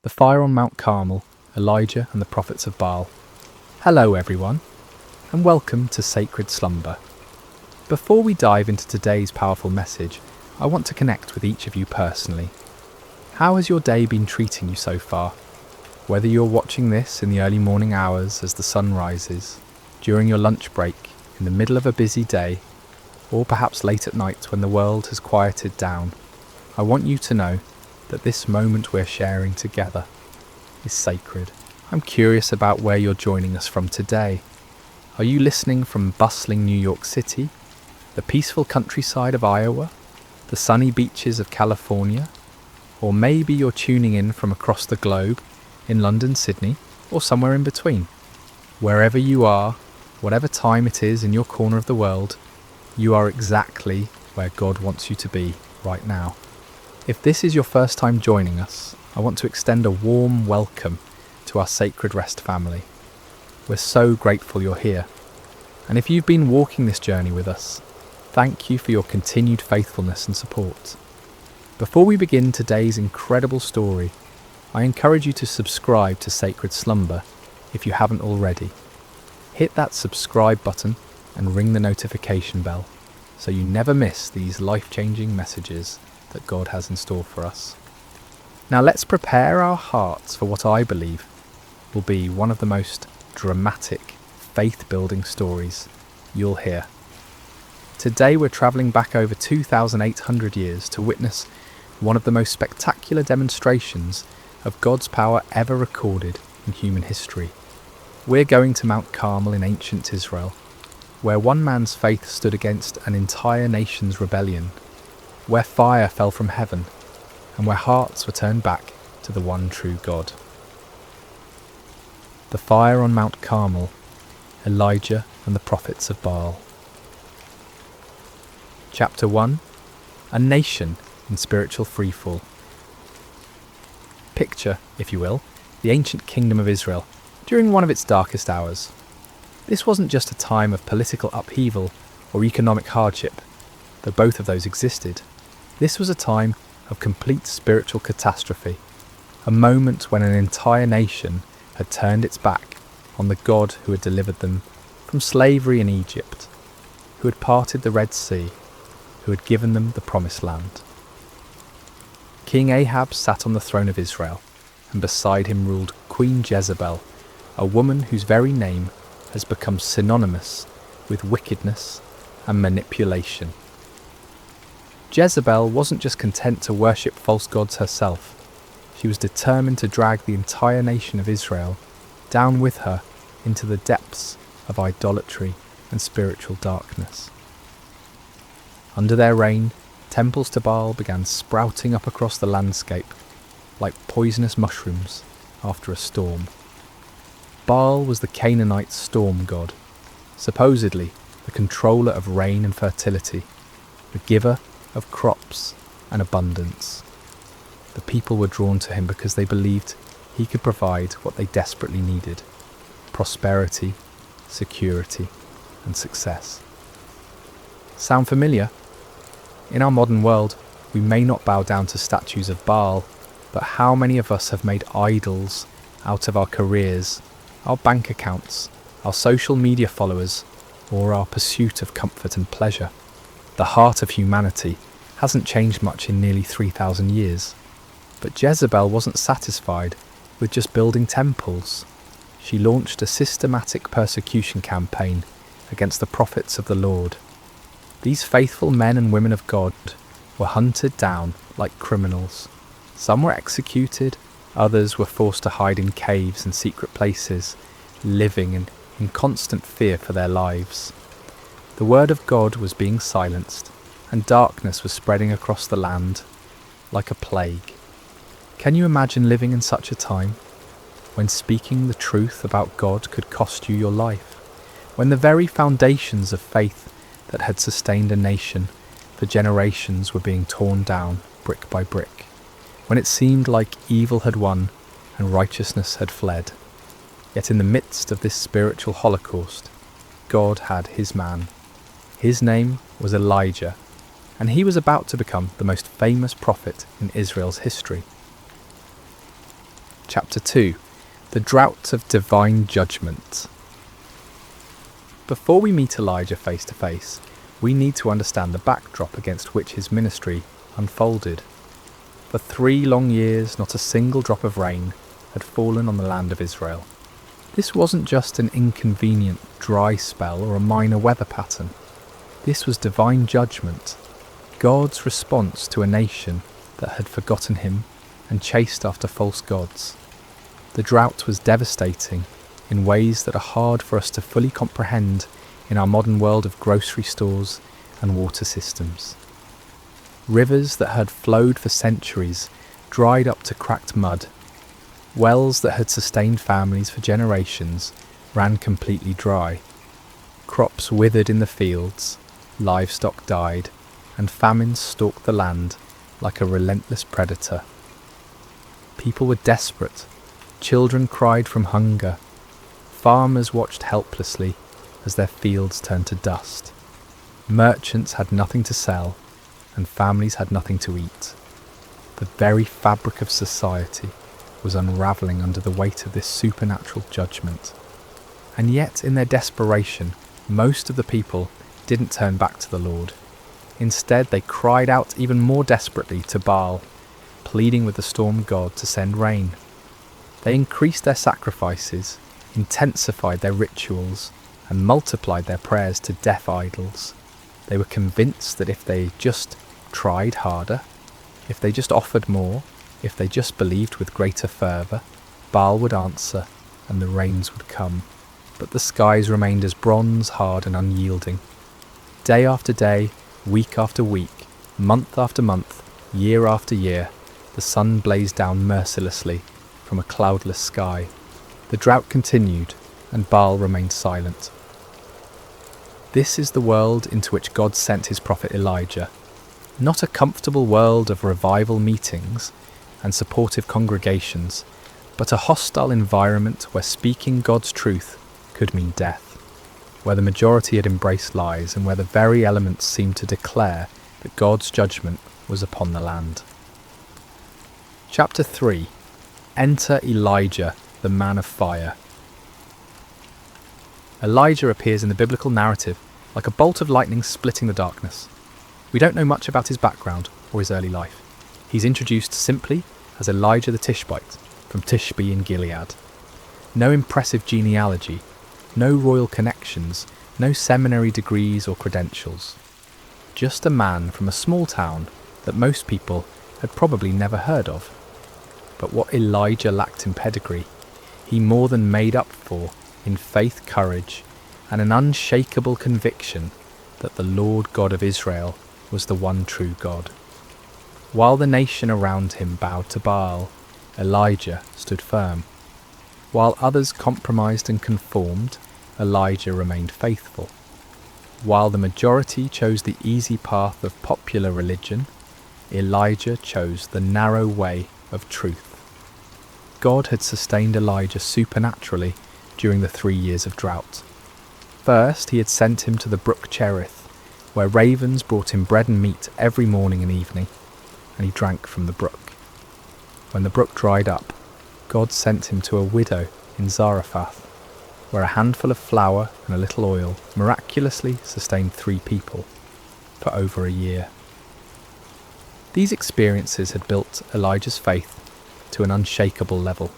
The fire on Mount Carmel, Elijah and the prophets of Baal. Hello everyone, and welcome to Sacred Slumber. Before we dive into today's powerful message, I want to connect with each of you personally. How has your day been treating you so far? Whether you're watching this in the early morning hours as the sun rises, during your lunch break, in the middle of a busy day, or perhaps late at night when the world has quieted down, I want you to know that this moment we're sharing together is sacred. I'm curious about where you're joining us from today. Are you listening from bustling New York City, the peaceful countryside of Iowa, the sunny beaches of California, or maybe you're tuning in from across the globe in London, Sydney, or somewhere in between? Wherever you are, whatever time it is in your corner of the world, you are exactly where God wants you to be right now. If this is your first time joining us, I want to extend a warm welcome to our Sacred Rest family. We're so grateful you're here. And if you've been walking this journey with us, thank you for your continued faithfulness and support. Before we begin today's incredible story, I encourage you to subscribe to Sacred Slumber if you haven't already. Hit that subscribe button and ring the notification bell so you never miss these life-changing messages that God has in store for us. Now let's prepare our hearts for what I believe will be one of the most dramatic, faith-building stories you'll hear. Today we're travelling back over 2,800 years to witness one of the most spectacular demonstrations of God's power ever recorded in human history. We're going to Mount Carmel in ancient Israel, where one man's faith stood against an entire nation's rebellion, where fire fell from heaven, and where hearts were turned back to the one true God. The fire on Mount Carmel, Elijah and the prophets of Baal. Chapter 1. A nation in spiritual freefall. Picture, if you will, the ancient kingdom of Israel during one of its darkest hours. This wasn't just a time of political upheaval or economic hardship, though both of those existed. This was a time of complete spiritual catastrophe, a moment when an entire nation had turned its back on the God who had delivered them from slavery in Egypt, who had parted the Red Sea, who had given them the Promised Land. King Ahab sat on the throne of Israel, and beside him ruled Queen Jezebel, a woman whose very name has become synonymous with wickedness and manipulation. Jezebel wasn't just content to worship false gods herself. She was determined to drag the entire nation of Israel down with her into the depths of idolatry and spiritual darkness. Under their reign, temples to Baal began sprouting up across the landscape like poisonous mushrooms after a storm. Baal was the Canaanite storm god, supposedly the controller of rain and fertility, the giver of crops and abundance. The people were drawn to him because they believed he could provide what they desperately needed: prosperity, security, and success. Sound familiar? In our modern world, we may not bow down to statues of Baal, but how many of us have made idols out of our careers, our bank accounts, our social media followers, or our pursuit of comfort and pleasure? The heart of humanity hasn't changed much in nearly 3,000 years. But Jezebel wasn't satisfied with just building temples. She launched a systematic persecution campaign against the prophets of the Lord. These faithful men and women of God were hunted down like criminals. Some were executed, others were forced to hide in caves and secret places, living in constant fear for their lives. The word of God was being silenced, and darkness was spreading across the land like a plague. Can you imagine living in such a time, when speaking the truth about God could cost you your life, when the very foundations of faith that had sustained a nation for generations were being torn down brick by brick, when it seemed like evil had won and righteousness had fled? Yet in the midst of this spiritual holocaust, God had his man. His name was Elijah, and he was about to become the most famous prophet in Israel's history. chapter 2, the drought of divine judgment. Before we meet Elijah face to face, we need to understand the backdrop against which his ministry unfolded. For 3 long years, not a single drop of rain had fallen on the land of Israel. This wasn't just an inconvenient dry spell or a minor weather pattern. This was divine judgment, God's response to a nation that had forgotten him and chased after false gods. The drought was devastating in ways that are hard for us to fully comprehend in our modern world of grocery stores and water systems. Rivers that had flowed for centuries dried up to cracked mud. Wells that had sustained families for generations ran completely dry. Crops withered in the fields, livestock died, and famine stalked the land like a relentless predator. People were desperate. Children cried from hunger. Farmers watched helplessly as their fields turned to dust. Merchants had nothing to sell, and families had nothing to eat. The very fabric of society was unravelling under the weight of this supernatural judgment. And yet, in their desperation, most of the people didn't turn back to the Lord. Instead, they cried out even more desperately to Baal, pleading with the storm god to send rain. They increased their sacrifices, intensified their rituals, and multiplied their prayers to deaf idols. They were convinced that if they just tried harder, if they just offered more, if they just believed with greater fervour, Baal would answer and the rains would come. But the skies remained as bronze, hard and unyielding. Day after day, week after week, month after month, year after year, the sun blazed down mercilessly from a cloudless sky. The drought continued, and Baal remained silent. This is the world into which God sent his prophet Elijah. Not a comfortable world of revival meetings and supportive congregations, but a hostile environment where speaking God's truth could mean death, where the majority had embraced lies and where the very elements seemed to declare that God's judgment was upon the land. Chapter 3. Enter Elijah, the man of fire. Elijah appears in the biblical narrative like a bolt of lightning splitting the darkness. We don't know much about his background or his early life. He's introduced simply as Elijah the Tishbite from Tishbe in Gilead. No impressive genealogy, no royal connections, no seminary degrees or credentials. Just a man from a small town that most people had probably never heard of. But what Elijah lacked in pedigree, he more than made up for in faith, courage, and an unshakable conviction that the Lord God of Israel was the one true God. While the nation around him bowed to Baal, Elijah stood firm. While others compromised and conformed, Elijah remained faithful. While the majority chose the easy path of popular religion, Elijah chose the narrow way of truth. God had sustained Elijah supernaturally during the 3 years of drought. First, he had sent him to the brook Cherith, where ravens brought him bread and meat every morning and evening, and he drank from the brook. When the brook dried up, God sent him to a widow in Zarephath, where a handful of flour and a little oil miraculously sustained 3 people for over a year. These experiences had built Elijah's faith to an unshakable level.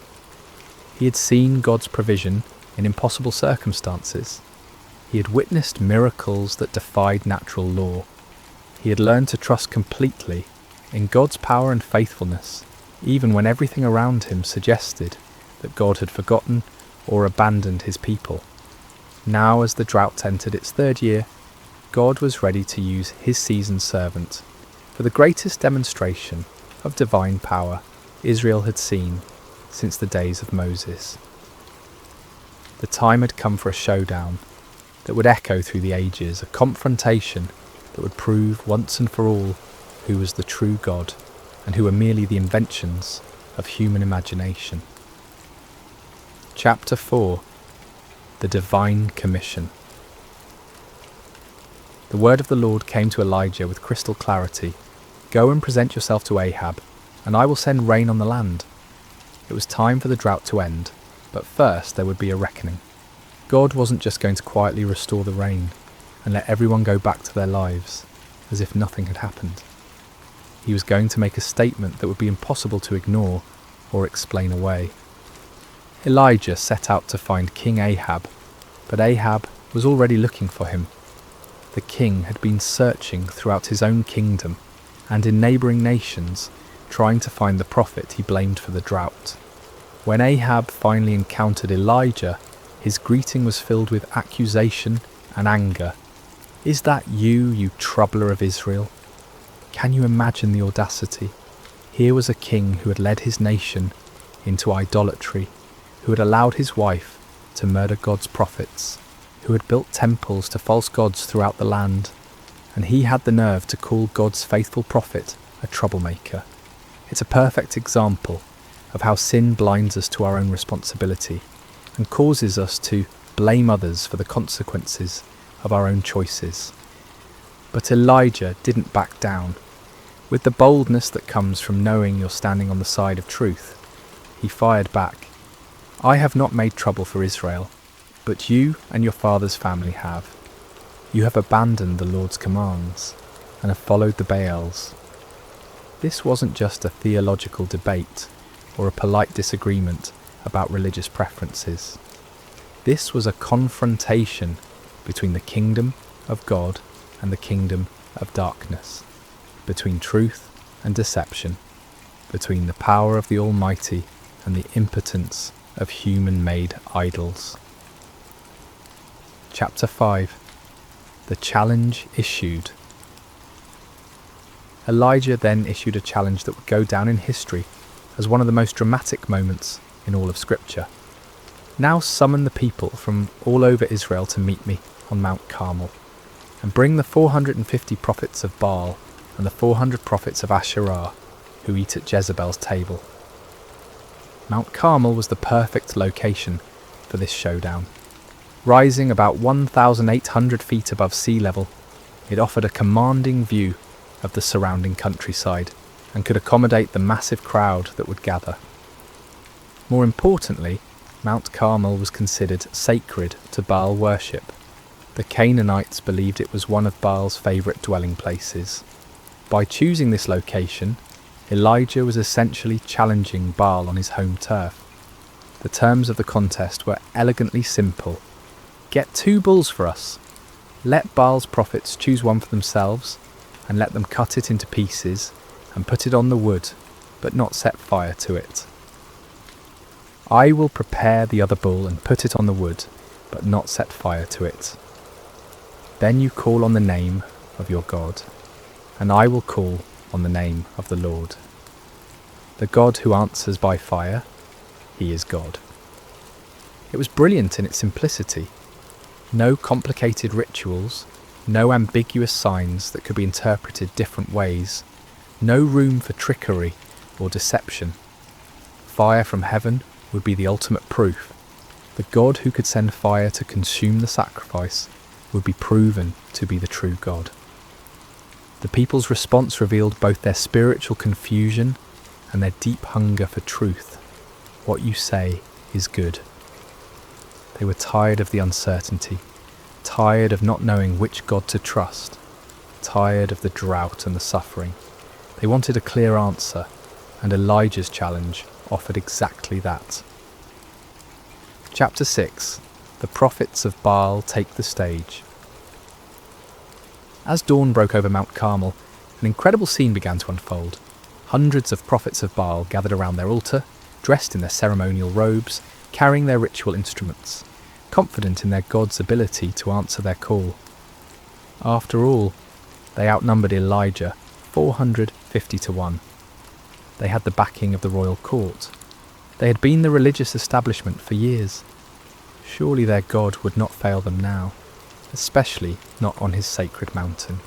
He had seen God's provision in impossible circumstances. He had witnessed miracles that defied natural law. He had learned to trust completely in God's power and faithfulness, even when everything around him suggested that God had forgotten or abandoned his people. Now, as the drought entered its 3rd year, God was ready to use his seasoned servant for the greatest demonstration of divine power Israel had seen since the days of Moses. The time had come for a showdown that would echo through the ages, a confrontation that would prove once and for all who was the true God and who were merely the inventions of human imagination. Chapter 4. The Divine Commission. The word of the Lord came to Elijah with crystal clarity. Go and present yourself to Ahab, and I will send rain on the land. It was time for the drought to end, but first there would be a reckoning. God wasn't just going to quietly restore the rain and let everyone go back to their lives as if nothing had happened. He was going to make a statement that would be impossible to ignore or explain away. Elijah set out to find King Ahab, but Ahab was already looking for him. The king had been searching throughout his own kingdom and in neighbouring nations, trying to find the prophet he blamed for the drought. When Ahab finally encountered Elijah, his greeting was filled with accusation and anger. "Is that you, you troubler of Israel?" Can you imagine the audacity? Here was a king who had led his nation into idolatry, who had allowed his wife to murder God's prophets, who had built temples to false gods throughout the land, and he had the nerve to call God's faithful prophet a troublemaker. It's a perfect example of how sin blinds us to our own responsibility and causes us to blame others for the consequences of our own choices. But Elijah didn't back down. With the boldness that comes from knowing you're standing on the side of truth, he fired back. "I have not made trouble for Israel, but you and your father's family have. You have abandoned the Lord's commands and have followed the Baals." This wasn't just a theological debate or a polite disagreement about religious preferences. This was a confrontation between the kingdom of God and the kingdom of darkness, between truth and deception, between the power of the Almighty and the impotence of human-made idols. Chapter 5. The challenge issued. Elijah then issued a challenge that would go down in history as one of the most dramatic moments in all of Scripture. "Now summon the people from all over Israel to meet me on Mount Carmel, and bring the 450 prophets of Baal and the 400 prophets of Asherah who eat at Jezebel's table." Mount Carmel was the perfect location for this showdown. Rising about 1,800 feet above sea level, it offered a commanding view of the surrounding countryside and could accommodate the massive crowd that would gather. More importantly, Mount Carmel was considered sacred to Baal worship. The Canaanites believed it was one of Baal's favourite dwelling places. By choosing this location, Elijah was essentially challenging Baal on his home turf. The terms of the contest were elegantly simple. "Get 2 bulls for us. Let Baal's prophets choose one for themselves, and let them cut it into pieces and put it on the wood, but not set fire to it. I will prepare the other bull and put it on the wood, but not set fire to it. Then you call on the name of your God, and I will call on the name of the Lord. The God who answers by fire, he is God." It was brilliant in its simplicity. No complicated rituals, no ambiguous signs that could be interpreted different ways, no room for trickery or deception. Fire from heaven would be the ultimate proof. The God who could send fire to consume the sacrifice would be proven to be the true God. The people's response revealed both their spiritual confusion and their deep hunger for truth. What you say is good. They were tired of the uncertainty, tired of not knowing which God to trust, tired of the drought and the suffering. They wanted a clear answer, and Elijah's challenge offered exactly that. Chapter 6. The prophets of Baal take the stage. As dawn broke over Mount Carmel, an incredible scene began to unfold. Hundreds of prophets of Baal gathered around their altar, dressed in their ceremonial robes, carrying their ritual instruments, confident in their God's ability to answer their call. After all, they outnumbered Elijah 450 to 1. They had the backing of the royal court. They had been the religious establishment for years. Surely their God would not fail them now, especially not on his sacred mountain.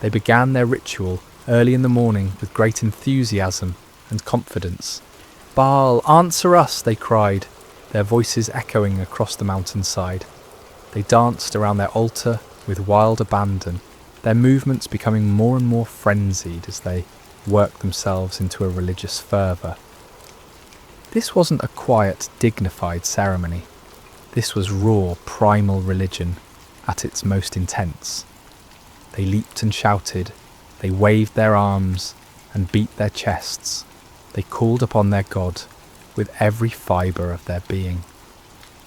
They began their ritual early in the morning with great enthusiasm and confidence. "Baal, answer us," they cried, their voices echoing across the mountainside. They danced around their altar with wild abandon, their movements becoming more and more frenzied as they worked themselves into a religious fervour. This wasn't a quiet, dignified ceremony. This was raw, primal religion at its most intense. They leaped and shouted, they waved their arms and beat their chests. They called upon their God with every fibre of their being.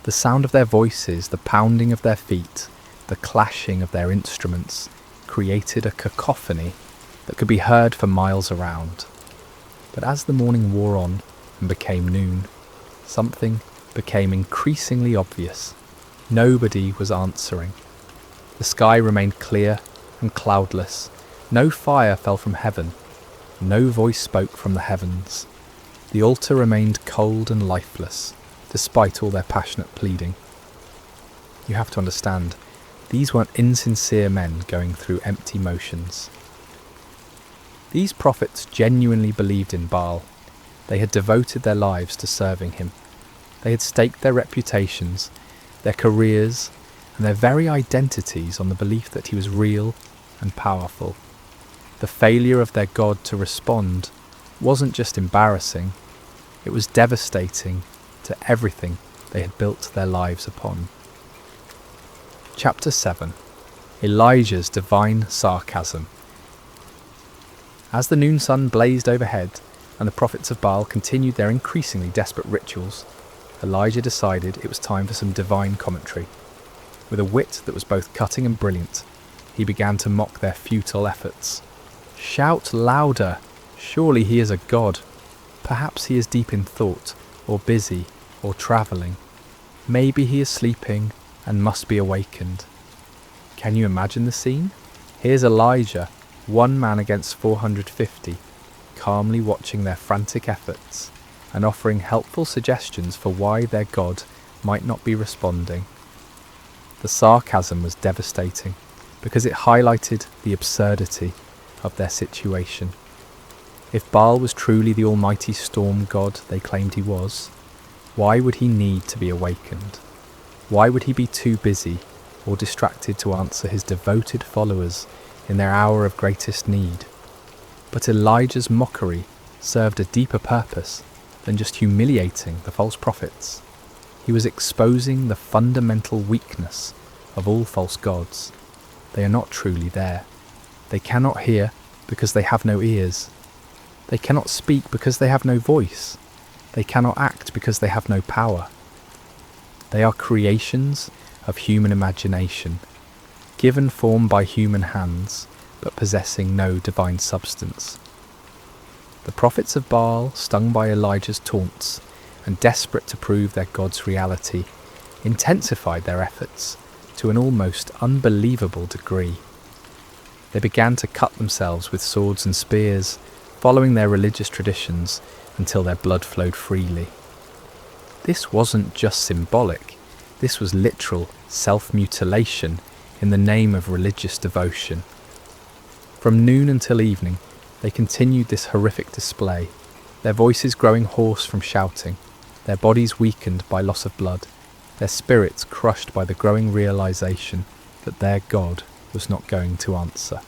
The sound of their voices, the pounding of their feet, the clashing of their instruments created a cacophony that could be heard for miles around. But as the morning wore on and became noon, something became increasingly obvious. Nobody was answering. The sky remained clear and cloudless. No fire fell from heaven. No voice spoke from the heavens. The altar remained cold and lifeless, despite all their passionate pleading. You have to understand, these weren't insincere men going through empty motions. These prophets genuinely believed in Baal. They had devoted their lives to serving him. They had staked their reputations, their careers, and their very identities on the belief that he was real and powerful. The failure of their God to respond wasn't just embarrassing, it was devastating to everything they had built their lives upon. Chapter 7. Elijah's Divine Sarcasm. As the noon sun blazed overhead and the prophets of Baal continued their increasingly desperate rituals, Elijah decided it was time for some divine commentary. With a wit that was both cutting and brilliant, he began to mock their futile efforts. "Shout louder! Surely he is a god. Perhaps he is deep in thought, or busy, or travelling. Maybe he is sleeping and must be awakened." Can you imagine the scene? Here's Elijah, one man against 450, calmly watching their frantic efforts and offering helpful suggestions for why their God might not be responding. The sarcasm was devastating because it highlighted the absurdity of their situation. If Baal was truly the almighty storm god they claimed he was, why would he need to be awakened? Why would he be too busy or distracted to answer his devoted followers in their hour of greatest need? But Elijah's mockery served a deeper purpose than just humiliating the false prophets. He was exposing the fundamental weakness of all false gods. They are not truly there. They cannot hear because they have no ears. They cannot speak because they have no voice. They cannot act because they have no power. They are creations of human imagination, given form by human hands, but possessing no divine substance. The prophets of Baal, stung by Elijah's taunts and desperate to prove their God's reality, intensified their efforts to an almost unbelievable degree. They began to cut themselves with swords and spears, following their religious traditions until their blood flowed freely. This wasn't just symbolic, this was literal self-mutilation in the name of religious devotion. From noon until evening, they continued this horrific display, their voices growing hoarse from shouting, their bodies weakened by loss of blood, their spirits crushed by the growing realization that their God was not going to answer.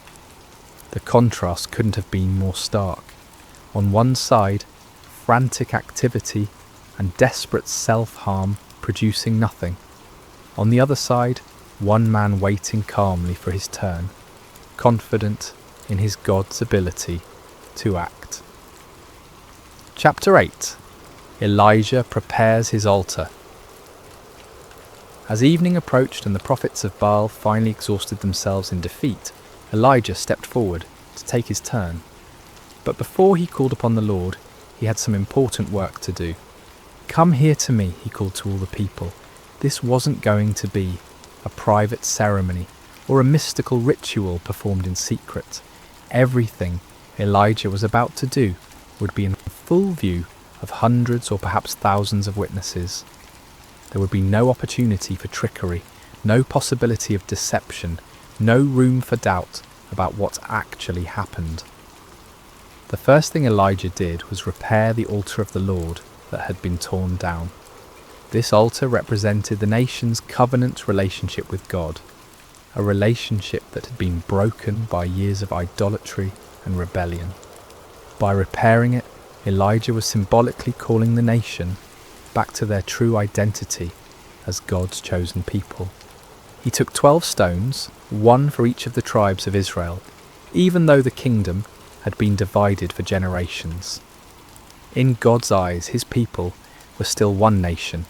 The contrast couldn't have been more stark. On one side, frantic activity and desperate self-harm producing nothing. On the other side, one man waiting calmly for his turn, confident in his God's ability to act. Chapter 8. Elijah prepares his altar. As evening approached and the prophets of Baal finally exhausted themselves in defeat, Elijah stepped forward to take his turn. But before he called upon the Lord, he had some important work to do. "Come here to me," he called to all the people. This wasn't going to be a private ceremony or a mystical ritual performed in secret. Everything Elijah was about to do would be in full view of hundreds or perhaps thousands of witnesses. There would be no opportunity for trickery, no possibility of deception, no room for doubt about what actually happened. The first thing Elijah did was repair the altar of the Lord that had been torn down. This altar represented the nation's covenant relationship with God, a relationship that had been broken by years of idolatry and rebellion. By repairing it, Elijah was symbolically calling the nation back to their true identity as God's chosen people. He took 12 stones, one for each of the tribes of Israel, even though the kingdom had been divided for generations. In God's eyes, his people were still one nation,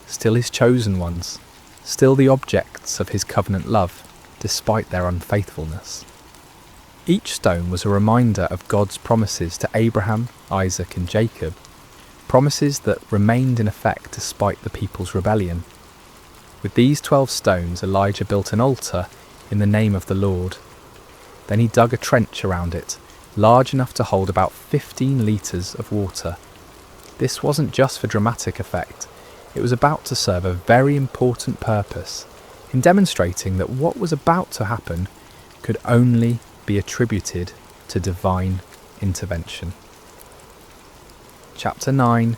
still his chosen ones, still the objects of his covenant love, despite their unfaithfulness. Each stone was a reminder of God's promises to Abraham, Isaac and Jacob, promises that remained in effect despite the people's rebellion. With these 12 stones, Elijah built an altar in the name of the Lord. Then he dug a trench around it, large enough to hold about 15 litres of water. This wasn't just for dramatic effect, it was about to serve a very important purpose in demonstrating that what was about to happen could only be attributed to divine intervention. Chapter 9.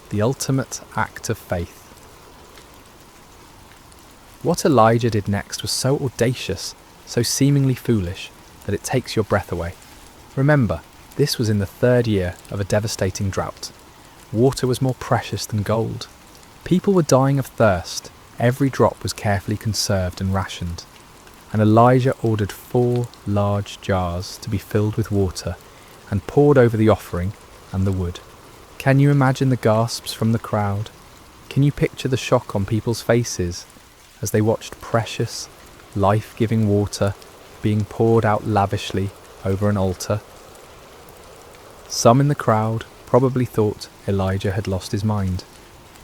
The Ultimate Act of Faith. What Elijah did next was so audacious, so seemingly foolish, that it takes your breath away. Remember, this was in the 3rd year of a devastating drought. Water was more precious than gold. People were dying of thirst. Every drop was carefully conserved and rationed. And Elijah ordered 4 large jars to be filled with water and poured over the offering and the wood. Can you imagine the gasps from the crowd? Can you picture the shock on people's faces as they watched precious, life-giving water being poured out lavishly over an altar? Some in the crowd probably thought Elijah had lost his mind.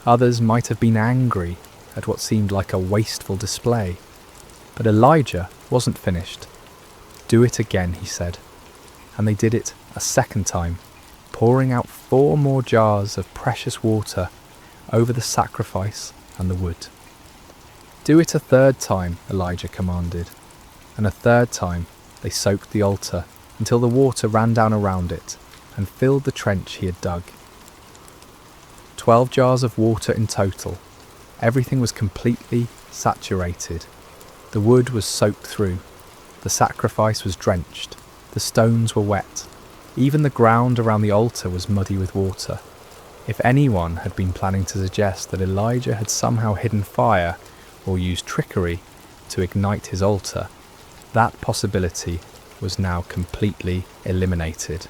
Others might have been angry at what seemed like a wasteful display. But Elijah wasn't finished. "Do it again," he said. And they did it a second time, pouring out 4 more jars of precious water over the sacrifice and the wood. "Do it a 3rd time," Elijah commanded. And a 3rd time they soaked the altar until the water ran down around it and filled the trench he had dug. 12 jars of water in total. Everything was completely saturated. The wood was soaked through. The sacrifice was drenched. The stones were wet. Even the ground around the altar was muddy with water. If anyone had been planning to suggest that Elijah had somehow hidden fire or used trickery to ignite his altar, that possibility was now completely eliminated.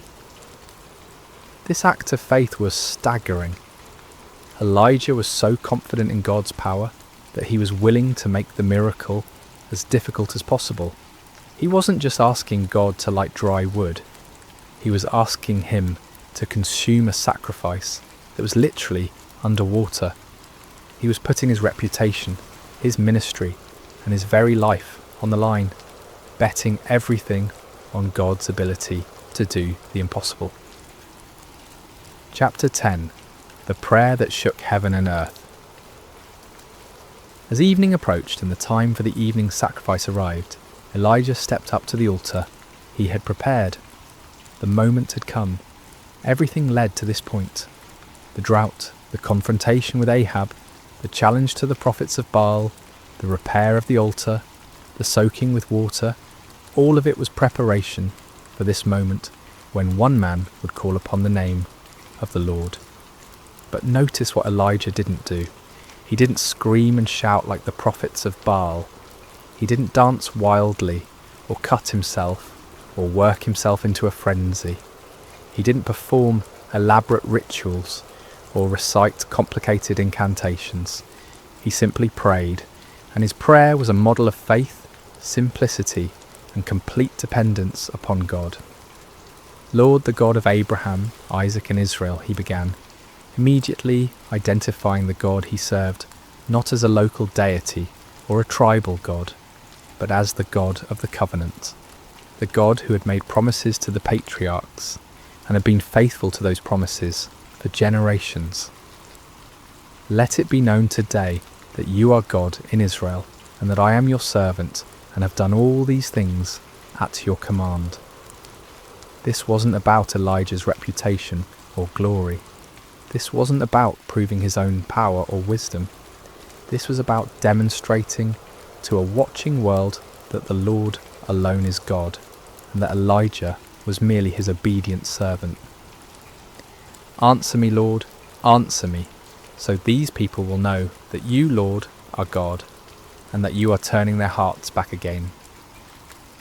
This act of faith was staggering. Elijah was so confident in God's power that he was willing to make the miracle as difficult as possible. He wasn't just asking God to light dry wood. He was asking him to consume a sacrifice that was literally underwater. He was putting his reputation, his ministry, and his very life on the line, betting everything on God's ability to do the impossible. Chapter 10. The Prayer that Shook Heaven and Earth. As evening approached and the time for the evening sacrifice arrived, Elijah stepped up to the altar he had prepared. The moment had come. Everything led to this point. The drought, the confrontation with Ahab, the challenge to the prophets of Baal, the repair of the altar, the soaking with water, all of it was preparation for this moment when one man would call upon the name of the Lord. But notice what Elijah didn't do. He didn't scream and shout like the prophets of Baal. He didn't dance wildly, or cut himself, or work himself into a frenzy. He didn't perform elaborate rituals, or recite complicated incantations. He simply prayed, and his prayer was a model of faith, simplicity, and complete dependence upon God. "Lord, the God of Abraham, Isaac, and Israel," he began, immediately identifying the God he served not as a local deity or a tribal god, but as the God of the covenant, the God who had made promises to the patriarchs and had been faithful to those promises for generations. "Let it be known today that you are God in Israel, and that I am your servant and have done all these things at your command." This wasn't about Elijah's reputation or glory. This wasn't about proving his own power or wisdom. This was about demonstrating to a watching world that the Lord alone is God, and that Elijah was merely his obedient servant. "Answer me, Lord, answer me, so these people will know that you, Lord, are God, and that you are turning their hearts back again."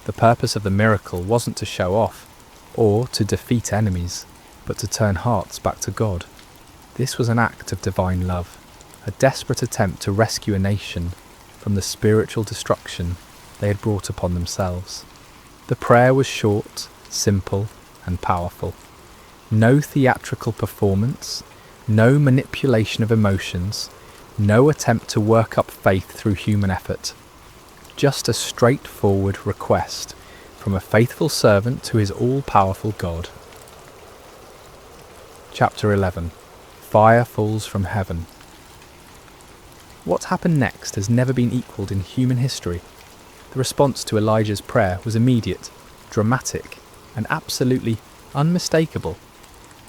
The purpose of the miracle wasn't to show off or to defeat enemies, but to turn hearts back to God. This was an act of divine love, a desperate attempt to rescue a nation from the spiritual destruction they had brought upon themselves. The prayer was short, simple, and powerful. No theatrical performance, no manipulation of emotions, no attempt to work up faith through human effort. Just a straightforward request from a faithful servant to his all-powerful God. Chapter 11. Fire falls from heaven. What happened next has never been equalled in human history. The response to Elijah's prayer was immediate, dramatic, and absolutely unmistakable.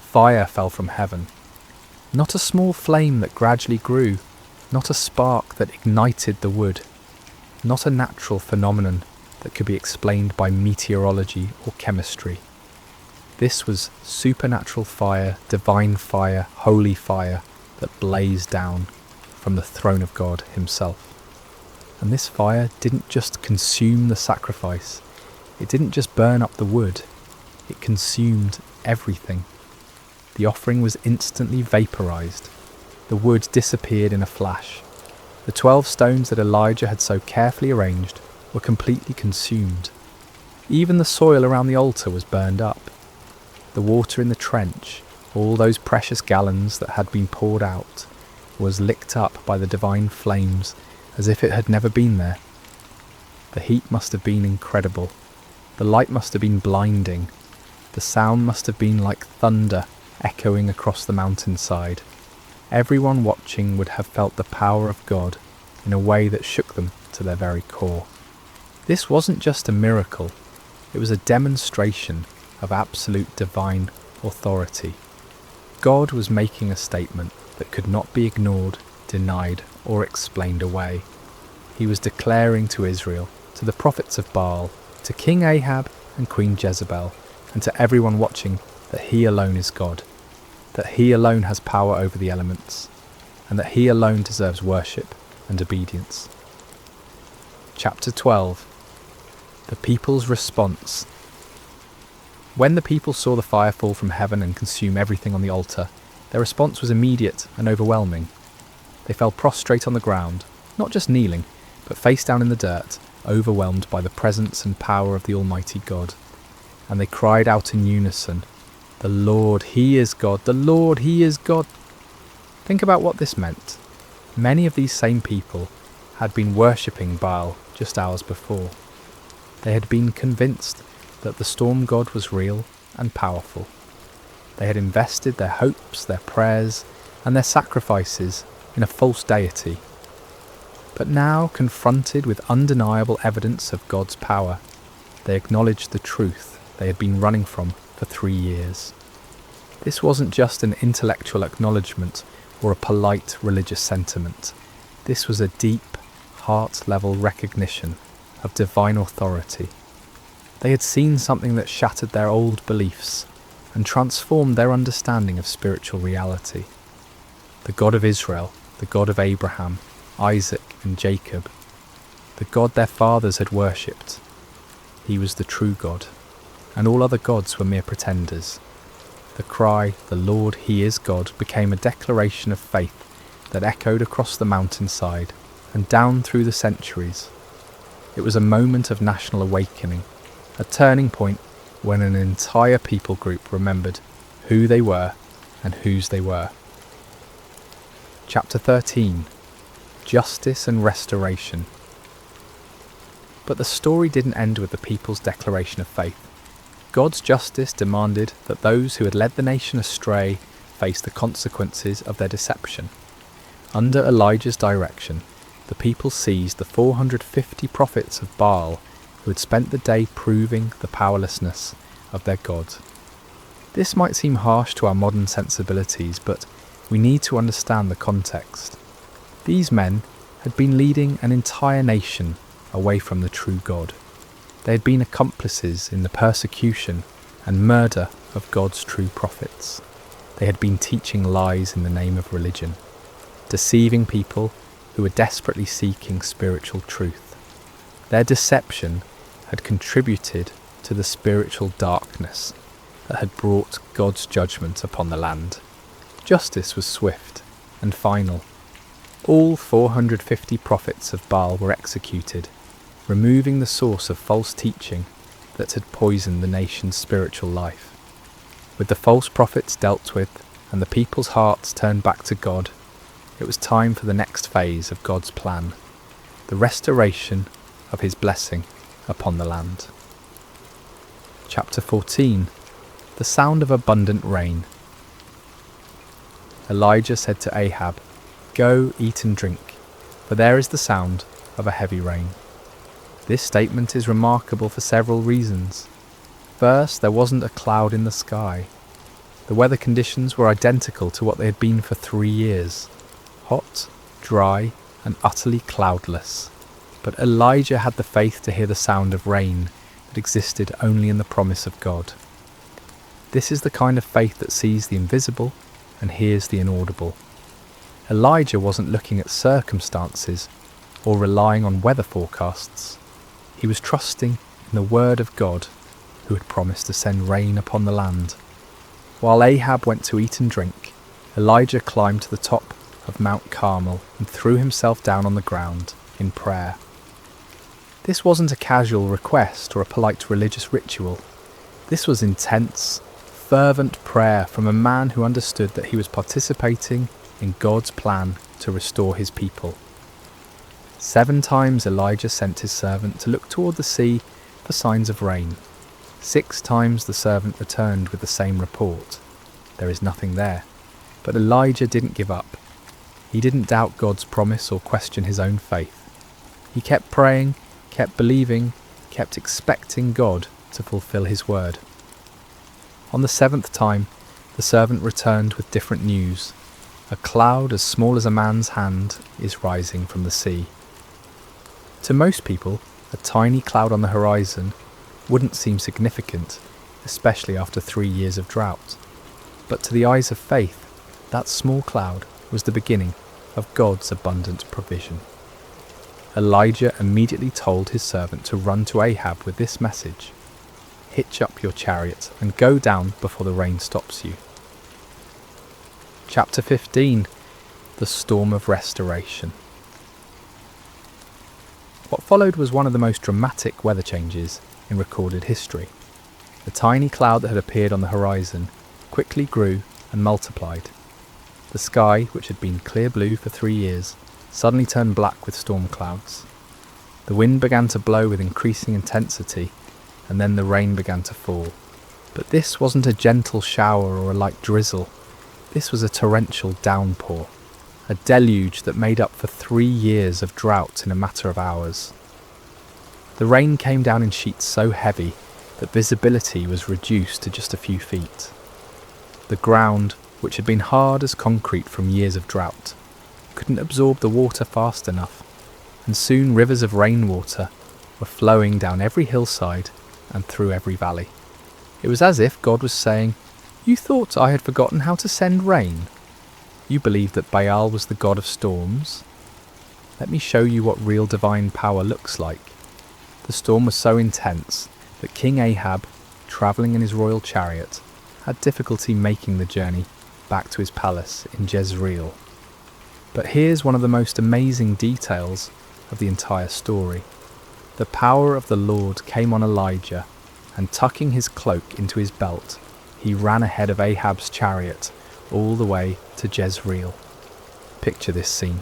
Fire fell from heaven. Not a small flame that gradually grew, not a spark that ignited the wood, not a natural phenomenon that could be explained by meteorology or chemistry. This was supernatural fire, divine fire, holy fire that blazed down from the throne of God himself. And this fire didn't just consume the sacrifice, it didn't just burn up the wood, it consumed everything. The offering was instantly vaporized. The wood disappeared in a flash. The 12 stones that Elijah had so carefully arranged were completely consumed. Even the soil around the altar was burned up. The water in the trench, all those precious gallons that had been poured out, was licked up by the divine flames as if it had never been there. The heat must have been incredible. The light must have been blinding. The sound must have been like thunder echoing across the mountainside. Everyone watching would have felt the power of God in a way that shook them to their very core. This wasn't just a miracle, it was a demonstration of absolute divine authority. God was making a statement that could not be ignored, denied, or explained away. He was declaring to Israel, to the prophets of Baal, to King Ahab and Queen Jezebel, and to everyone watching, that he alone is God, that he alone has power over the elements, and that he alone deserves worship and obedience. Chapter 12. The people's response. When the people saw the fire fall from heaven and consume everything on the altar, their response was immediate and overwhelming. They fell prostrate on the ground, not just kneeling, but face down in the dirt, overwhelmed by the presence and power of the Almighty God. And they cried out in unison, "The Lord, He is God! The Lord, He is God!" Think about what this meant. Many of these same people had been worshipping Baal just hours before. They had been convinced that the storm god was real and powerful. They had invested their hopes, their prayers, and their sacrifices in a false deity. But now, confronted with undeniable evidence of God's power, they acknowledged the truth they had been running from for 3 years. This wasn't just an intellectual acknowledgement or a polite religious sentiment. This was a deep, heart-level recognition of divine authority. They had seen something that shattered their old beliefs and transformed their understanding of spiritual reality. The God of Israel, the God of Abraham, Isaac and Jacob, the God their fathers had worshipped. He was the true God, and all other gods were mere pretenders. The cry, "The Lord, He is God," became a declaration of faith that echoed across the mountainside and down through the centuries. It was a moment of national awakening, a turning point when an entire people group remembered who they were and whose they were. Chapter 13. Justice and Restoration. But the story didn't end with the people's declaration of faith. God's justice demanded that those who had led the nation astray face the consequences of their deception. Under Elijah's direction, the people seized the 450 prophets of Baal who had spent the day proving the powerlessness of their God. This might seem harsh to our modern sensibilities, but we need to understand the context. These men had been leading an entire nation away from the true God. They had been accomplices in the persecution and murder of God's true prophets. They had been teaching lies in the name of religion, deceiving people who were desperately seeking spiritual truth. Their deception had contributed to the spiritual darkness that had brought God's judgment upon the land. Justice was swift and final. All 450 prophets of Baal were executed, removing the source of false teaching that had poisoned the nation's spiritual life. With the false prophets dealt with and the people's hearts turned back to God, it was time for the next phase of God's plan, the restoration of his blessing upon the land. Chapter 14. The sound of abundant rain. Elijah said to Ahab, "Go, eat and drink, for there is the sound of a heavy rain." This statement is remarkable for several reasons. First, there wasn't a cloud in the sky. The weather conditions were identical to what they had been for 3 years. Hot, dry, and utterly cloudless. But Elijah had the faith to hear the sound of rain that existed only in the promise of God. This is the kind of faith that sees the invisible and hears the inaudible. Elijah wasn't looking at circumstances or relying on weather forecasts. He was trusting in the word of God, who had promised to send rain upon the land. While Ahab went to eat and drink, Elijah climbed to the top of Mount Carmel and threw himself down on the ground in prayer. This wasn't a casual request or a polite religious ritual. This was intense, fervent prayer from a man who understood that he was participating in God's plan to restore his people. 7 times Elijah sent his servant to look toward the sea for signs of rain. 6 times the servant returned with the same report. There is nothing there. But Elijah didn't give up. He didn't doubt God's promise or question his own faith. He kept praying, kept believing, kept expecting God to fulfill his word. On the 7th time, the servant returned with different news. A cloud as small as a man's hand is rising from the sea. To most people, a tiny cloud on the horizon wouldn't seem significant, especially after 3 years of drought. But to the eyes of faith, that small cloud was the beginning of God's abundant provision. Elijah immediately told his servant to run to Ahab with this message: "Hitch up your chariot and go down before the rain stops you." Chapter 15. The Storm of Restoration. What followed was one of the most dramatic weather changes in recorded history. The tiny cloud that had appeared on the horizon quickly grew and multiplied. The sky, which had been clear blue for 3 years, suddenly turned black with storm clouds. The wind began to blow with increasing intensity, and then the rain began to fall. But this wasn't a gentle shower or a light drizzle. This was a torrential downpour, a deluge that made up for 3 years of drought in a matter of hours. The rain came down in sheets so heavy that visibility was reduced to just a few feet. The ground, which had been hard as concrete from years of drought, couldn't absorb the water fast enough, and soon rivers of rainwater were flowing down every hillside and through every valley. It was as if God was saying, "You thought I had forgotten how to send rain? You believed that Baal was the god of storms? Let me show you what real divine power looks like." The storm was so intense that King Ahab, travelling in his royal chariot, had difficulty making the journey back to his palace in Jezreel. But here's one of the most amazing details of the entire story. The power of the Lord came on Elijah, and tucking his cloak into his belt, he ran ahead of Ahab's chariot all the way to Jezreel. Picture this scene.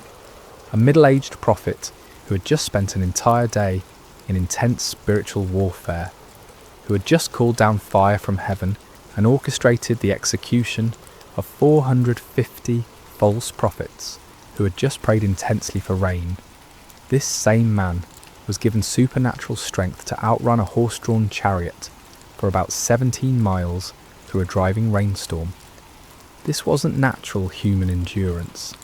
A middle-aged prophet who had just spent an entire day in intense spiritual warfare, who had just called down fire from heaven and orchestrated the execution of 450 false prophets who had just prayed intensely for rain. This same man was given supernatural strength to outrun a horse-drawn chariot for about 17 miles through a driving rainstorm. This wasn't natural human endurance.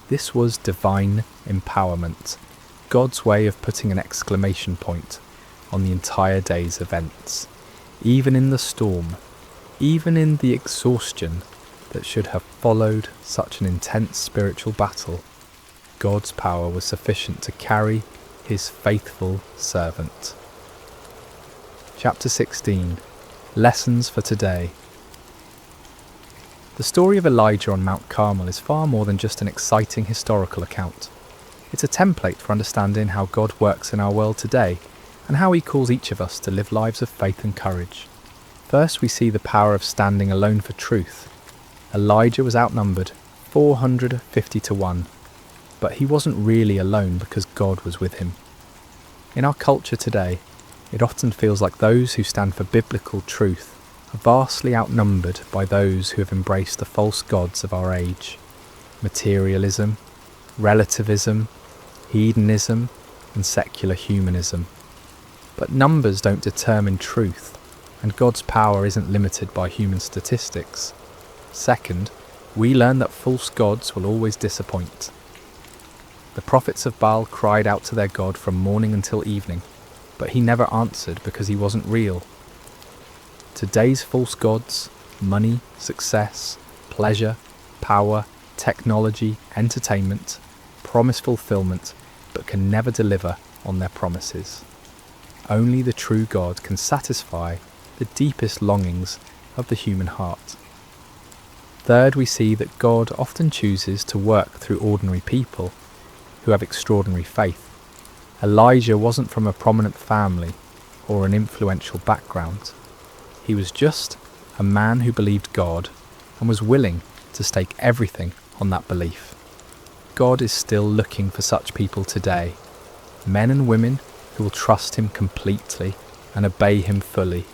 This was divine empowerment, God's way of putting an exclamation point on the entire day's events. Even in the storm, even in the exhaustion, that should have followed such an intense spiritual battle, God's power was sufficient to carry his faithful servant. Chapter 16. Lessons for today. The story of Elijah on Mount Carmel is far more than just an exciting historical account. It's a template for understanding how God works in our world today and how he calls each of us to live lives of faith and courage. First, we see the power of standing alone for truth. Elijah was outnumbered 450 to 1, but he wasn't really alone because God was with him. In our culture today, it often feels like those who stand for biblical truth are vastly outnumbered by those who have embraced the false gods of our age. Materialism, relativism, hedonism, and secular humanism. But numbers don't determine truth, and God's power isn't limited by human statistics. Second, we learn that false gods will always disappoint. The prophets of Baal cried out to their God from morning until evening, but he never answered because he wasn't real. Today's false gods, money, success, pleasure, power, technology, entertainment, promise fulfillment, but can never deliver on their promises. Only the true God can satisfy the deepest longings of the human heart. Third, we see that God often chooses to work through ordinary people who have extraordinary faith. Elijah wasn't from a prominent family or an influential background. He was just a man who believed God and was willing to stake everything on that belief. God is still looking for such people today, men and women who will trust him completely and obey him fully,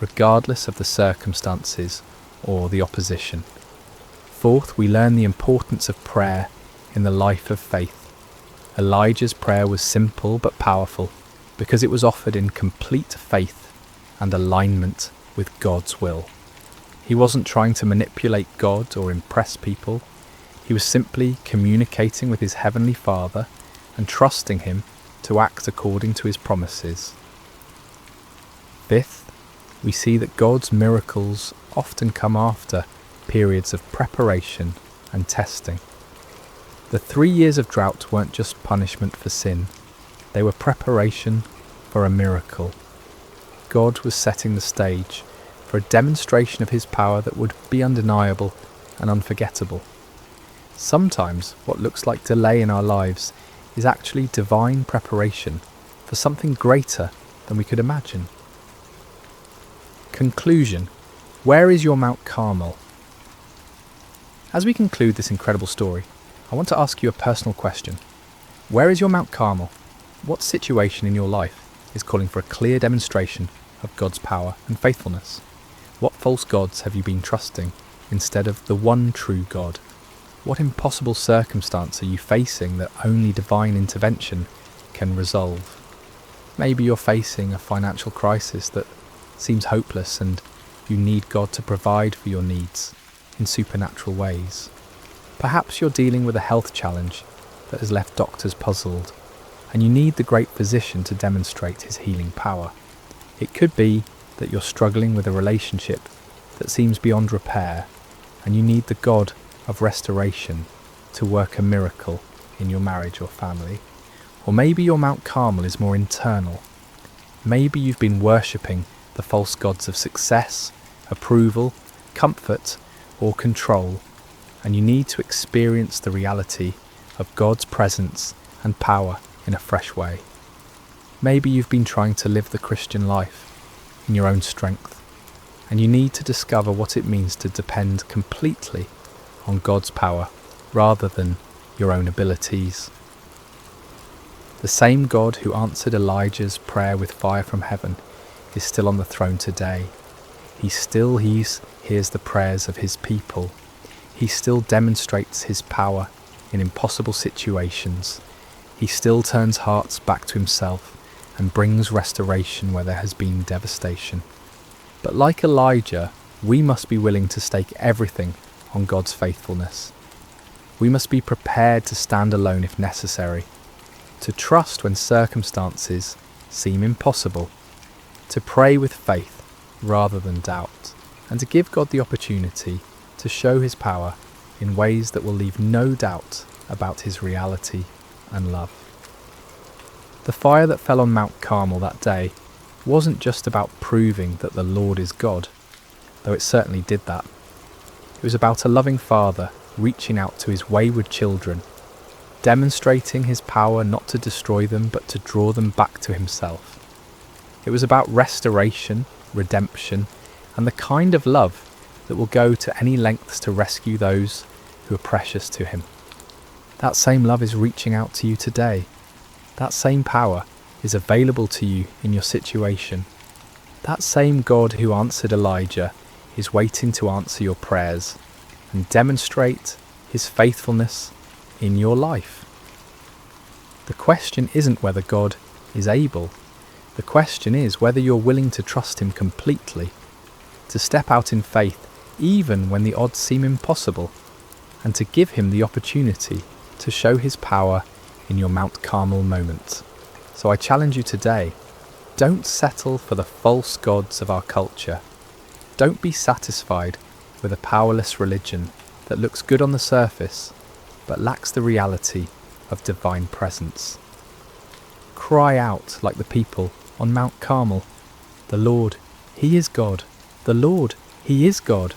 regardless of the circumstances or the opposition. Fourth, we learn the importance of prayer in the life of faith. Elijah's prayer was simple but powerful because it was offered in complete faith and alignment with God's will. He wasn't trying to manipulate God or impress people. He was simply communicating with his heavenly Father and trusting him to act according to his promises. Fifth, we see that God's miracles often come after periods of preparation and testing. The 3 years of drought weren't just punishment for sin, they were preparation for a miracle. God was setting the stage for a demonstration of his power that would be undeniable and unforgettable. Sometimes what looks like delay in our lives is actually divine preparation for something greater than we could imagine. Conclusion. Where is your Mount Carmel? As we conclude this incredible story, I want to ask you a personal question. Where is your Mount Carmel? What situation in your life is calling for a clear demonstration of God's power and faithfulness? What false gods have you been trusting instead of the one true God? What impossible circumstance are you facing that only divine intervention can resolve? Maybe you're facing a financial crisis that seems hopeless and you need God to provide for your needs in supernatural ways. Perhaps you're dealing with a health challenge that has left doctors puzzled, and you need the great physician to demonstrate his healing power. It could be that you're struggling with a relationship that seems beyond repair, and you need the God of restoration to work a miracle in your marriage or family. Or maybe your Mount Carmel is more internal. Maybe you've been worshipping the false gods of success, approval, comfort, or control, and you need to experience the reality of God's presence and power in a fresh way. Maybe you've been trying to live the Christian life in your own strength, and you need to discover what it means to depend completely on God's power rather than your own abilities. The same God who answered Elijah's prayer with fire from heaven is still on the throne today. He still hears the prayers of his people. He still demonstrates his power in impossible situations. He still turns hearts back to himself and brings restoration where there has been devastation. But like Elijah, we must be willing to stake everything on God's faithfulness. We must be prepared to stand alone if necessary, to trust when circumstances seem impossible, to pray with faith rather than doubt, and to give God the opportunity to show his power in ways that will leave no doubt about his reality and love. The fire that fell on Mount Carmel that day wasn't just about proving that the Lord is God, though it certainly did that. It was about a loving Father reaching out to his wayward children, demonstrating his power not to destroy them but to draw them back to himself. It was about restoration, redemption, and the kind of love that will go to any lengths to rescue those who are precious to him. That same love is reaching out to you today. That same power is available to you in your situation. That same God who answered Elijah is waiting to answer your prayers and demonstrate his faithfulness in your life. The question isn't whether God is able. The question is whether you're willing to trust him completely, to step out in faith even when the odds seem impossible, and to give him the opportunity to show his power in your Mount Carmel moment. So I challenge you today, don't settle for the false gods of our culture. Don't be satisfied with a powerless religion that looks good on the surface but lacks the reality of divine presence. Cry out like the people on Mount Carmel, "The Lord, he is God. The Lord, he is God."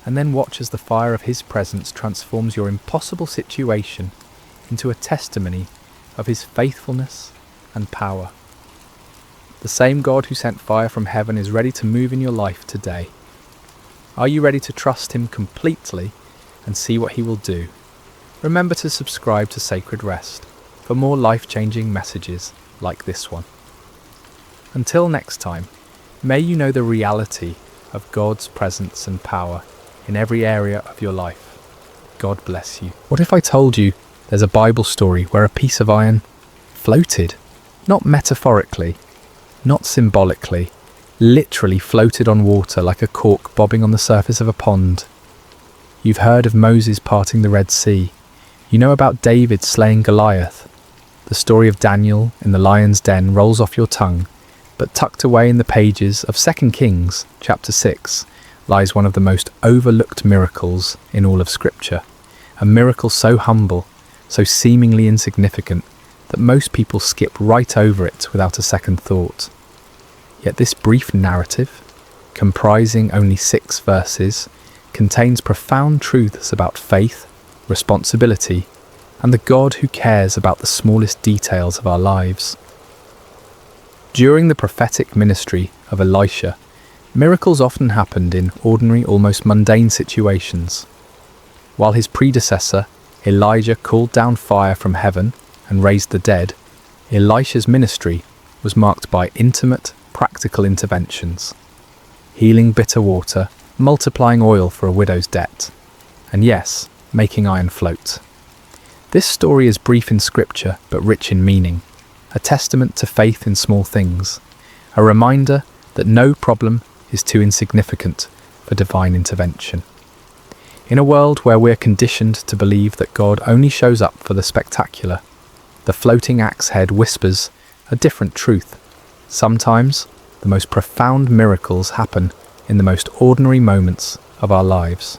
And then watch as the fire of his presence transforms your impossible situation into a testimony of his faithfulness and power. The same God who sent fire from heaven is ready to move in your life today. Are you ready to trust him completely and see what he will do? Remember to subscribe to Sacred Rest for more life-changing messages like this one. Until next time, may you know the reality of God's presence and power in every area of your life. God bless you. What if I told you there's a Bible story where a piece of iron floated? Not metaphorically, not symbolically, literally floated on water like a cork bobbing on the surface of a pond. You've heard of Moses parting the Red Sea. You know about David slaying Goliath. The story of Daniel in the lion's den rolls off your tongue, but tucked away in the pages of 2 Kings chapter 6 lies one of the most overlooked miracles in all of Scripture. A miracle so humble, so seemingly insignificant, that most people skip right over it without a second thought. Yet this brief narrative, comprising only 6 verses, contains profound truths about faith, responsibility, and the God who cares about the smallest details of our lives. During the prophetic ministry of Elisha, miracles often happened in ordinary, almost mundane situations. While his predecessor, Elijah, called down fire from heaven and raised the dead, Elisha's ministry was marked by intimate, practical interventions, healing bitter water, multiplying oil for a widow's debt, and yes, making iron float. This story is brief in Scripture but rich in meaning, a testament to faith in small things, a reminder that no problem is too insignificant for divine intervention. In a world where we're conditioned to believe that God only shows up for the spectacular, the floating axe head whispers a different truth. Sometimes the most profound miracles happen in the most ordinary moments of our lives.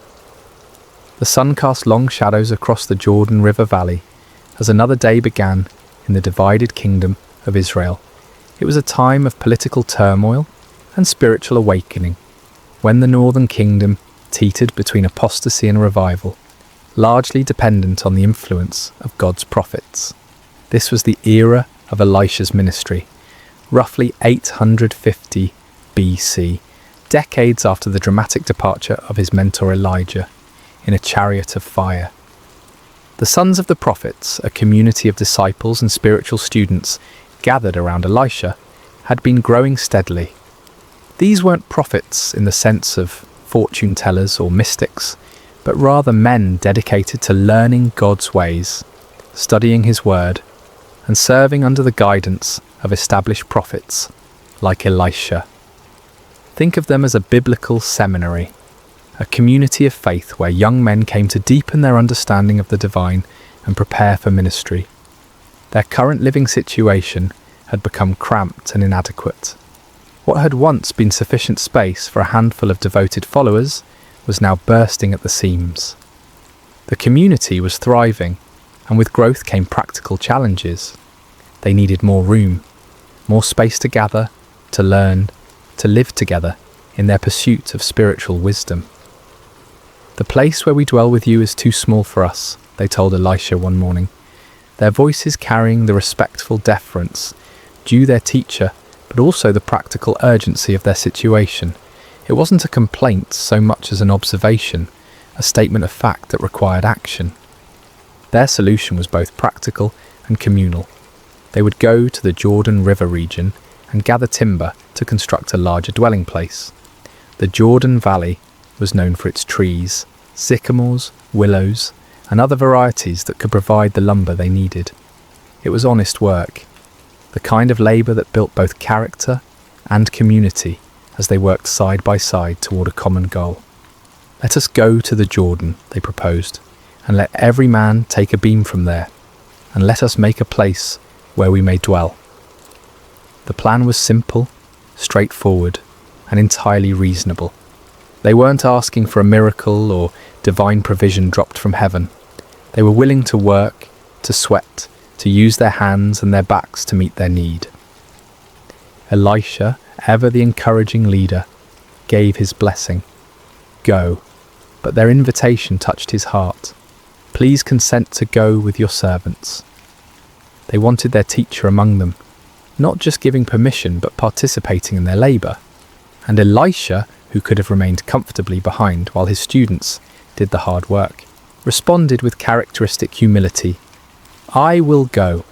The sun cast long shadows across the Jordan River Valley as another day began in the divided kingdom of Israel. It was a time of political turmoil and spiritual awakening, when the northern kingdom teetered between apostasy and revival, largely dependent on the influence of God's prophets. This was the era of Elisha's ministry, roughly 850 BC, decades after the dramatic departure of his mentor Elijah in a chariot of fire. The sons of the prophets, a community of disciples and spiritual students gathered around Elisha, had been growing steadily. These weren't prophets in the sense of fortune tellers or mystics, but rather men dedicated to learning God's ways, studying his word, and serving under the guidance of established prophets like Elisha. Think of them as a biblical seminary, a community of faith where young men came to deepen their understanding of the divine and prepare for ministry. Their current living situation had become cramped and inadequate. What had once been sufficient space for a handful of devoted followers was now bursting at the seams. The community was thriving, and with growth came practical challenges. They needed more room, more space to gather, to learn, to live together in their pursuit of spiritual wisdom. "The place where we dwell with you is too small for us," they told Elisha one morning, their voices carrying the respectful deference due their teacher, but also the practical urgency of their situation. It wasn't a complaint so much as an observation, a statement of fact that required action. Their solution was both practical and communal. They would go to the Jordan River region and gather timber to construct a larger dwelling place. The Jordan Valley was known for its trees, sycamores, willows, and other varieties that could provide the lumber they needed. It was honest work, the kind of labour that built both character and community as they worked side by side toward a common goal. "Let us go to the Jordan," they proposed, "and let every man take a beam from there, and let us make a place where we may dwell." The plan was simple, straightforward, and entirely reasonable. They weren't asking for a miracle or divine provision dropped from heaven. They were willing to work, to sweat, to use their hands and their backs to meet their need. Elisha, ever the encouraging leader, gave his blessing. Go. But their invitation touched his heart. "Please consent to go with your servants." They wanted their teacher among them, not just giving permission but participating in their labour. And Elisha, who could have remained comfortably behind while his students did the hard work, responded with characteristic humility, "I will go."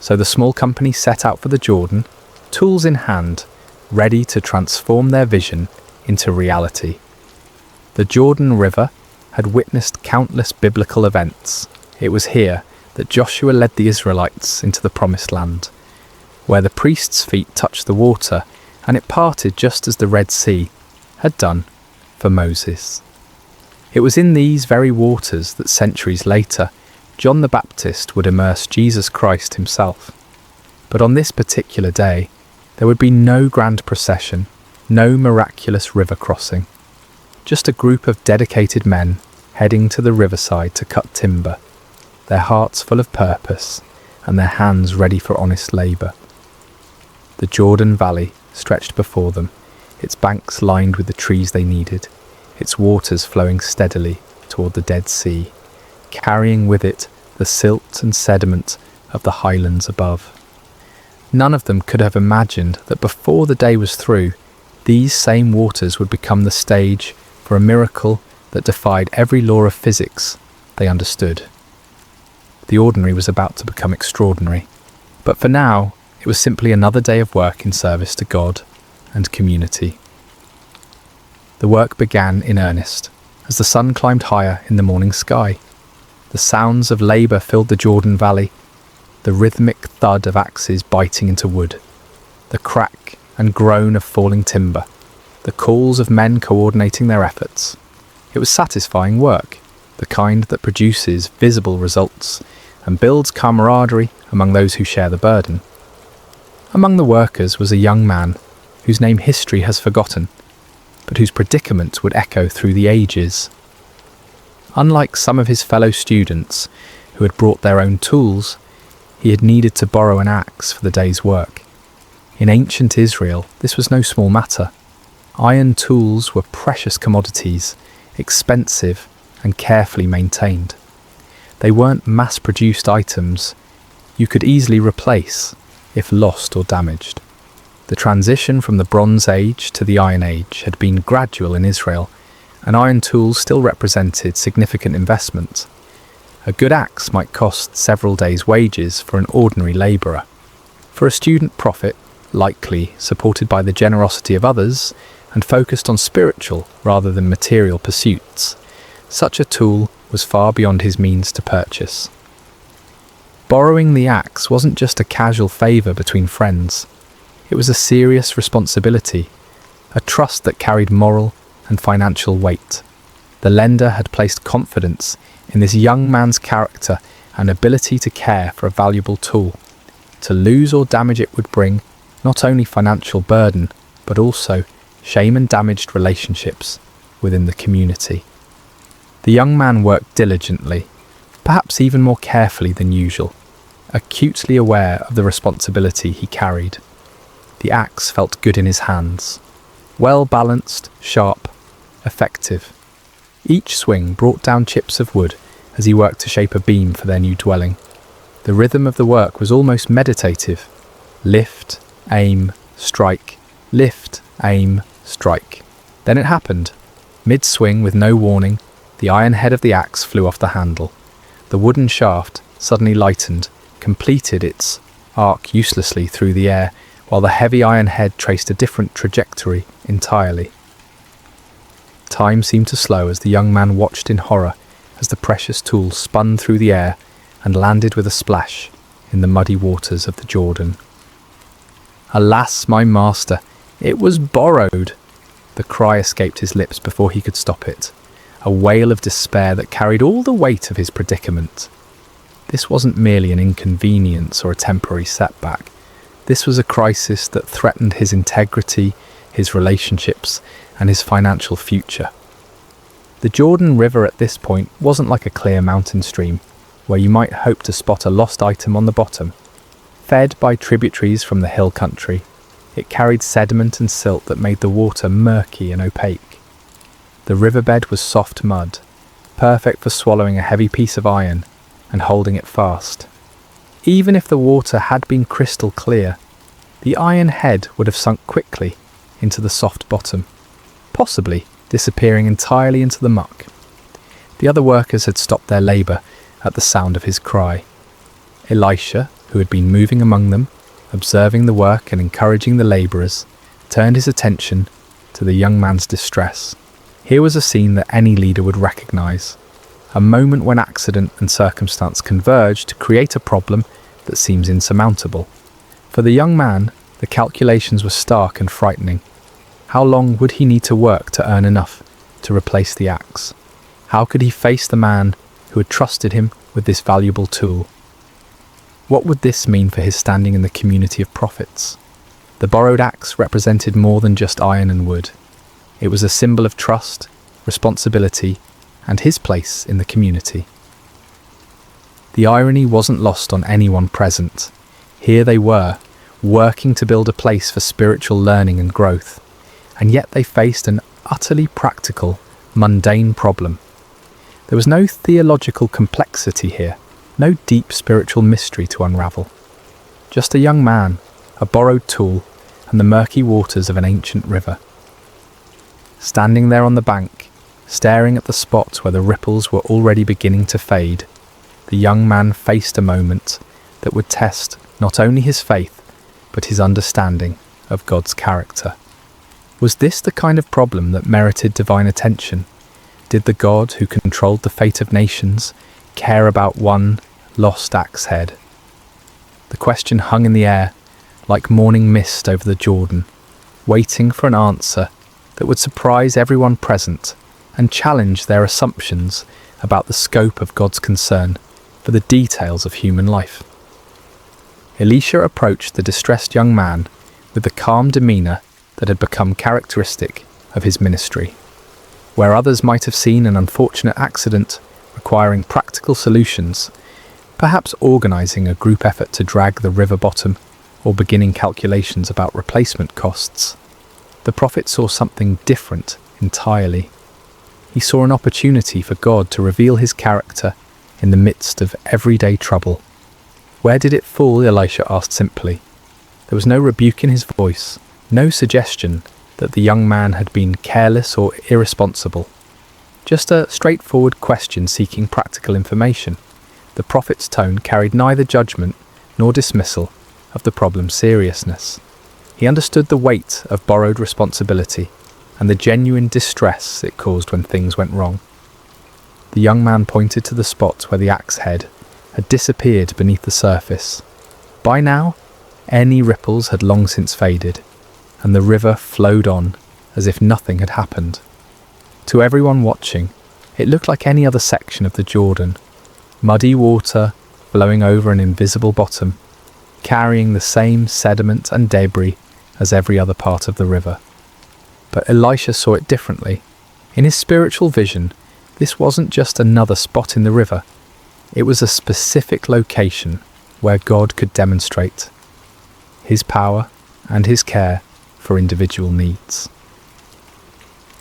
So the small company set out for the Jordan, tools in hand, ready to transform their vision into reality. The Jordan River had witnessed countless biblical events. It was here that Joshua led the Israelites into the Promised Land, where the priests' feet touched the water and it parted just as the Red Sea had done for Moses. It was in these very waters that centuries later John the Baptist would immerse Jesus Christ himself. But on this particular day, there would be no grand procession, no miraculous river crossing, just a group of dedicated men heading to the riverside to cut timber, their hearts full of purpose and their hands ready for honest labour. The Jordan Valley stretched before them, its banks lined with the trees they needed, its waters flowing steadily toward the Dead Sea, carrying with it the silt and sediment of the highlands above. None of them could have imagined that before the day was through, these same waters would become the stage for a miracle that defied every law of physics they understood. The ordinary was about to become extraordinary, but for now it was simply another day of work in service to God and community. The work began in earnest as the sun climbed higher in the morning sky. The sounds of labour filled the Jordan Valley, the rhythmic thud of axes biting into wood, the crack and groan of falling timber, the calls of men coordinating their efforts. It was satisfying work, the kind that produces visible results and builds camaraderie among those who share the burden. Among the workers was a young man whose name history has forgotten, but whose predicament would echo through the ages. Unlike some of his fellow students who had brought their own tools, he had needed to borrow an axe for the day's work. In ancient Israel, this was no small matter. Iron tools were precious commodities, expensive and carefully maintained. They weren't mass-produced items you could easily replace if lost or damaged. The transition from the Bronze Age to the Iron Age had been gradual in Israel, and iron tools still represented significant investment. A good axe might cost several days' wages for an ordinary labourer. For a student prophet, likely supported by the generosity of others and focused on spiritual rather than material pursuits, such a tool was far beyond his means to purchase. Borrowing the axe wasn't just a casual favour between friends. It was a serious responsibility, a trust that carried moral and financial weight. The lender had placed confidence in this young man's character and ability to care for a valuable tool. To lose or damage it would bring not only financial burden, but also shame and damaged relationships. within the community. The young man worked diligently, perhaps even more carefully than usual, acutely aware of the responsibility he carried. The axe felt good in his hands, well balanced, sharp, effective. Each swing brought down chips of wood as he worked to shape a beam for their new dwelling. The rhythm of the work was almost meditative. Lift, aim, strike, lift, aim, strike. Then it happened. Mid-swing, with no warning, the iron head of the axe flew off the handle. The wooden shaft, suddenly lightened, completed its arc uselessly through the air, while the heavy iron head traced a different trajectory entirely. Time seemed to slow as the young man watched in horror as the precious tool spun through the air and landed with a splash in the muddy waters of the Jordan. "Alas, my master, it was borrowed!" The cry escaped his lips before he could stop it, a wail of despair that carried all the weight of his predicament. This wasn't merely an inconvenience or a temporary setback. This was a crisis that threatened his integrity, his relationships, and his financial future. The Jordan River at this point wasn't like a clear mountain stream, where you might hope to spot a lost item on the bottom. Fed by tributaries from the hill country, it carried sediment and silt that made the water murky and opaque. The riverbed was soft mud, perfect for swallowing a heavy piece of iron and holding it fast. Even if the water had been crystal clear, the iron head would have sunk quickly into the soft bottom, possibly disappearing entirely into the muck. The other workers had stopped their labour at the sound of his cry. Elisha, who had been moving among them, observing the work and encouraging the labourers, turned his attention to the young man's distress. Here was a scene that any leader would recognise, a moment when accident and circumstance converge to create a problem that seems insurmountable. For the young man, the calculations were stark and frightening. How long would he need to work to earn enough to replace the axe? How could he face the man who had trusted him with this valuable tool? What would this mean for his standing in the community of prophets? The borrowed axe represented more than just iron and wood. It was a symbol of trust, responsibility, and his place in the community. The irony wasn't lost on anyone present. Here they were, working to build a place for spiritual learning and growth, and yet they faced an utterly practical, mundane problem. There was no theological complexity here, no deep spiritual mystery to unravel. Just a young man, a borrowed tool, and the murky waters of an ancient river. Standing there on the bank, staring at the spot where the ripples were already beginning to fade, the young man faced a moment that would test not only his faith, but his understanding of God's character. Was this the kind of problem that merited divine attention? Did the God who controlled the fate of nations care about one lost axe head? The question hung in the air, like morning mist over the Jordan, waiting for an answer that would surprise everyone present and challenge their assumptions about the scope of God's concern for the details of human life. Elisha approached the distressed young man with the calm demeanour that had become characteristic of his ministry. Where others might have seen an unfortunate accident requiring practical solutions, perhaps organising a group effort to drag the river bottom or beginning calculations about replacement costs, the prophet saw something different entirely. He saw an opportunity for God to reveal his character in the midst of everyday trouble. "Where did it fall?" Elisha asked simply. There was no rebuke in his voice, no suggestion that the young man had been careless or irresponsible. Just a straightforward question seeking practical information. The prophet's tone carried neither judgment nor dismissal of the problem's seriousness. He understood the weight of borrowed responsibility and the genuine distress it caused when things went wrong. The young man pointed to the spot where the axe head had disappeared beneath the surface. By now, any ripples had long since faded, and the river flowed on as if nothing had happened. To everyone watching, it looked like any other section of the Jordan, muddy water flowing over an invisible bottom, carrying the same sediment and debris as every other part of the river. But Elisha saw it differently. In his spiritual vision, this wasn't just another spot in the river. It was a specific location where God could demonstrate his power and his care for individual needs.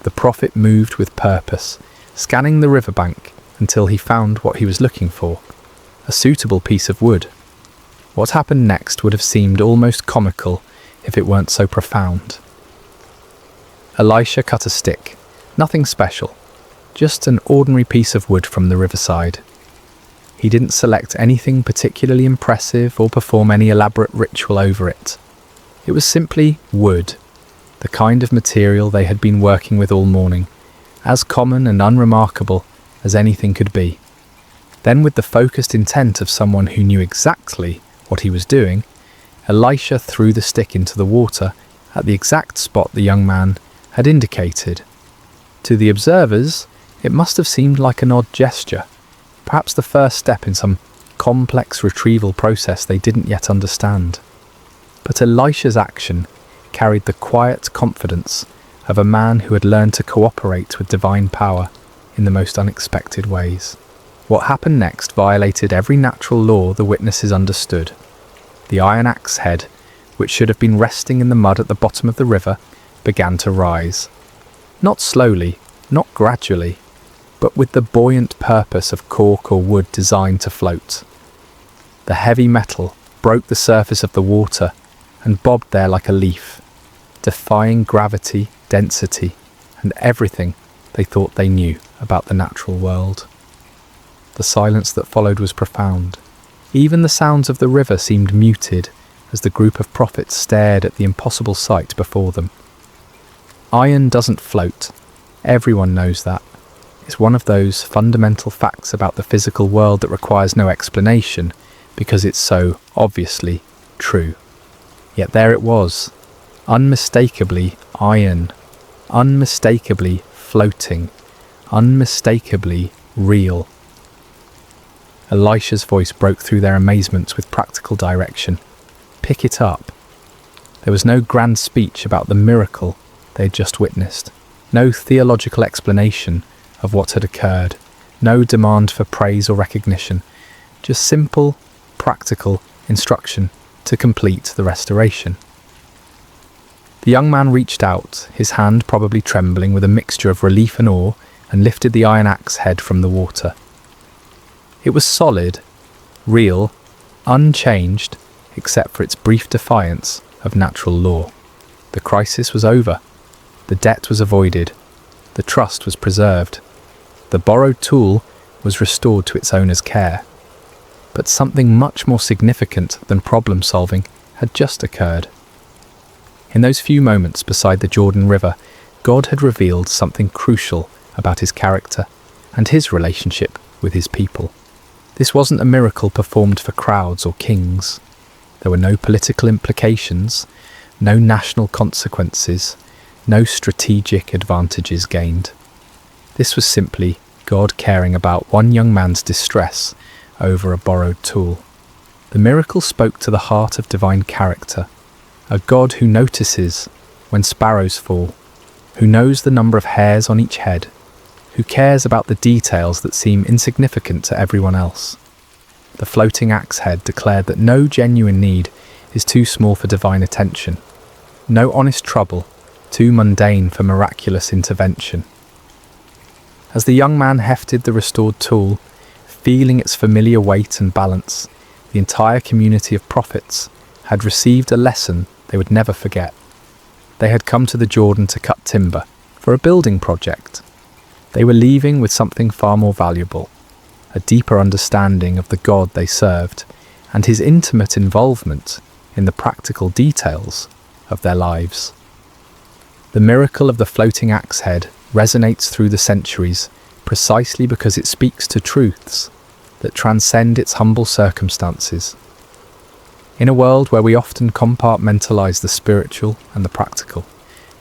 The prophet moved with purpose, scanning the riverbank until he found what he was looking for, a suitable piece of wood. What happened next would have seemed almost comical if it weren't so profound. Elisha cut a stick, nothing special, just an ordinary piece of wood from the riverside. He didn't select anything particularly impressive or perform any elaborate ritual over it. It was simply wood, the kind of material they had been working with all morning, as common and unremarkable as anything could be. Then, with the focused intent of someone who knew exactly what he was doing, Elisha threw the stick into the water at the exact spot the young man had indicated. To the observers, it must have seemed like an odd gesture, perhaps the first step in some complex retrieval process they didn't yet understand. But Elisha's action carried the quiet confidence of a man who had learned to cooperate with divine power in the most unexpected ways. What happened next violated every natural law the witnesses understood. The iron axe head, which should have been resting in the mud at the bottom of the river, began to rise. Not slowly, not gradually, but with the buoyant purpose of cork or wood designed to float. The heavy metal broke the surface of the water and bobbed there like a leaf, defying gravity, density, and everything they thought they knew about the natural world. The silence that followed was profound. Even the sounds of the river seemed muted as the group of prophets stared at the impossible sight before them. Iron doesn't float. Everyone knows that. It's one of those fundamental facts about the physical world that requires no explanation because it's so obviously true. Yet there it was, unmistakably iron, unmistakably floating, unmistakably real. Elisha's voice broke through their amazement with practical direction. Pick it up. There was no grand speech about the miracle they had just witnessed, no theological explanation of what had occurred, no demand for praise or recognition, just simple, practical instruction to complete the restoration. The young man reached out, his hand probably trembling with a mixture of relief and awe, and lifted the iron axe head from the water. It was solid, real, unchanged, except for its brief defiance of natural law. The crisis was over. The debt was avoided. The trust was preserved. The borrowed tool was restored to its owner's care. But something much more significant than problem solving had just occurred. In those few moments beside the Jordan River, God had revealed something crucial about his character and his relationship with his people. This wasn't a miracle performed for crowds or kings. There were no political implications, no national consequences, no strategic advantages gained. This was simply God caring about one young man's distress over a borrowed tool. The miracle spoke to the heart of divine character, a God who notices when sparrows fall, who knows the number of hairs on each head, who cares about the details that seem insignificant to everyone else. The floating axe head declared that no genuine need is too small for divine attention, no honest trouble too mundane for miraculous intervention. As the young man hefted the restored tool, feeling its familiar weight and balance, the entire community of prophets had received a lesson they would never forget. They had come to the Jordan to cut timber for a building project. They were leaving with something far more valuable, a deeper understanding of the God they served and his intimate involvement in the practical details of their lives. The miracle of the floating axe head resonates through the centuries precisely because it speaks to truths that transcend its humble circumstances. In a world where we often compartmentalize the spiritual and the practical,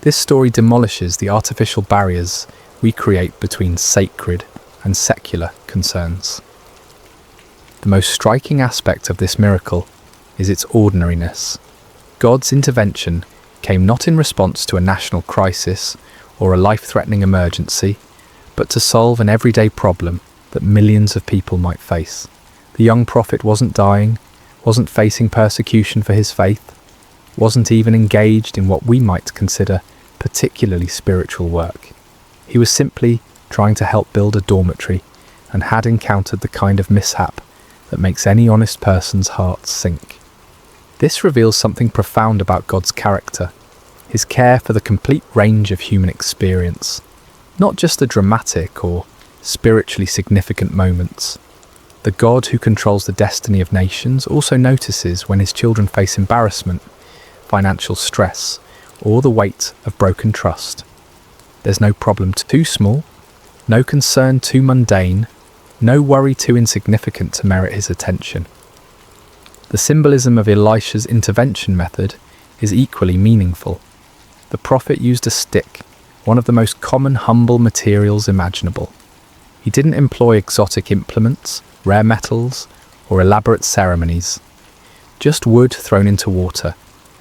this story demolishes the artificial barriers we create between sacred and secular concerns. The most striking aspect of this miracle is its ordinariness. God's intervention came not in response to a national crisis or a life-threatening emergency, but to solve an everyday problem that millions of people might face. The young prophet wasn't dying, wasn't facing persecution for his faith, wasn't even engaged in what we might consider particularly spiritual work. He was simply trying to help build a dormitory and had encountered the kind of mishap that makes any honest person's heart sink. This reveals something profound about God's character, his care for the complete range of human experience, not just the dramatic or spiritually significant moments. The God who controls the destiny of nations also notices when his children face embarrassment, financial stress, or the weight of broken trust. There's no problem too small, no concern too mundane, no worry too insignificant to merit his attention. The symbolism of Elisha's intervention method is equally meaningful. The prophet used a stick, one of the most common humble materials imaginable. He didn't employ exotic implements, rare metals, or elaborate ceremonies. Just wood thrown into water,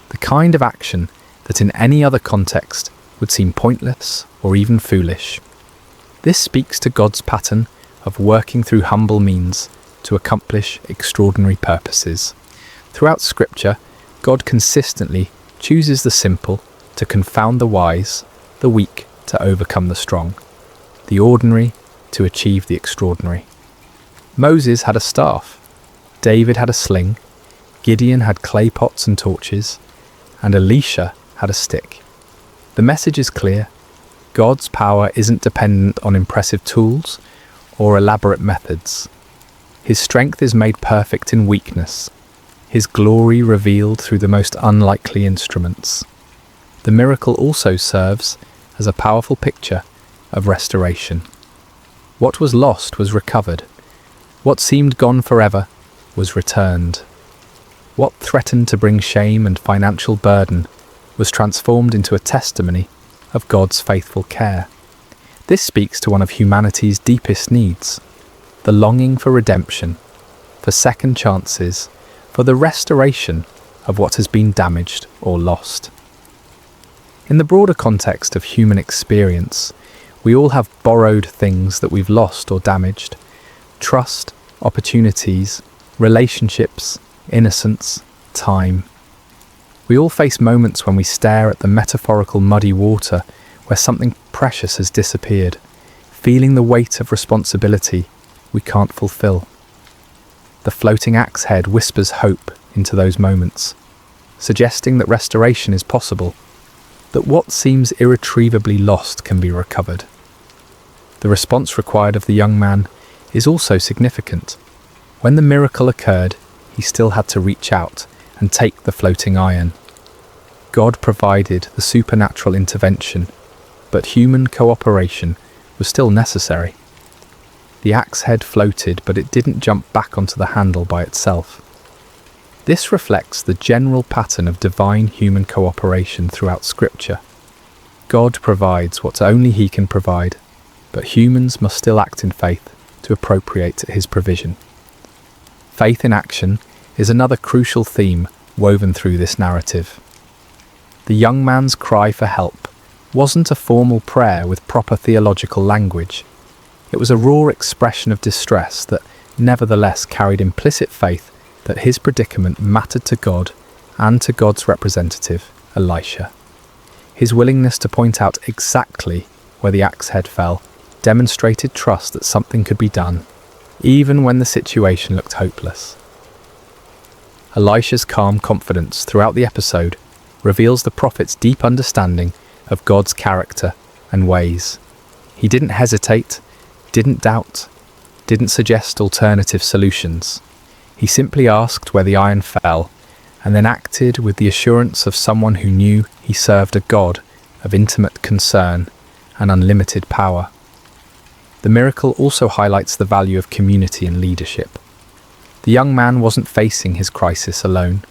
the kind of action that in any other context would seem pointless or even foolish. This speaks to God's pattern of working through humble means to accomplish extraordinary purposes. Throughout Scripture, God consistently chooses the simple to confound the wise, the weak to overcome the strong, the ordinary to achieve the extraordinary. Moses had a staff, David had a sling, Gideon had clay pots and torches, and Elisha had a stick. The message is clear. God's power isn't dependent on impressive tools or elaborate methods. His strength is made perfect in weakness, his glory revealed through the most unlikely instruments. The miracle also serves as a powerful picture of restoration. What was lost was recovered. What seemed gone forever was returned. What threatened to bring shame and financial burden was transformed into a testimony of God's faithful care. This speaks to one of humanity's deepest needs, the longing for redemption, for second chances, for the restoration of what has been damaged or lost. In the broader context of human experience, we all have borrowed things that we've lost or damaged: trust, opportunities, relationships, innocence, time. We all face moments when we stare at the metaphorical muddy water where something precious has disappeared, feeling the weight of responsibility we can't fulfill. The floating axe head whispers hope into those moments, suggesting that restoration is possible, that what seems irretrievably lost can be recovered. The response required of the young man is also significant. When the miracle occurred, he still had to reach out and take the floating iron. God provided the supernatural intervention, but human cooperation was still necessary. The axe head floated, but it didn't jump back onto the handle by itself. This reflects the general pattern of divine human cooperation throughout Scripture. God provides what only He can provide, but humans must still act in faith to appropriate His provision. Faith in action is another crucial theme woven through this narrative. The young man's cry for help wasn't a formal prayer with proper theological language. It was a raw expression of distress that nevertheless carried implicit faith that his predicament mattered to God and to God's representative, Elisha. His willingness to point out exactly where the axe head fell demonstrated trust that something could be done, even when the situation looked hopeless. Elisha's calm confidence throughout the episode reveals the prophet's deep understanding of God's character and ways. He didn't hesitate, didn't doubt, didn't suggest alternative solutions. He simply asked where the iron fell, and then acted with the assurance of someone who knew he served a God of intimate concern and unlimited power. The miracle also highlights the value of community and leadership. The young man wasn't facing his crisis alone.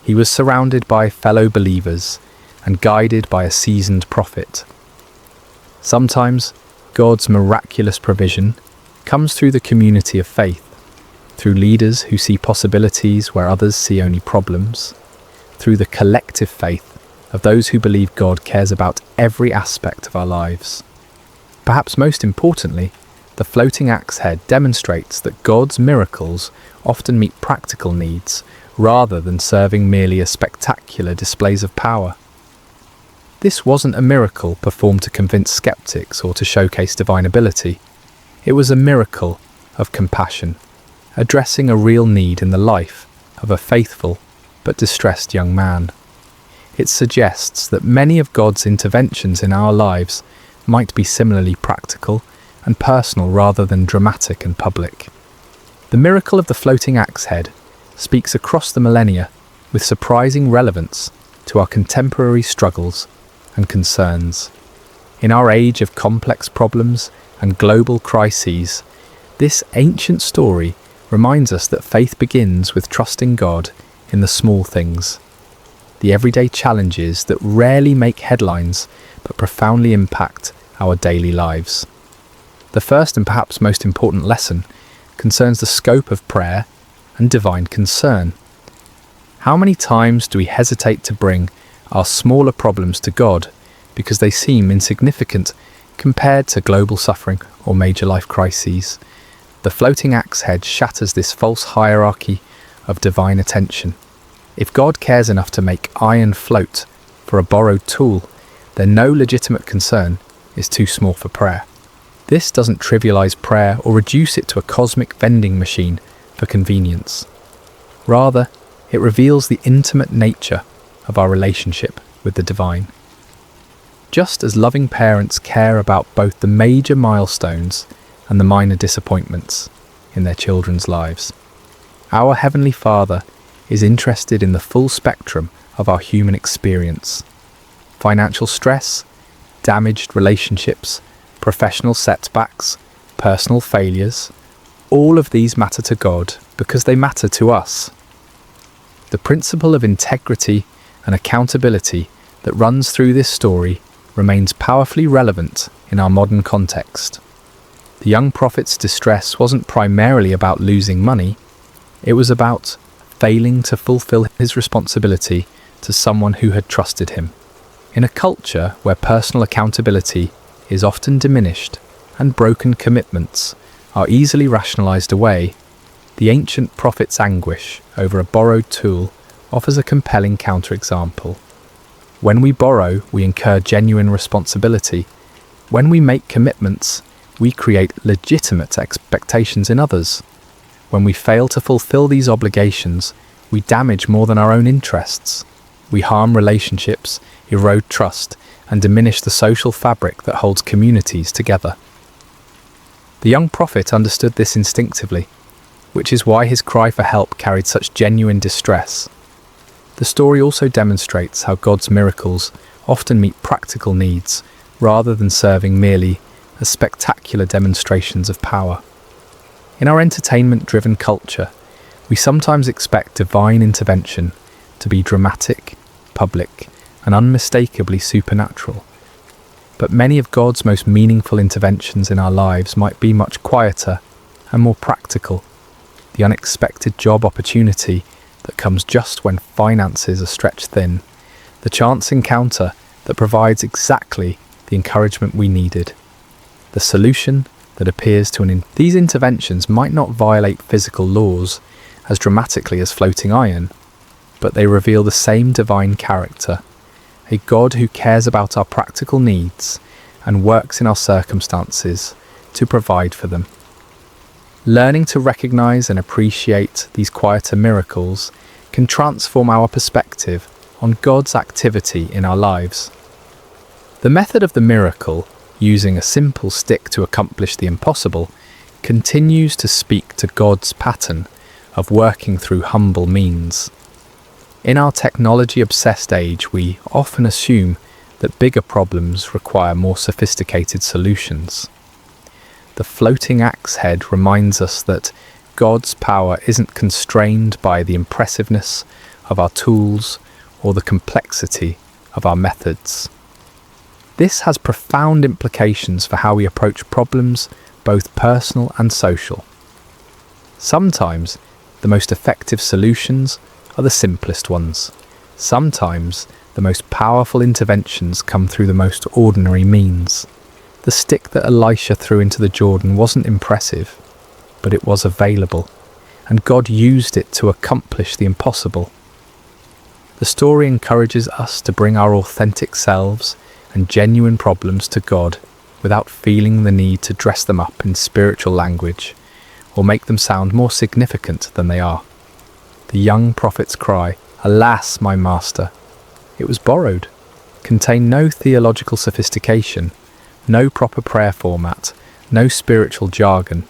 He was surrounded by fellow believers and guided by a seasoned prophet. Sometimes God's miraculous provision comes through the community of faith, through leaders who see possibilities where others see only problems, through the collective faith of those who believe God cares about every aspect of our lives. Perhaps most importantly, the floating axe head demonstrates that God's miracles often meet practical needs rather than serving merely as spectacular displays of power. This wasn't a miracle performed to convince skeptics or to showcase divine ability. It was a miracle of compassion, addressing a real need in the life of a faithful but distressed young man. It suggests that many of God's interventions in our lives might be similarly practical and personal rather than dramatic and public. The miracle of the floating axe head speaks across the millennia with surprising relevance to our contemporary struggles and concerns. In our age of complex problems and global crises, this ancient story reminds us that faith begins with trusting God in the small things, the everyday challenges that rarely make headlines but profoundly impact our daily lives. The first and perhaps most important lesson concerns the scope of prayer and divine concern. How many times do we hesitate to bring our smaller problems to God because they seem insignificant compared to global suffering or major life crises? The floating axe head shatters this false hierarchy of divine attention. If God cares enough to make iron float for a borrowed tool, then no legitimate concern is too small for prayer. This doesn't trivialize prayer or reduce it to a cosmic vending machine for convenience. Rather, it reveals the intimate nature of our relationship with the divine. Just as loving parents care about both the major milestones and the minor disappointments in their children's lives, our Heavenly Father is interested in the full spectrum of our human experience. Financial stress, damaged relationships, professional setbacks, personal failures, all of these matter to God because they matter to us. The principle of integrity and accountability that runs through this story remains powerfully relevant in our modern context. The young prophet's distress wasn't primarily about losing money, it was about failing to fulfill his responsibility to someone who had trusted him. In a culture where personal accountability is often diminished and broken commitments are easily rationalized away, the ancient prophet's anguish over a borrowed tool offers a compelling counterexample. When we borrow, we incur genuine responsibility. When we make commitments, we create legitimate expectations in others. When we fail to fulfill these obligations, we damage more than our own interests. We harm relationships, erode trust, and diminish the social fabric that holds communities together. The young prophet understood this instinctively, which is why his cry for help carried such genuine distress. The story also demonstrates how God's miracles often meet practical needs rather than serving merely as spectacular demonstrations of power. In our entertainment-driven culture, we sometimes expect divine intervention to be dramatic, public, and unmistakably supernatural. But many of God's most meaningful interventions in our lives might be much quieter and more practical. The unexpected job opportunity that comes just when finances are stretched thin. The chance encounter that provides exactly the encouragement we needed. The solution that appears to These interventions might not violate physical laws as dramatically as floating iron, but they reveal the same divine character, a God who cares about our practical needs and works in our circumstances to provide for them. Learning to recognize and appreciate these quieter miracles can transform our perspective on God's activity in our lives. The method of the miracle, using a simple stick to accomplish the impossible, continues to speak to God's pattern of working through humble means. In our technology-obsessed age, we often assume that bigger problems require more sophisticated solutions. The floating axe head reminds us that God's power isn't constrained by the impressiveness of our tools or the complexity of our methods. This has profound implications for how we approach problems, both personal and social. Sometimes the most effective solutions are the simplest ones. Sometimes the most powerful interventions come through the most ordinary means. The stick that Elisha threw into the Jordan wasn't impressive, but it was available, and God used it to accomplish the impossible. The story encourages us to bring our authentic selves and genuine problems to God without feeling the need to dress them up in spiritual language or make them sound more significant than they are. The young prophet's cry, "Alas, my master!" It was borrowed, contained no theological sophistication, no proper prayer format, no spiritual jargon.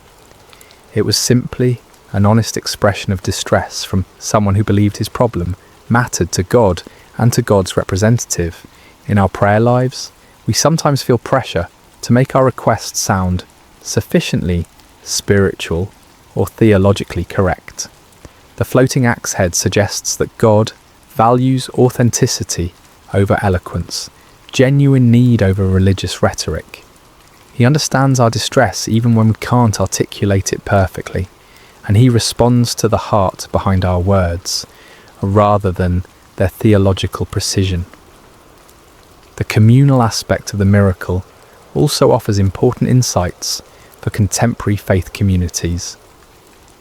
It was simply an honest expression of distress from someone who believed his problem mattered to God and to God's representative. In our prayer lives, we sometimes feel pressure to make our requests sound sufficiently spiritual or theologically correct. The floating axe head suggests that God values authenticity over eloquence, genuine need over religious rhetoric. He understands our distress even when we can't articulate it perfectly, and he responds to the heart behind our words, rather than their theological precision. The communal aspect of the miracle also offers important insights for contemporary faith communities.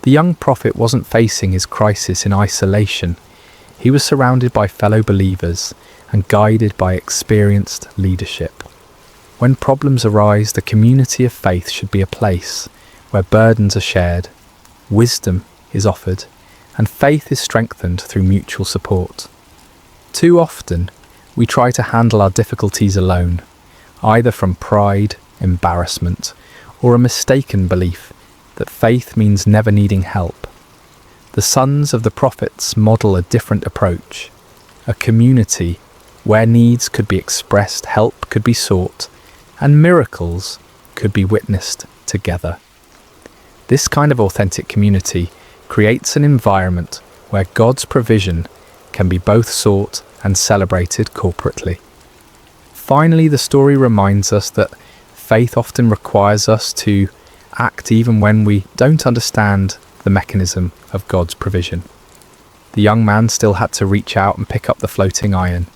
The young prophet wasn't facing his crisis in isolation. He was surrounded by fellow believers and guided by experienced leadership. When problems arise, the community of faith should be a place where burdens are shared, wisdom is offered, and faith is strengthened through mutual support. Too often, we try to handle our difficulties alone, either from pride, embarrassment, or a mistaken belief that faith means never needing help. The sons of the prophets model a different approach, a community where needs could be expressed, help could be sought, and miracles could be witnessed together. This kind of authentic community creates an environment where God's provision can be both sought and celebrated corporately. Finally, the story reminds us that faith often requires us to act even when we don't understand the mechanism of God's provision. The young man still had to reach out and pick up the floating iron.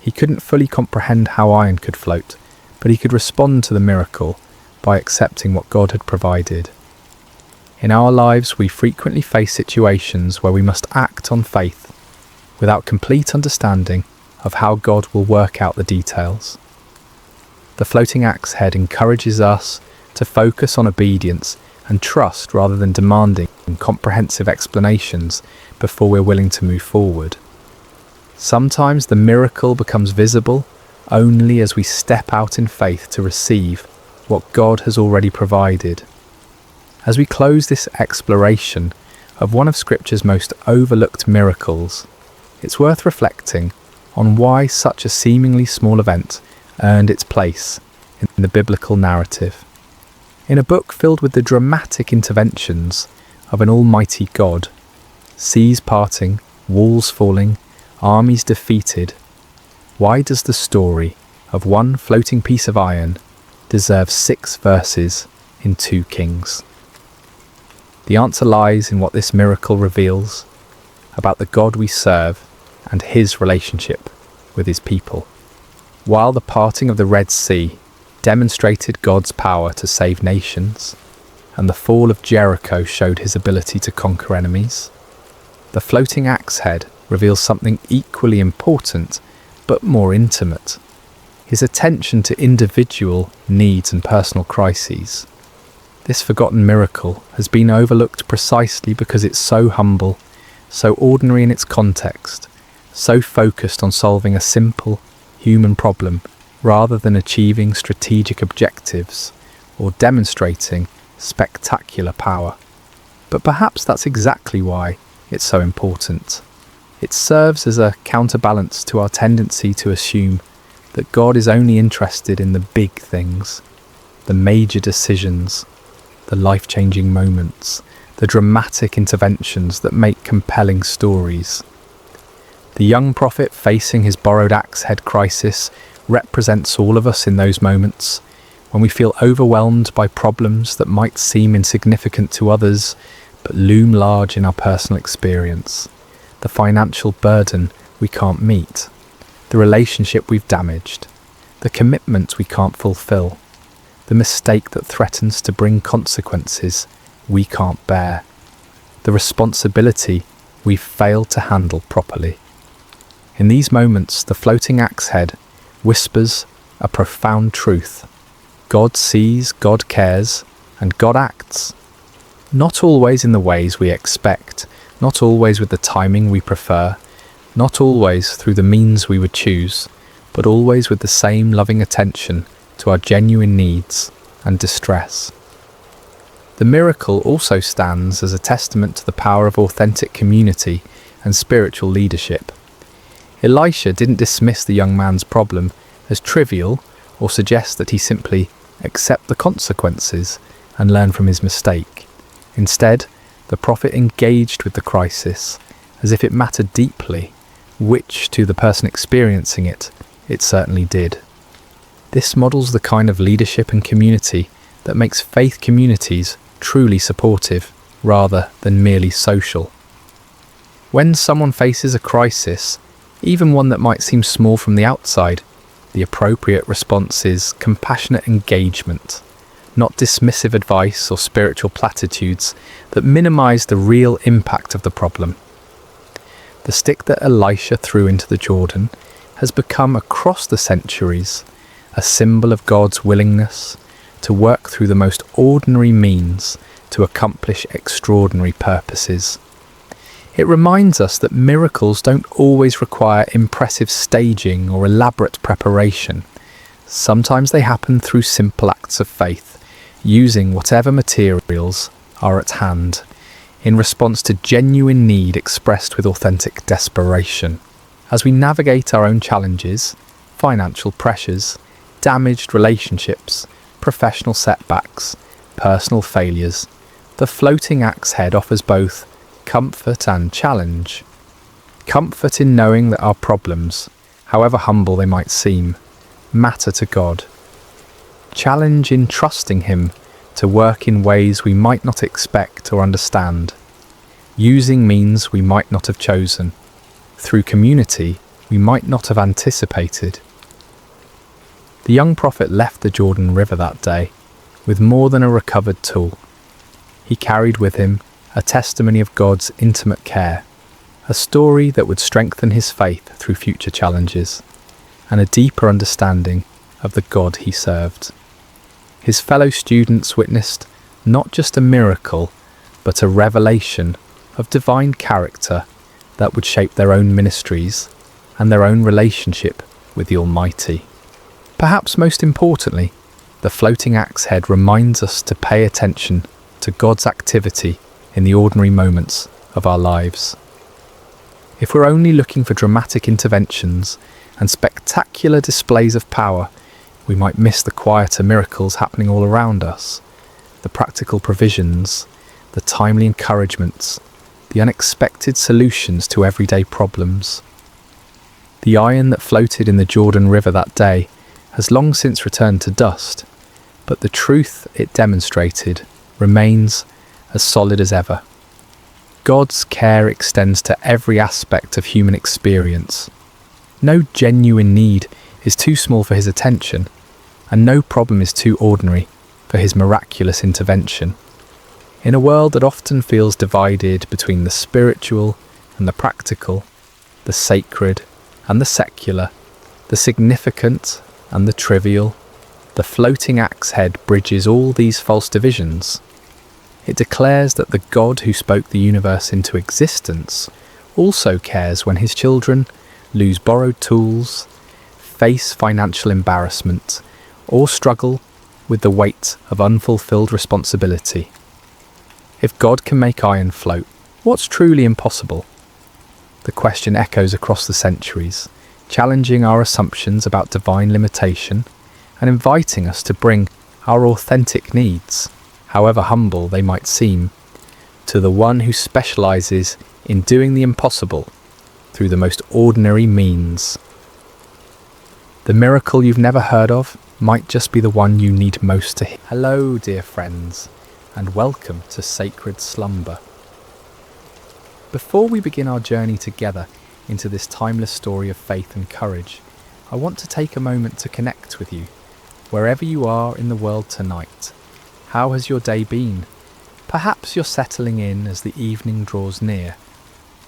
He couldn't fully comprehend how iron could float, but he could respond to the miracle by accepting what God had provided. In our lives, we frequently face situations where we must act on faith without complete understanding of how God will work out the details. The floating axe head encourages us to focus on obedience and trust rather than demanding comprehensive explanations before we're willing to move forward. Sometimes the miracle becomes visible only as we step out in faith to receive what God has already provided. As we close this exploration of one of Scripture's most overlooked miracles, it's worth reflecting on why such a seemingly small event earned its place in the biblical narrative. In a book filled with the dramatic interventions of an almighty God, seas parting, walls falling, armies defeated, why does the story of one floating piece of iron deserve 6 verses in 2 Kings? The answer lies in what this miracle reveals about the God we serve and his relationship with his people. While the parting of the Red Sea demonstrated God's power to save nations, and the fall of Jericho showed his ability to conquer enemies, the floating axe head reveals something equally important but more intimate: his attention to individual needs and personal crises. This forgotten miracle has been overlooked precisely because it's so humble, so ordinary in its context, so focused on solving a simple human problem rather than achieving strategic objectives or demonstrating spectacular power. But perhaps that's exactly why it's so important. It serves as a counterbalance to our tendency to assume that God is only interested in the big things, the major decisions, the life-changing moments, the dramatic interventions that make compelling stories. The young prophet facing his borrowed axe head crisis represents all of us in those moments when we feel overwhelmed by problems that might seem insignificant to others but loom large in our personal experience. The financial burden we can't meet, the relationship we've damaged, the commitment we can't fulfill, the mistake that threatens to bring consequences we can't bear, the responsibility we've failed to handle properly. In these moments, the floating axe head whispers a profound truth. God sees, God cares, and God acts. Not always in the ways we expect, not always with the timing we prefer, not always through the means we would choose, but always with the same loving attention to our genuine needs and distress. The miracle also stands as a testament to the power of authentic community and spiritual leadership. Elisha didn't dismiss the young man's problem as trivial or suggest that he simply accept the consequences and learn from his mistake. Instead, the prophet engaged with the crisis as if it mattered deeply, which, to the person experiencing it certainly did. This models the kind of leadership and community that makes faith communities truly supportive rather than merely social. When someone faces a crisis, even one that might seem small from the outside, the appropriate response is compassionate engagement, not dismissive advice or spiritual platitudes that minimize the real impact of the problem. The stick that Elisha threw into the Jordan has become across the centuries a symbol of God's willingness to work through the most ordinary means to accomplish extraordinary purposes. It reminds us that miracles don't always require impressive staging or elaborate preparation. Sometimes they happen through simple acts of faith, using whatever materials are at hand, in response to genuine need expressed with authentic desperation. As we navigate our own challenges, financial pressures, damaged relationships, professional setbacks, personal failures, the floating axe head offers both comfort and challenge. Comfort in knowing that our problems, however humble they might seem, matter to God. Challenge in trusting Him to work in ways we might not expect or understand, using means we might not have chosen, through community we might not have anticipated. The young prophet left the Jordan River that day with more than a recovered tool. He carried with him a testimony of God's intimate care, a story that would strengthen his faith through future challenges, and a deeper understanding of the God he served. His fellow students witnessed not just a miracle, but a revelation of divine character that would shape their own ministries and their own relationship with the Almighty. Perhaps most importantly, the floating axe head reminds us to pay attention to God's activity in the ordinary moments of our lives. If we're only looking for dramatic interventions and spectacular displays of power, we might miss the quieter miracles happening all around us, the practical provisions, the timely encouragements, the unexpected solutions to everyday problems. The iron that floated in the Jordan River that day has long since returned to dust, but the truth it demonstrated remains as solid as ever. God's care extends to every aspect of human experience. No genuine need is too small for His attention, and no problem is too ordinary for His miraculous intervention. In a world that often feels divided between the spiritual and the practical, the sacred and the secular, the significant and the trivial, the floating axe head bridges all these false divisions. It declares that the God who spoke the universe into existence also cares when His children lose borrowed tools, face financial embarrassment, or struggle with the weight of unfulfilled responsibility. If God can make iron float, what's truly impossible? The question echoes across the centuries, challenging our assumptions about divine limitation and inviting us to bring our authentic needs, however humble they might seem, to the one who specializes in doing the impossible through the most ordinary means. The miracle you've never heard of might just be the one you need most to hear. Hello, dear friends, and welcome to Sacred Slumber. Before we begin our journey together into this timeless story of faith and courage, I want to take a moment to connect with you. Wherever you are in the world tonight, how has your day been? Perhaps you're settling in as the evening draws near,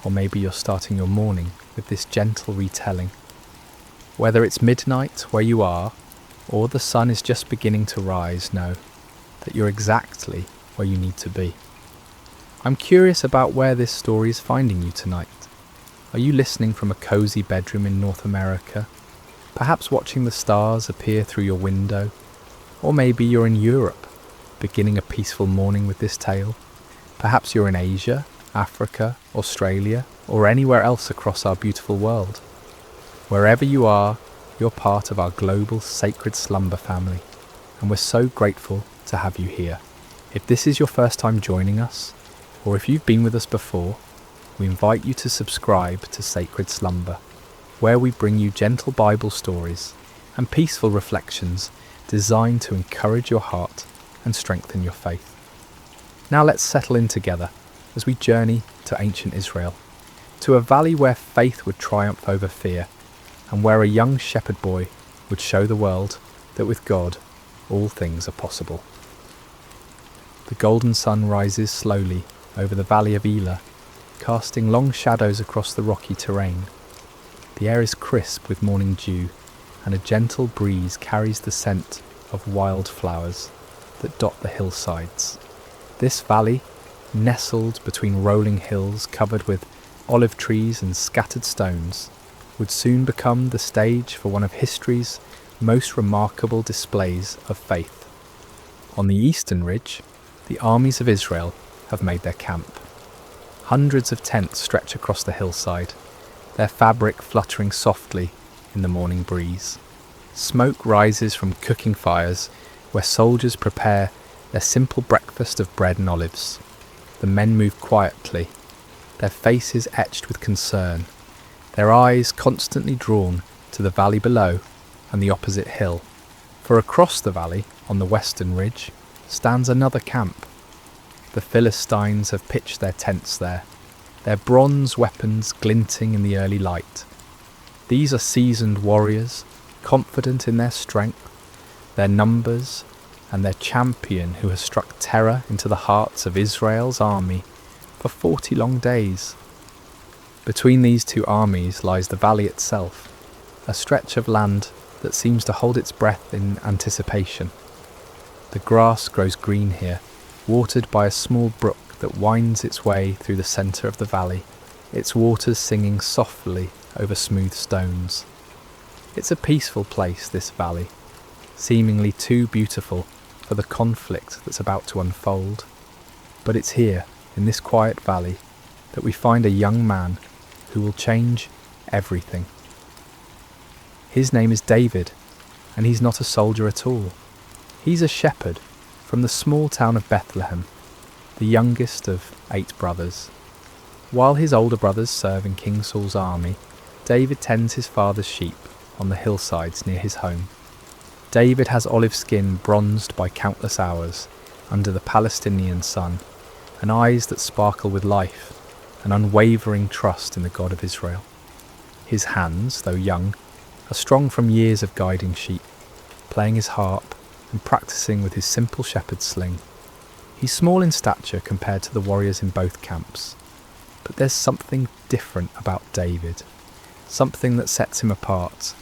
or maybe you're starting your morning with this gentle retelling. Whether it's midnight where you are, or the sun is just beginning to rise, know that you're exactly where you need to be. I'm curious about where this story is finding you tonight. Are you listening from a cozy bedroom in North America? Perhaps watching the stars appear through your window? Or maybe you're in Europe, beginning a peaceful morning with this tale. Perhaps you're in Asia, Africa, Australia, or anywhere else across our beautiful world. Wherever you are, you're part of our global sacred slumber family, and we're so grateful to have you here. If this is your first time joining us, or if you've been with us before, we invite you to subscribe to Sacred Slumber, where we bring you gentle Bible stories and peaceful reflections designed to encourage your heart and strengthen your faith. Now let's settle in together as we journey to ancient Israel, to a valley where faith would triumph over fear, and where a young shepherd boy would show the world that with God all things are possible. The golden sun rises slowly over the valley of Elah, casting long shadows across the rocky terrain. The air is crisp with morning dew, and a gentle breeze carries the scent of wild flowers that dot the hillsides. This valley, nestled between rolling hills covered with olive trees and scattered stones, would soon become the stage for one of history's most remarkable displays of faith. On the eastern ridge, the armies of Israel have made their camp. Hundreds of tents stretch across the hillside, their fabric fluttering softly in the morning breeze. Smoke rises from cooking fires where soldiers prepare their simple breakfast of bread and olives. The men move quietly, their faces etched with concern, their eyes constantly drawn to the valley below and the opposite hill. For across the valley, on the western ridge, stands another camp. The Philistines have pitched their tents there, their bronze weapons glinting in the early light. These are seasoned warriors, confident in their strength, their numbers, and their champion who has struck terror into the hearts of Israel's army for 40 long days. Between these two armies lies the valley itself, a stretch of land that seems to hold its breath in anticipation. The grass grows green here, watered by a small brook that winds its way through the centre of the valley, its waters singing softly over smooth stones. It's a peaceful place, this valley, seemingly too beautiful for the conflict that's about to unfold. But it's here, in this quiet valley, that we find a young man who will change everything. His name is David, and he's not a soldier at all. He's a shepherd from the small town of Bethlehem, the youngest of 8 brothers. While his older brothers serve in King Saul's army, David tends his father's sheep on the hillsides near his home. David has olive skin bronzed by countless hours under the Palestinian sun, and eyes that sparkle with life, an unwavering trust in the God of Israel. His hands, though young, are strong from years of guiding sheep, playing his harp and practicing with his simple shepherd's sling. He's small in stature compared to the warriors in both camps, but there's something different about David, something that sets him apart.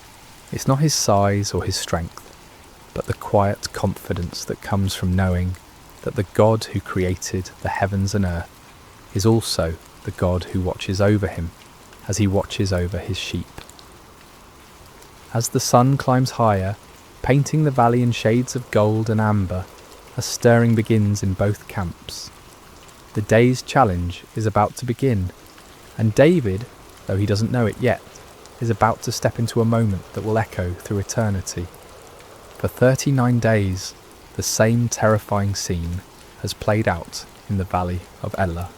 It's not his size or his strength, but the quiet confidence that comes from knowing that the God who created the heavens and earth is also the God who watches over him as he watches over his sheep. As the sun climbs higher, painting the valley in shades of gold and amber, a stirring begins in both camps. The day's challenge is about to begin, and David, though he doesn't know it yet, is about to step into a moment that will echo through eternity. For 39 days, the same terrifying scene has played out in the valley of Elah.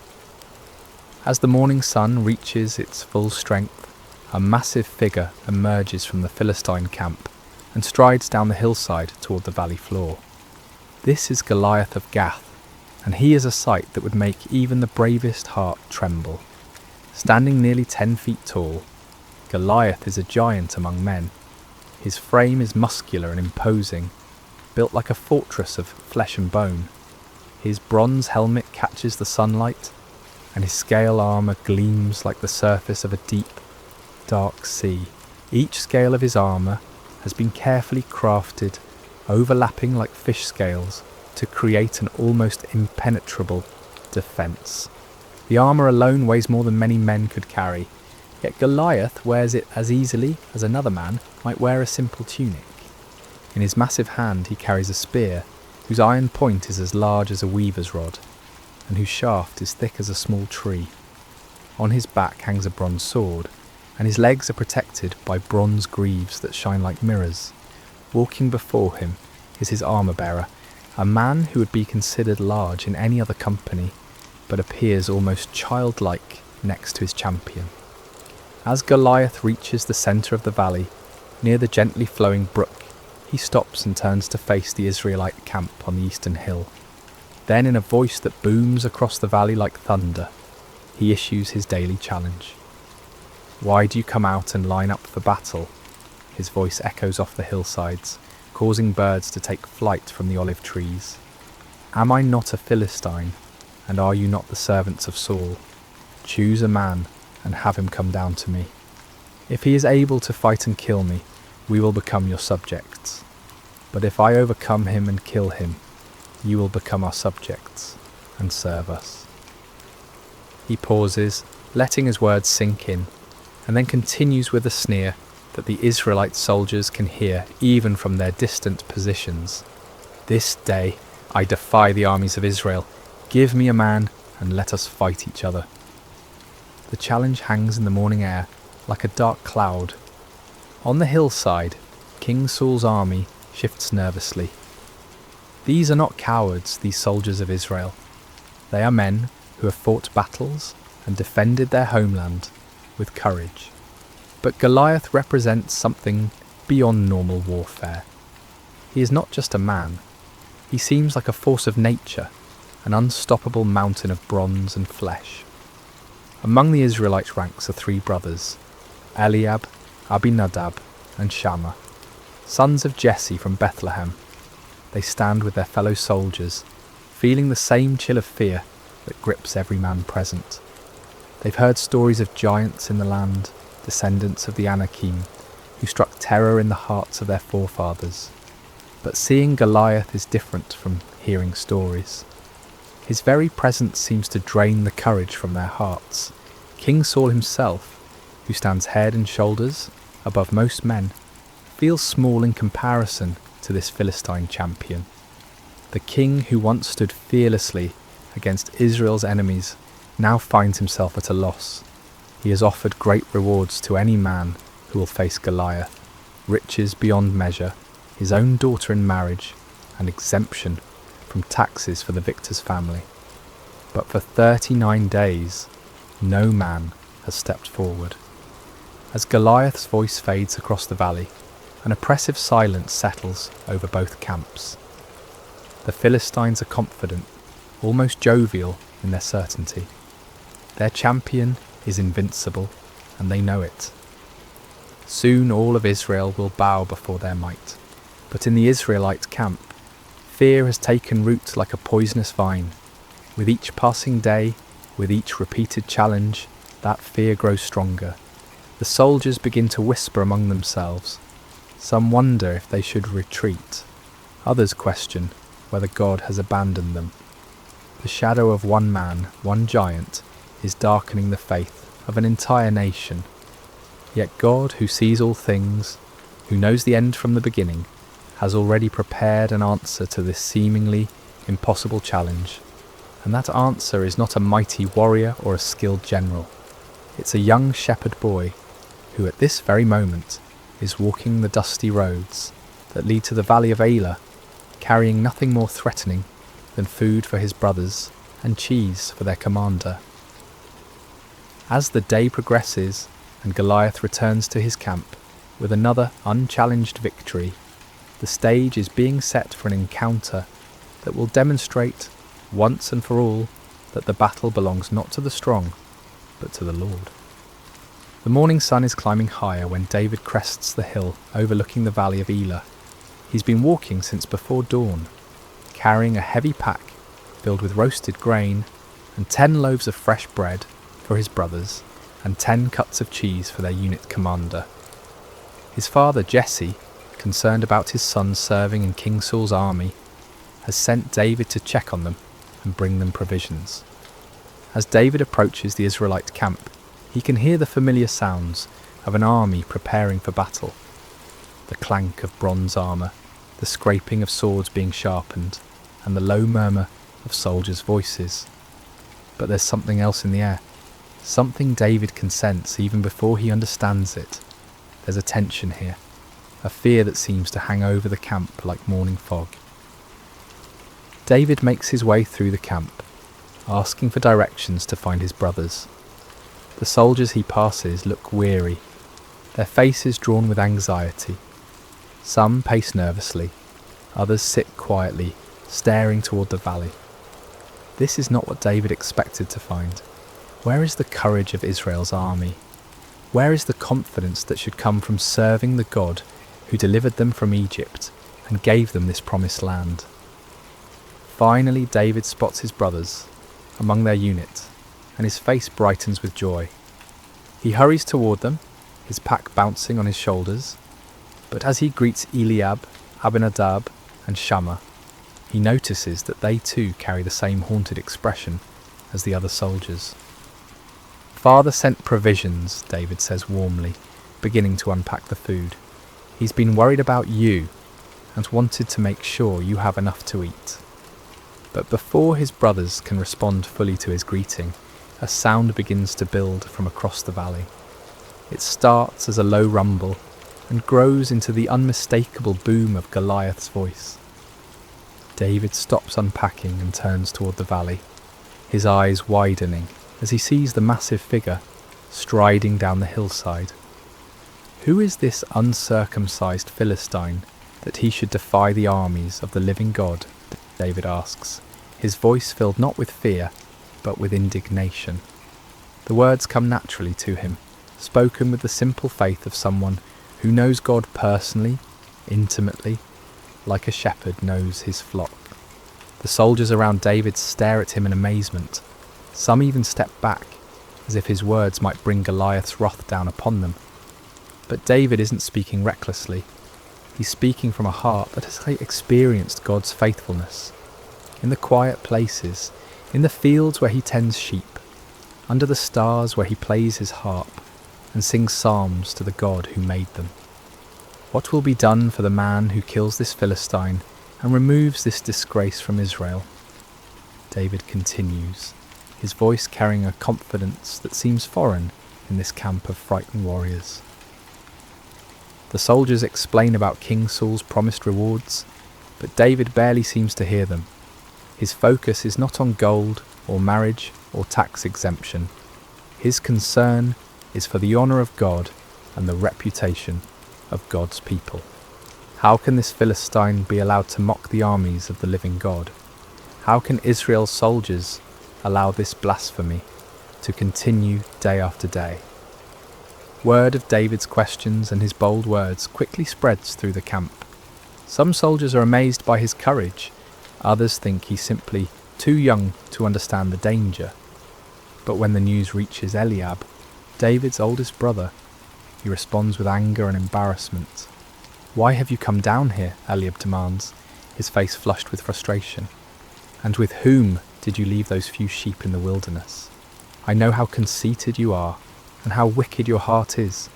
As the morning sun reaches its full strength, a massive figure emerges from the Philistine camp and strides down the hillside toward the valley floor. This is Goliath of Gath, and he is a sight that would make even the bravest heart tremble. Standing nearly 10 feet tall, Goliath is a giant among men. His frame is muscular and imposing, built like a fortress of flesh and bone. His bronze helmet catches the sunlight, and his scale armour gleams like the surface of a deep, dark sea. Each scale of his armour has been carefully crafted, overlapping like fish scales, to create an almost impenetrable defence. The armour alone weighs more than many men could carry, yet Goliath wears it as easily as another man might wear a simple tunic. In his massive hand he carries a spear, whose iron point is as large as a weaver's rod, and whose shaft is thick as a small tree. On his back hangs a bronze sword, and his legs are protected by bronze greaves that shine like mirrors. Walking before him is his armour-bearer, a man who would be considered large in any other company, but appears almost childlike next to his champion. As Goliath reaches the centre of the valley, near the gently flowing brook, he stops and turns to face the Israelite camp on the eastern hill. Then, in a voice that booms across the valley like thunder, he issues his daily challenge. "Why do you come out and line up for battle?" His voice echoes off the hillsides, causing birds to take flight from the olive trees. "Am I not a Philistine, and are you not the servants of Saul? Choose a man and have him come down to me. If he is able to fight and kill me, we will become your subjects. But if I overcome him and kill him, you will become our subjects and serve us." He pauses, letting his words sink in, and then continues with a sneer that the Israelite soldiers can hear even from their distant positions. "This day I defy the armies of Israel. Give me a man and let us fight each other." The challenge hangs in the morning air like a dark cloud. On the hillside, King Saul's army shifts nervously. These are not cowards, these soldiers of Israel. They are men who have fought battles and defended their homeland with courage. But Goliath represents something beyond normal warfare. He is not just a man. He seems like a force of nature, an unstoppable mountain of bronze and flesh. Among the Israelite ranks are three brothers, Eliab, Abinadab, and Shammah, sons of Jesse from Bethlehem. They stand with their fellow soldiers, feeling the same chill of fear that grips every man present. They've heard stories of giants in the land, descendants of the Anakim, who struck terror in the hearts of their forefathers. But seeing Goliath is different from hearing stories. His very presence seems to drain the courage from their hearts. King Saul himself, who stands head and shoulders above most men, feels small in comparison to this Philistine champion. The king who once stood fearlessly against Israel's enemies now finds himself at a loss. He has offered great rewards to any man who will face Goliath, riches beyond measure, his own daughter in marriage, and exemption from taxes for the victor's family. But for 39 days, no man has stepped forward. As Goliath's voice fades across the valley, an oppressive silence settles over both camps. The Philistines are confident, almost jovial in their certainty. Their champion is invincible, and they know it. Soon all of Israel will bow before their might. But in the Israelite camp, fear has taken root like a poisonous vine. With each passing day, with each repeated challenge, that fear grows stronger. The soldiers begin to whisper among themselves. Some wonder if they should retreat. Others question whether God has abandoned them. The shadow of one man, one giant, is darkening the faith of an entire nation. Yet God, who sees all things, who knows the end from the beginning, has already prepared an answer to this seemingly impossible challenge. And that answer is not a mighty warrior or a skilled general. It's a young shepherd boy who at this very moment is walking the dusty roads that lead to the valley of Elah, carrying nothing more threatening than food for his brothers and cheese for their commander. As the day progresses and Goliath returns to his camp with another unchallenged victory, the stage is being set for an encounter that will demonstrate once and for all that the battle belongs not to the strong, but to the Lord. The morning sun is climbing higher when David crests the hill overlooking the valley of Elah. He's been walking since before dawn, carrying a heavy pack filled with roasted grain and 10 loaves of fresh bread for his brothers and 10 cuts of cheese for their unit commander. His father Jesse, concerned about his son serving in King Saul's army, has sent David to check on them and bring them provisions. As David approaches the Israelite camp, he can hear the familiar sounds of an army preparing for battle. The clank of bronze armour, the scraping of swords being sharpened, and the low murmur of soldiers' voices. But there's something else in the air, something David can sense even before he understands it. There's a tension here, a fear that seems to hang over the camp like morning fog. David makes his way through the camp, asking for directions to find his brothers. The soldiers he passes look weary, their faces drawn with anxiety. Some pace nervously, others sit quietly, staring toward the valley. This is not what David expected to find. Where is the courage of Israel's army? Where is the confidence that should come from serving the God who delivered them from Egypt and gave them this promised land? Finally, David spots his brothers among their unit, and his face brightens with joy. He hurries toward them, his pack bouncing on his shoulders, but as he greets Eliab, Abinadab, and Shammah, he notices that they too carry the same haunted expression as the other soldiers. "Father sent provisions," David says warmly, beginning to unpack the food. "He's been worried about you and wanted to make sure you have enough to eat." But before his brothers can respond fully to his greeting, a sound begins to build from across the valley. It starts as a low rumble and grows into the unmistakable boom of Goliath's voice. David stops unpacking and turns toward the valley, his eyes widening as he sees the massive figure striding down the hillside. Who is this uncircumcised Philistine that he should defy the armies of the living God? David asks, his voice filled not with fear, but with indignation. The words come naturally to him, spoken with the simple faith of someone who knows God personally, intimately, like a shepherd knows his flock. The soldiers around David stare at him in amazement. Some even step back, as if his words might bring Goliath's wrath down upon them. But David isn't speaking recklessly. He's speaking from a heart that has experienced God's faithfulness. In the quiet places, in the fields where he tends sheep, under the stars where he plays his harp and sings psalms to the God who made them. What will be done for the man who kills this Philistine and removes this disgrace from Israel? David continues, his voice carrying a confidence that seems foreign in this camp of frightened warriors. The soldiers explain about King Saul's promised rewards, but David barely seems to hear them. His focus is not on gold or marriage or tax exemption. His concern is for the honour of God and the reputation of God's people. How can this Philistine be allowed to mock the armies of the living God? How can Israel's soldiers allow this blasphemy to continue day after day? Word of David's questions and his bold words quickly spreads through the camp. Some soldiers are amazed by his courage, others think he's simply too young to understand the danger. But when the news reaches Eliab, David's oldest brother, he responds with anger and embarrassment. "Why have you come down here?" Eliab demands, his face flushed with frustration. "And with whom did you leave those few sheep in the wilderness? I know how conceited you are, and how wicked your heart is.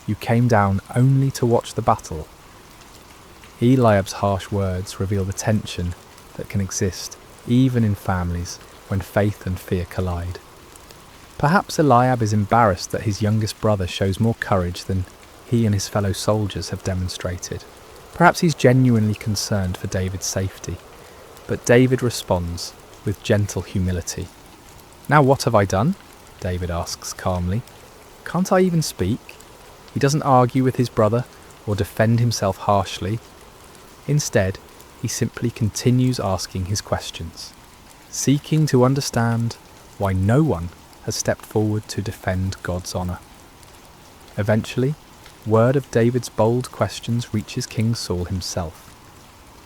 You came down only to watch the battle." Eliab's harsh words reveal the tension that can exist even in families when faith and fear collide. Perhaps Eliab is embarrassed that his youngest brother shows more courage than he and his fellow soldiers have demonstrated. Perhaps he's genuinely concerned for David's safety. But David responds with gentle humility. "Now what have I done?" David asks calmly. "Can't I even speak?" He doesn't argue with his brother or defend himself harshly. Instead, he simply continues asking his questions, seeking to understand why no one has stepped forward to defend God's honour. Eventually, word of David's bold questions reaches King Saul himself.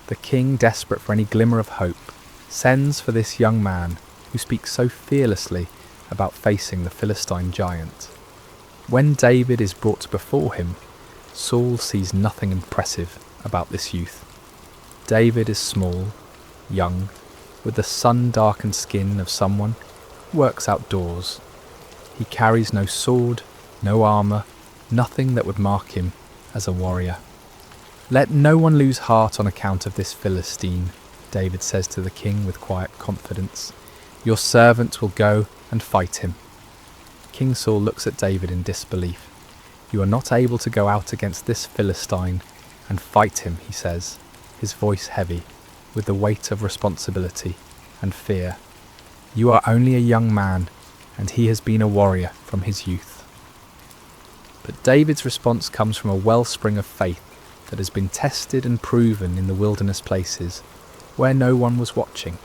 The king, desperate for any glimmer of hope, sends for this young man who speaks so fearlessly about facing the Philistine giant. When David is brought before him, Saul sees nothing impressive about this youth. David is small, young, with the sun-darkened skin of someone who works outdoors. He carries no sword, no armour, nothing that would mark him as a warrior. "Let no one lose heart on account of this Philistine," David says to the king with quiet confidence. "Your servant will go and fight him." King Saul looks at David in disbelief. "You are not able to go out against this Philistine and fight him," he says, his voice heavy with the weight of responsibility and fear. "You are only a young man, and he has been a warrior from his youth." But David's response comes from a wellspring of faith that has been tested and proven in the wilderness places where no one was watching.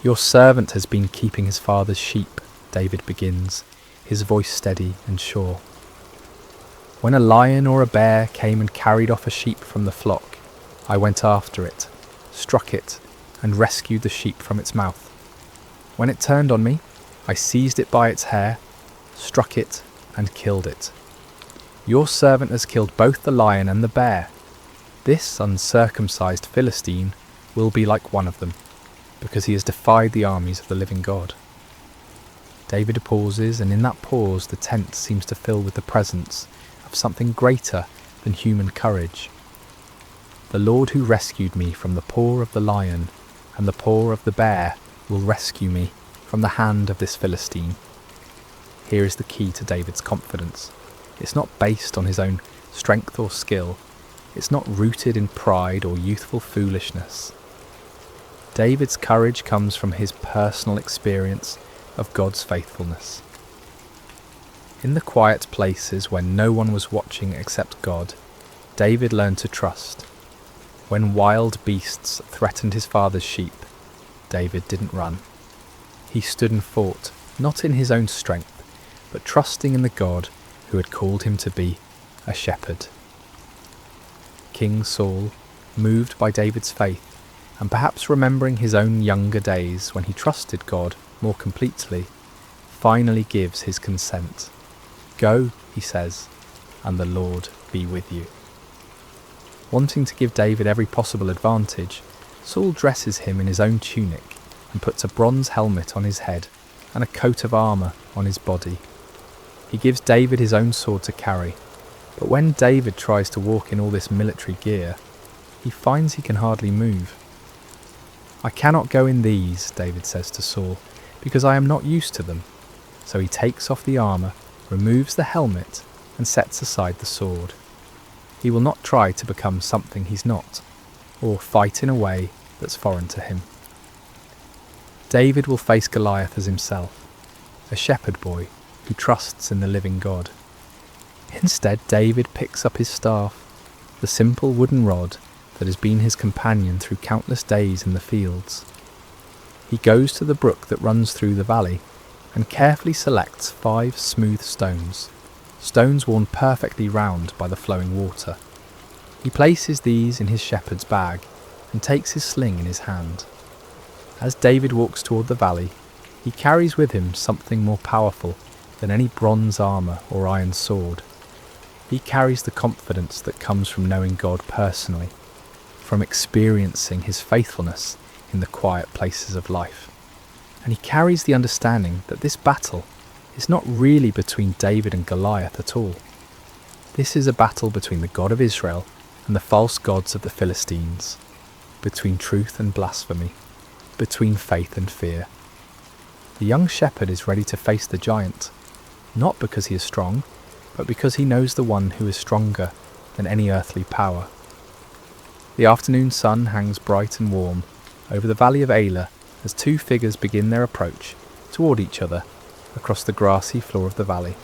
"Your servant has been keeping his father's sheep," David begins, his voice steady and sure. "When a lion or a bear came and carried off a sheep from the flock, I went after it, struck it, and rescued the sheep from its mouth. When it turned on me, I seized it by its hair, struck it, and killed it. Your servant has killed both the lion and the bear. This uncircumcised Philistine will be like one of them, because he has defied the armies of the living God." David pauses, and in that pause the tent seems to fill with the presence of something greater than human courage. "The Lord who rescued me from the paw of the lion and the paw of the bear will rescue me from the hand of this Philistine." Here is the key to David's confidence. It's not based on his own strength or skill. It's not rooted in pride or youthful foolishness. David's courage comes from his personal experience of God's faithfulness. In the quiet places when no one was watching except God, David learned to trust. When wild beasts threatened his father's sheep, David didn't run. He stood and fought, not in his own strength, but trusting in the God who had called him to be a shepherd. King Saul, moved by David's faith, and perhaps remembering his own younger days when he trusted God more completely, finally gives his consent. "Go," he says, "and the Lord be with you." Wanting to give David every possible advantage, Saul dresses him in his own tunic and puts a bronze helmet on his head and a coat of armour on his body. He gives David his own sword to carry, but when David tries to walk in all this military gear, he finds he can hardly move. "I cannot go in these," David says to Saul, "because I am not used to them." So he takes off the armour, removes the helmet, and sets aside the sword. He will not try to become something he's not, or fight in a way that's foreign to him. David will face Goliath as himself, a shepherd boy who trusts in the living God. Instead, David picks up his staff, the simple wooden rod that has been his companion through countless days in the fields. He goes to the brook that runs through the valley and carefully selects 5 smooth stones worn perfectly round by the flowing water. He places these in his shepherd's bag and takes his sling in his hand. As David walks toward the valley, he carries with him something more powerful than any bronze armour or iron sword. He carries the confidence that comes from knowing God personally, from experiencing his faithfulness in the quiet places of life. And he carries the understanding that this battle is not really between David and Goliath at all. This is a battle between the God of Israel and the false gods of the Philistines, between truth and blasphemy, between faith and fear. The young shepherd is ready to face the giant, not because he is strong, but because he knows the one who is stronger than any earthly power. The afternoon sun hangs bright and warm over the valley of Elah as 2 figures begin their approach toward each other across the grassy floor of the valley.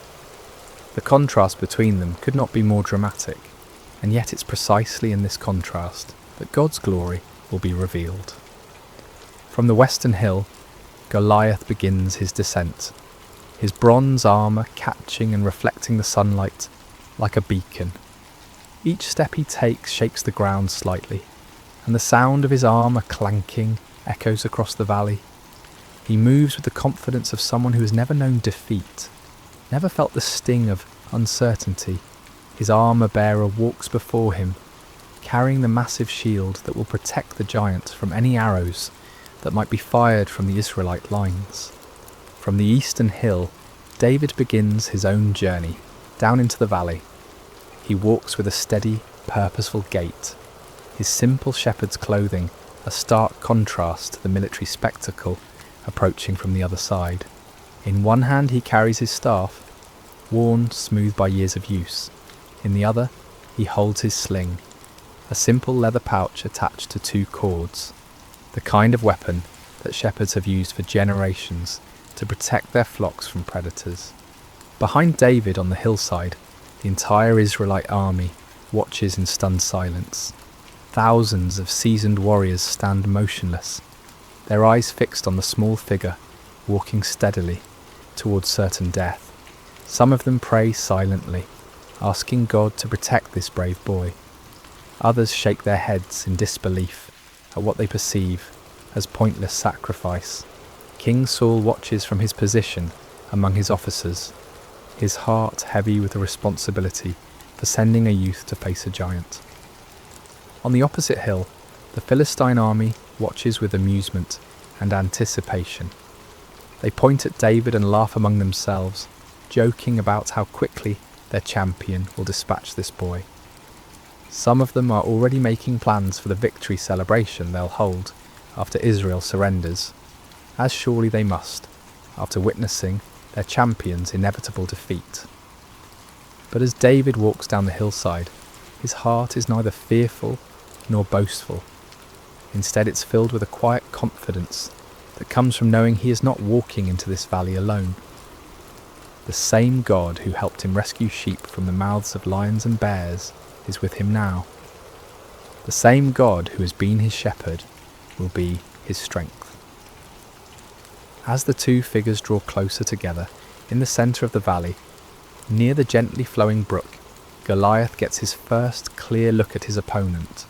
The contrast between them could not be more dramatic, and yet it's precisely in this contrast that God's glory will be revealed. From the western hill, Goliath begins his descent, his bronze armour catching and reflecting the sunlight like a beacon. Each step he takes shakes the ground slightly, and the sound of his armour clanking echoes across the valley. He moves with the confidence of someone who has never known defeat, never felt the sting of uncertainty. His armour-bearer walks before him, carrying the massive shield that will protect the giant from any arrows that might be fired from the Israelite lines. From the eastern hill, David begins his own journey down into the valley. He walks with a steady, purposeful gait, his simple shepherd's clothing a stark contrast to the military spectacle approaching from the other side. In one hand he carries his staff, worn smooth by years of use. In the other, he holds his sling, a simple leather pouch attached to 2 cords, the kind of weapon that shepherds have used for generations to protect their flocks from predators. Behind David on the hillside, the entire Israelite army watches in stunned silence. Thousands of seasoned warriors stand motionless, their eyes fixed on the small figure walking steadily towards certain death. Some of them pray silently, asking God to protect this brave boy. Others shake their heads in disbelief at what they perceive as pointless sacrifice. King Saul watches from his position among his officers, his heart heavy with the responsibility for sending a youth to face a giant. On the opposite hill, the Philistine army watches with amusement and anticipation. They point at David and laugh among themselves, joking about how quickly their champion will dispatch this boy. Some of them are already making plans for the victory celebration they'll hold after Israel surrenders, as surely they must, after witnessing their champion's inevitable defeat. But as David walks down the hillside, his heart is neither fearful nor boastful. Instead, it's filled with a quiet confidence that comes from knowing he is not walking into this valley alone. The same God who helped him rescue sheep from the mouths of lions and bears is with him now. The same God who has been his shepherd will be his strength. As the 2 figures draw closer together in the centre of the valley, near the gently flowing brook, Goliath gets his first clear look at his opponent.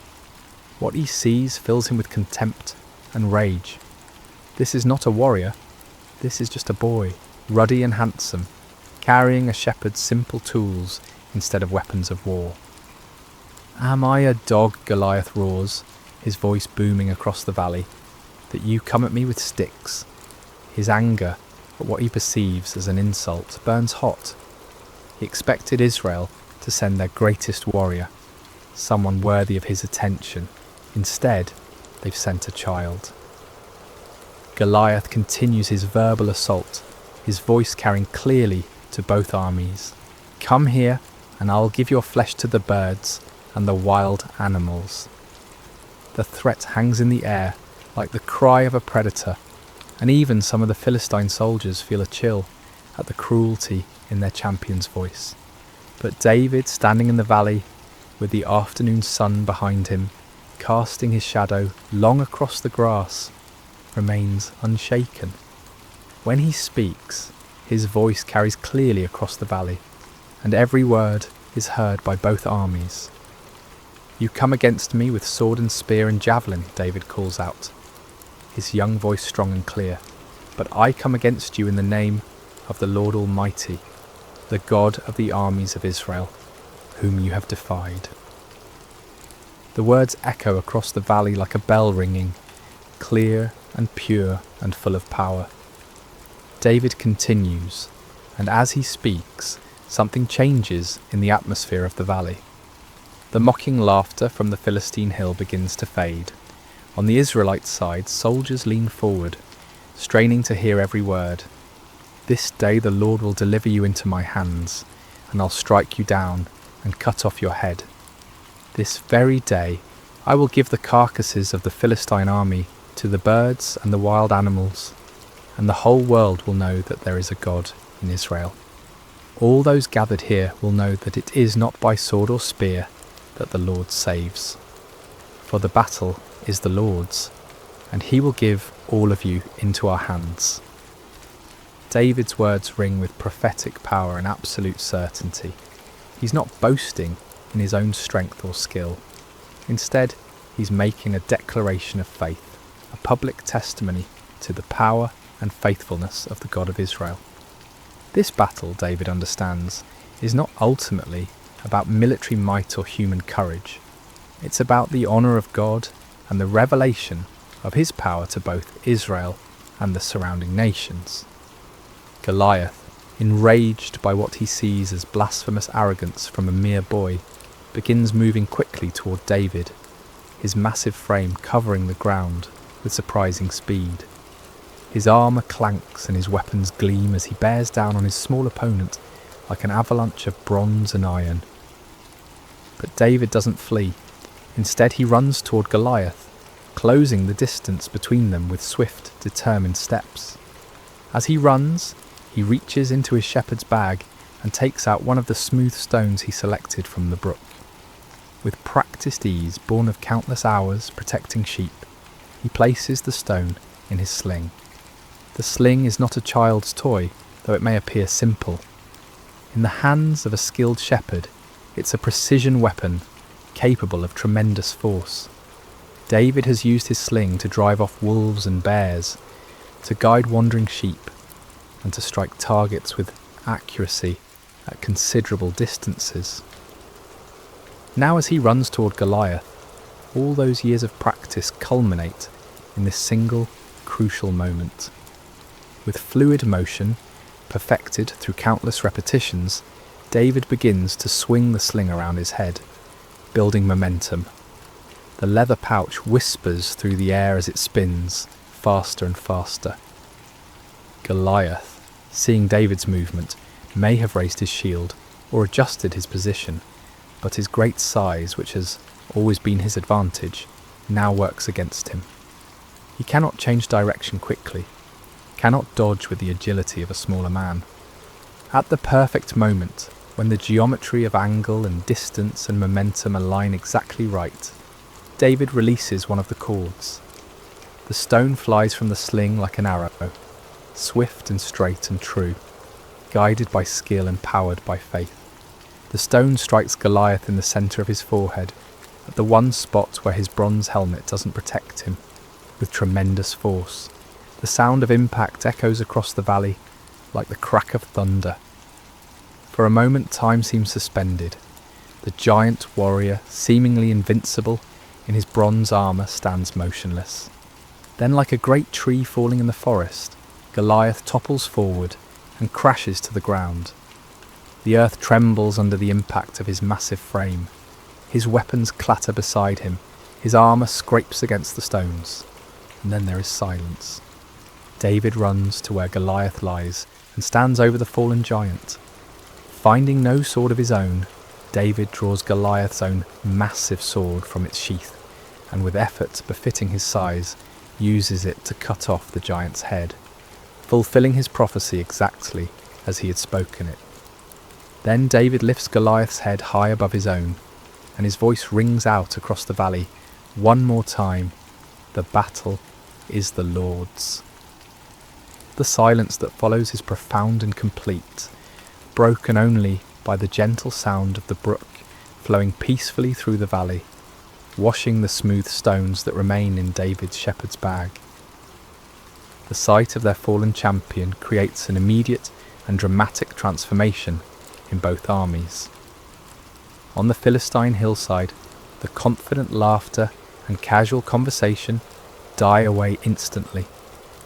What he sees fills him with contempt and rage. This is not a warrior, this is just a boy, ruddy and handsome, carrying a shepherd's simple tools instead of weapons of war. "Am I a dog," Goliath roars, his voice booming across the valley, "that you come at me with sticks?" His anger at what he perceives as an insult burns hot. He expected Israel to send their greatest warrior, someone worthy of his attention. Instead, they've sent a child. Goliath continues his verbal assault, his voice carrying clearly to both armies. "Come here, and I'll give your flesh to the birds and the wild animals." The threat hangs in the air like the cry of a predator, and even some of the Philistine soldiers feel a chill at the cruelty in their champion's voice. But David, standing in the valley, with the afternoon sun behind him, casting his shadow long across the grass, remains unshaken. When he speaks, his voice carries clearly across the valley, and every word is heard by both armies. "You come against me with sword and spear and javelin," David calls out, his young voice strong and clear, "but I come against you in the name of the Lord Almighty, the God of the armies of Israel, whom you have defied." The words echo across the valley like a bell ringing, clear and pure and full of power. David continues, and as he speaks, something changes in the atmosphere of the valley. The mocking laughter from the Philistine hill begins to fade. On the Israelite side, soldiers lean forward, straining to hear every word. "This day the Lord will deliver you into my hands, and I'll strike you down and cut off your head. This very day I will give the carcasses of the Philistine army to the birds and the wild animals, and the whole world will know that there is a God in Israel. All those gathered here will know that it is not by sword or spear that the Lord saves. For the battle is the Lord's, and he will give all of you into our hands." David's words ring with prophetic power and absolute certainty. He's not boasting in his own strength or skill. Instead, he's making a declaration of faith, a public testimony to the power and faithfulness of the God of Israel. This battle, David understands, is not ultimately about military might or human courage. It's about the honour of God and the revelation of his power to both Israel and the surrounding nations. Goliath, enraged by what he sees as blasphemous arrogance from a mere boy, begins moving quickly toward David, his massive frame covering the ground with surprising speed. His armour clanks and his weapons gleam as he bears down on his small opponent like an avalanche of bronze and iron. But David doesn't flee. Instead, he runs toward Goliath, closing the distance between them with swift, determined steps. As he runs, he reaches into his shepherd's bag and takes out one of the smooth stones he selected from the brook. With practiced ease, born of countless hours protecting sheep, he places the stone in his sling. The sling is not a child's toy, though it may appear simple. In the hands of a skilled shepherd, it's a precision weapon capable of tremendous force. David has used his sling to drive off wolves and bears, to guide wandering sheep, and to strike targets with accuracy at considerable distances. Now as he runs toward Goliath, all those years of practice culminate in this single, crucial moment. With fluid motion, perfected through countless repetitions, David begins to swing the sling around his head, building momentum. The leather pouch whispers through the air as it spins, faster and faster. Goliath, seeing David's movement, may have raised his shield or adjusted his position, but his great size, which has always been his advantage, now works against him. He cannot change direction quickly, cannot dodge with the agility of a smaller man. At the perfect moment, when the geometry of angle and distance and momentum align exactly right, David releases one of the cords. The stone flies from the sling like an arrow, swift and straight and true, guided by skill and powered by faith. The stone strikes Goliath in the centre of his forehead, at the one spot where his bronze helmet doesn't protect him, with tremendous force. The sound of impact echoes across the valley like the crack of thunder. For a moment time seems suspended. The giant warrior, seemingly invincible in his bronze armour, stands motionless. Then, like a great tree falling in the forest, Goliath topples forward and crashes to the ground. The earth trembles under the impact of his massive frame. His weapons clatter beside him, his armour scrapes against the stones, and then there is silence. David runs to where Goliath lies and stands over the fallen giant. Finding no sword of his own, David draws Goliath's own massive sword from its sheath, and with effort befitting his size, uses it to cut off the giant's head, fulfilling his prophecy exactly as he had spoken it. Then David lifts Goliath's head high above his own, and his voice rings out across the valley one more time, "The battle is the Lord's." The silence that follows is profound and complete, broken only by the gentle sound of the brook flowing peacefully through the valley, washing the smooth stones that remain in David's shepherd's bag. The sight of their fallen champion creates an immediate and dramatic transformation in both armies. On the Philistine hillside, the confident laughter and casual conversation die away instantly,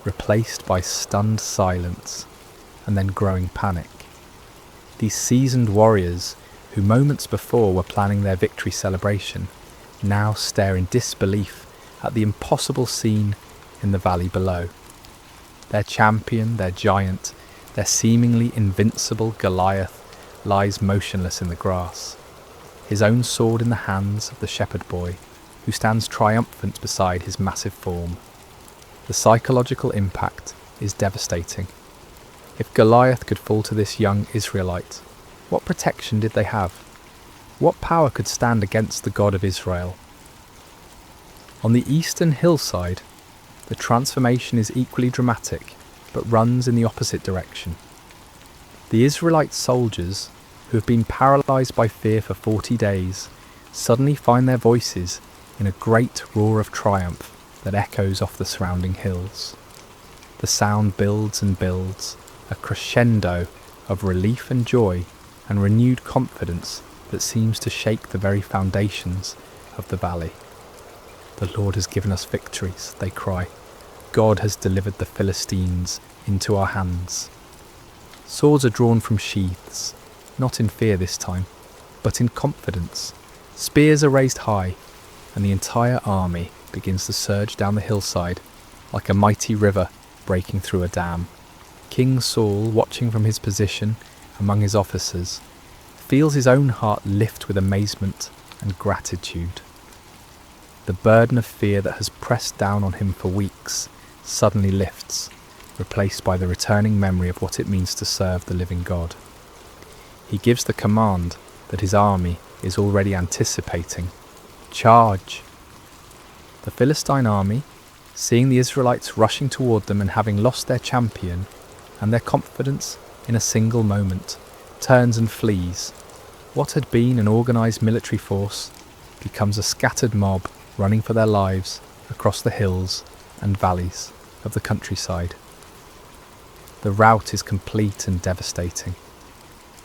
replaced by stunned silence and then growing panic. These seasoned warriors, who moments before were planning their victory celebration, now stare in disbelief at the impossible scene in the valley below. Their champion, their giant, their seemingly invincible Goliath lies motionless in the grass, his own sword in the hands of the shepherd boy, who stands triumphant beside his massive form. The psychological impact is devastating. If Goliath could fall to this young Israelite, what protection did they have? What power could stand against the God of Israel? On the eastern hillside, the transformation is equally dramatic, but runs in the opposite direction. The Israelite soldiers, who have been paralysed by fear for 40 days, suddenly find their voices in a great roar of triumph that echoes off the surrounding hills. The sound builds and builds, a crescendo of relief and joy and renewed confidence that seems to shake the very foundations of the valley. "The Lord has given us victories," they cry. "God has delivered the Philistines into our hands." Swords are drawn from sheaths, not in fear this time, but in confidence. Spears are raised high, and the entire army begins to surge down the hillside like a mighty river breaking through a dam. King Saul, watching from his position among his officers, feels his own heart lift with amazement and gratitude. The burden of fear that has pressed down on him for weeks suddenly lifts, replaced by the returning memory of what it means to serve the living God. He gives the command that his army is already anticipating. Charge! The Philistine army, seeing the Israelites rushing toward them and having lost their champion and their confidence in a single moment, turns and flees. What had been an organised military force becomes a scattered mob running for their lives across the hills and valleys of the countryside. The rout is complete and devastating.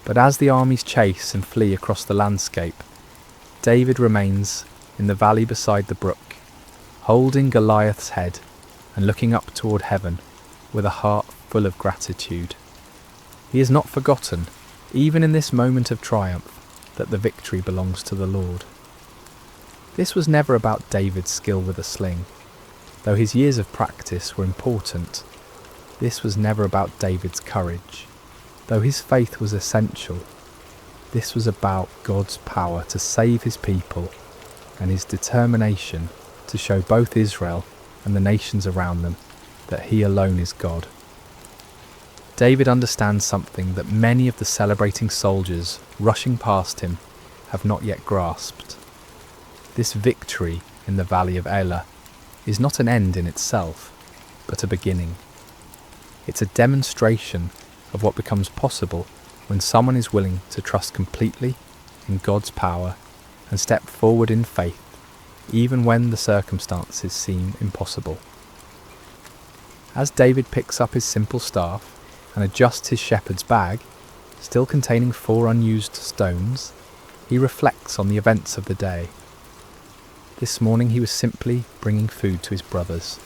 But as the armies chase and flee across the landscape, David remains in the valley beside the brook, holding Goliath's head and looking up toward heaven with a heart full of gratitude. He has not forgotten, even in this moment of triumph, that the victory belongs to the Lord. This was never about David's skill with a sling. Though his years of practice were important, this was never about David's courage. Though his faith was essential, this was about God's power to save his people and his determination to show both Israel and the nations around them that he alone is God. David understands something that many of the celebrating soldiers rushing past him have not yet grasped. This victory in the valley of Elah is not an end in itself, but a beginning. It's a demonstration of what becomes possible when someone is willing to trust completely in God's power and step forward in faith, even when the circumstances seem impossible. As David picks up his simple staff and adjusts his shepherd's bag, still containing 4 unused stones, he reflects on the events of the day. This morning he was simply bringing food to his brothers.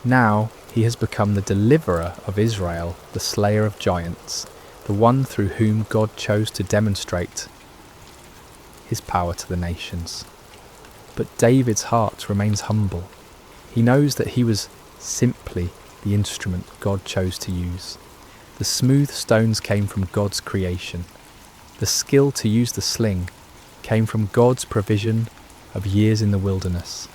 Now he has become the deliverer of Israel, the slayer of giants, the one through whom God chose to demonstrate his power to the nations. But David's heart remains humble. He knows that he was simply the instrument God chose to use. The smooth stones came from God's creation. The skill to use the sling came from God's provision of years in the wilderness.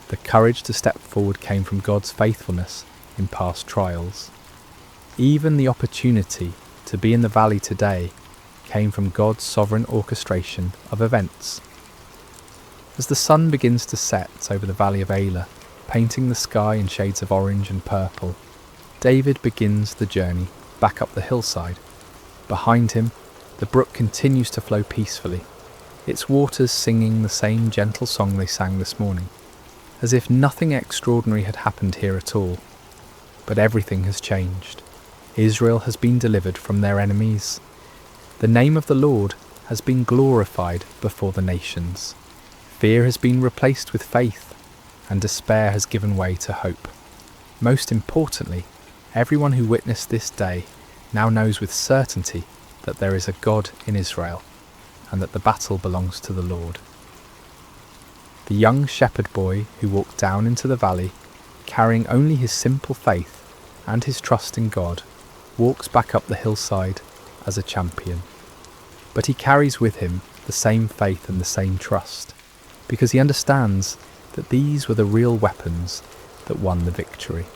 The courage to step forward came from God's faithfulness in past trials. Even the opportunity to be in the valley today came from God's sovereign orchestration of events. As the sun begins to set over the valley of Elah, painting the sky in shades of orange and purple, David begins the journey back up the hillside. Behind him, the brook continues to flow peacefully, its waters singing the same gentle song they sang this morning, as if nothing extraordinary had happened here at all. But everything has changed. Israel has been delivered from their enemies. The name of the Lord has been glorified before the nations. Fear has been replaced with faith, and despair has given way to hope. Most importantly, everyone who witnessed this day now knows with certainty that there is a God in Israel, and that the battle belongs to the Lord. The young shepherd boy who walked down into the valley, carrying only his simple faith and his trust in God, walks back up the hillside as a champion. But he carries with him the same faith and the same trust, because he understands that these were the real weapons that won the victory.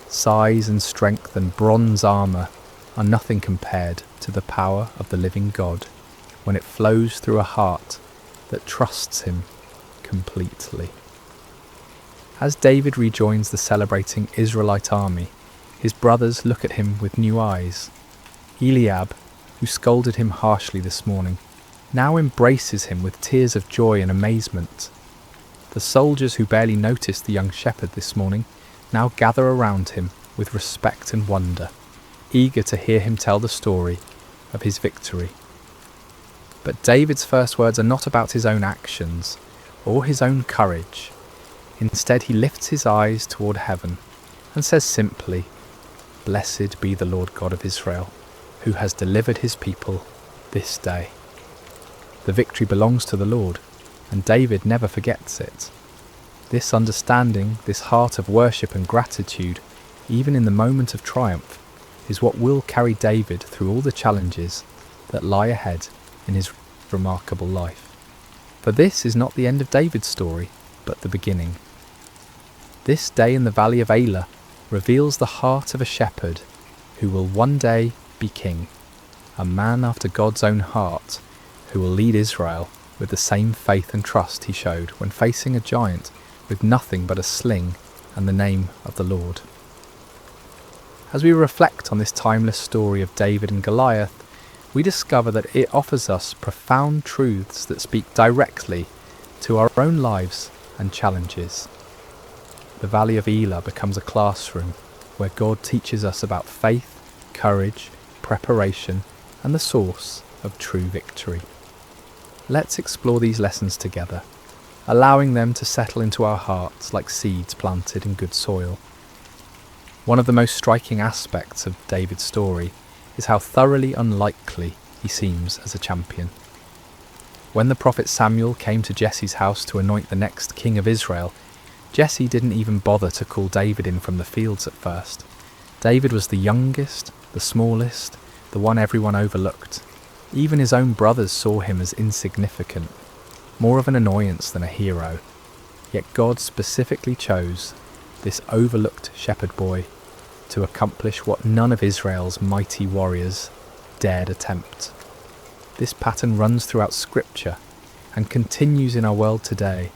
Size and strength and bronze armour are nothing compared to the power of the living God when it flows through a heart that trusts him completely. As David rejoins the celebrating Israelite army, his brothers look at him with new eyes. Eliab, who scolded him harshly this morning, now embraces him with tears of joy and amazement. The soldiers who barely noticed the young shepherd this morning now gather around him with respect and wonder, eager to hear him tell the story of his victory. But David's first words are not about his own actions or his own courage. Instead, he lifts his eyes toward heaven and says simply, "Blessed be the Lord God of Israel, who has delivered his people this day." The victory belongs to the Lord, and David never forgets it. This understanding, this heart of worship and gratitude, even in the moment of triumph, is what will carry David through all the challenges that lie ahead in his remarkable life. For this is not the end of David's story, but the beginning. This day in the valley of Elah reveals the heart of a shepherd who will one day be king, a man after God's own heart, who will lead Israel with the same faith and trust he showed when facing a giant with nothing but a sling and the name of the Lord. As we reflect on this timeless story of David and Goliath, we discover that it offers us profound truths that speak directly to our own lives and challenges. The Valley of Elah becomes a classroom where God teaches us about faith, courage, preparation, and the source of true victory. Let's explore these lessons together, allowing them to settle into our hearts like seeds planted in good soil. One of the most striking aspects of David's story is how thoroughly unlikely he seems as a champion. When the prophet Samuel came to Jesse's house to anoint the next king of Israel, Jesse didn't even bother to call David in from the fields at first. David was the youngest, the smallest, the one everyone overlooked. Even his own brothers saw him as insignificant, more of an annoyance than a hero. Yet God specifically chose this overlooked shepherd boy to accomplish what none of Israel's mighty warriors dared attempt. This pattern runs throughout Scripture and continues in our world today.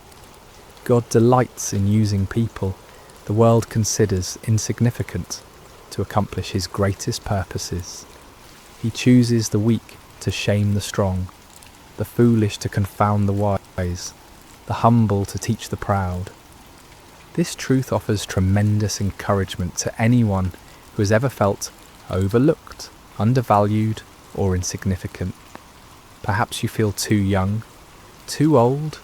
God delights in using people the world considers insignificant to accomplish his greatest purposes. He chooses the weak to shame the strong, the foolish to confound the wise, the humble to teach the proud. This truth offers tremendous encouragement to anyone who has ever felt overlooked, undervalued, or insignificant. Perhaps you feel too young, too old,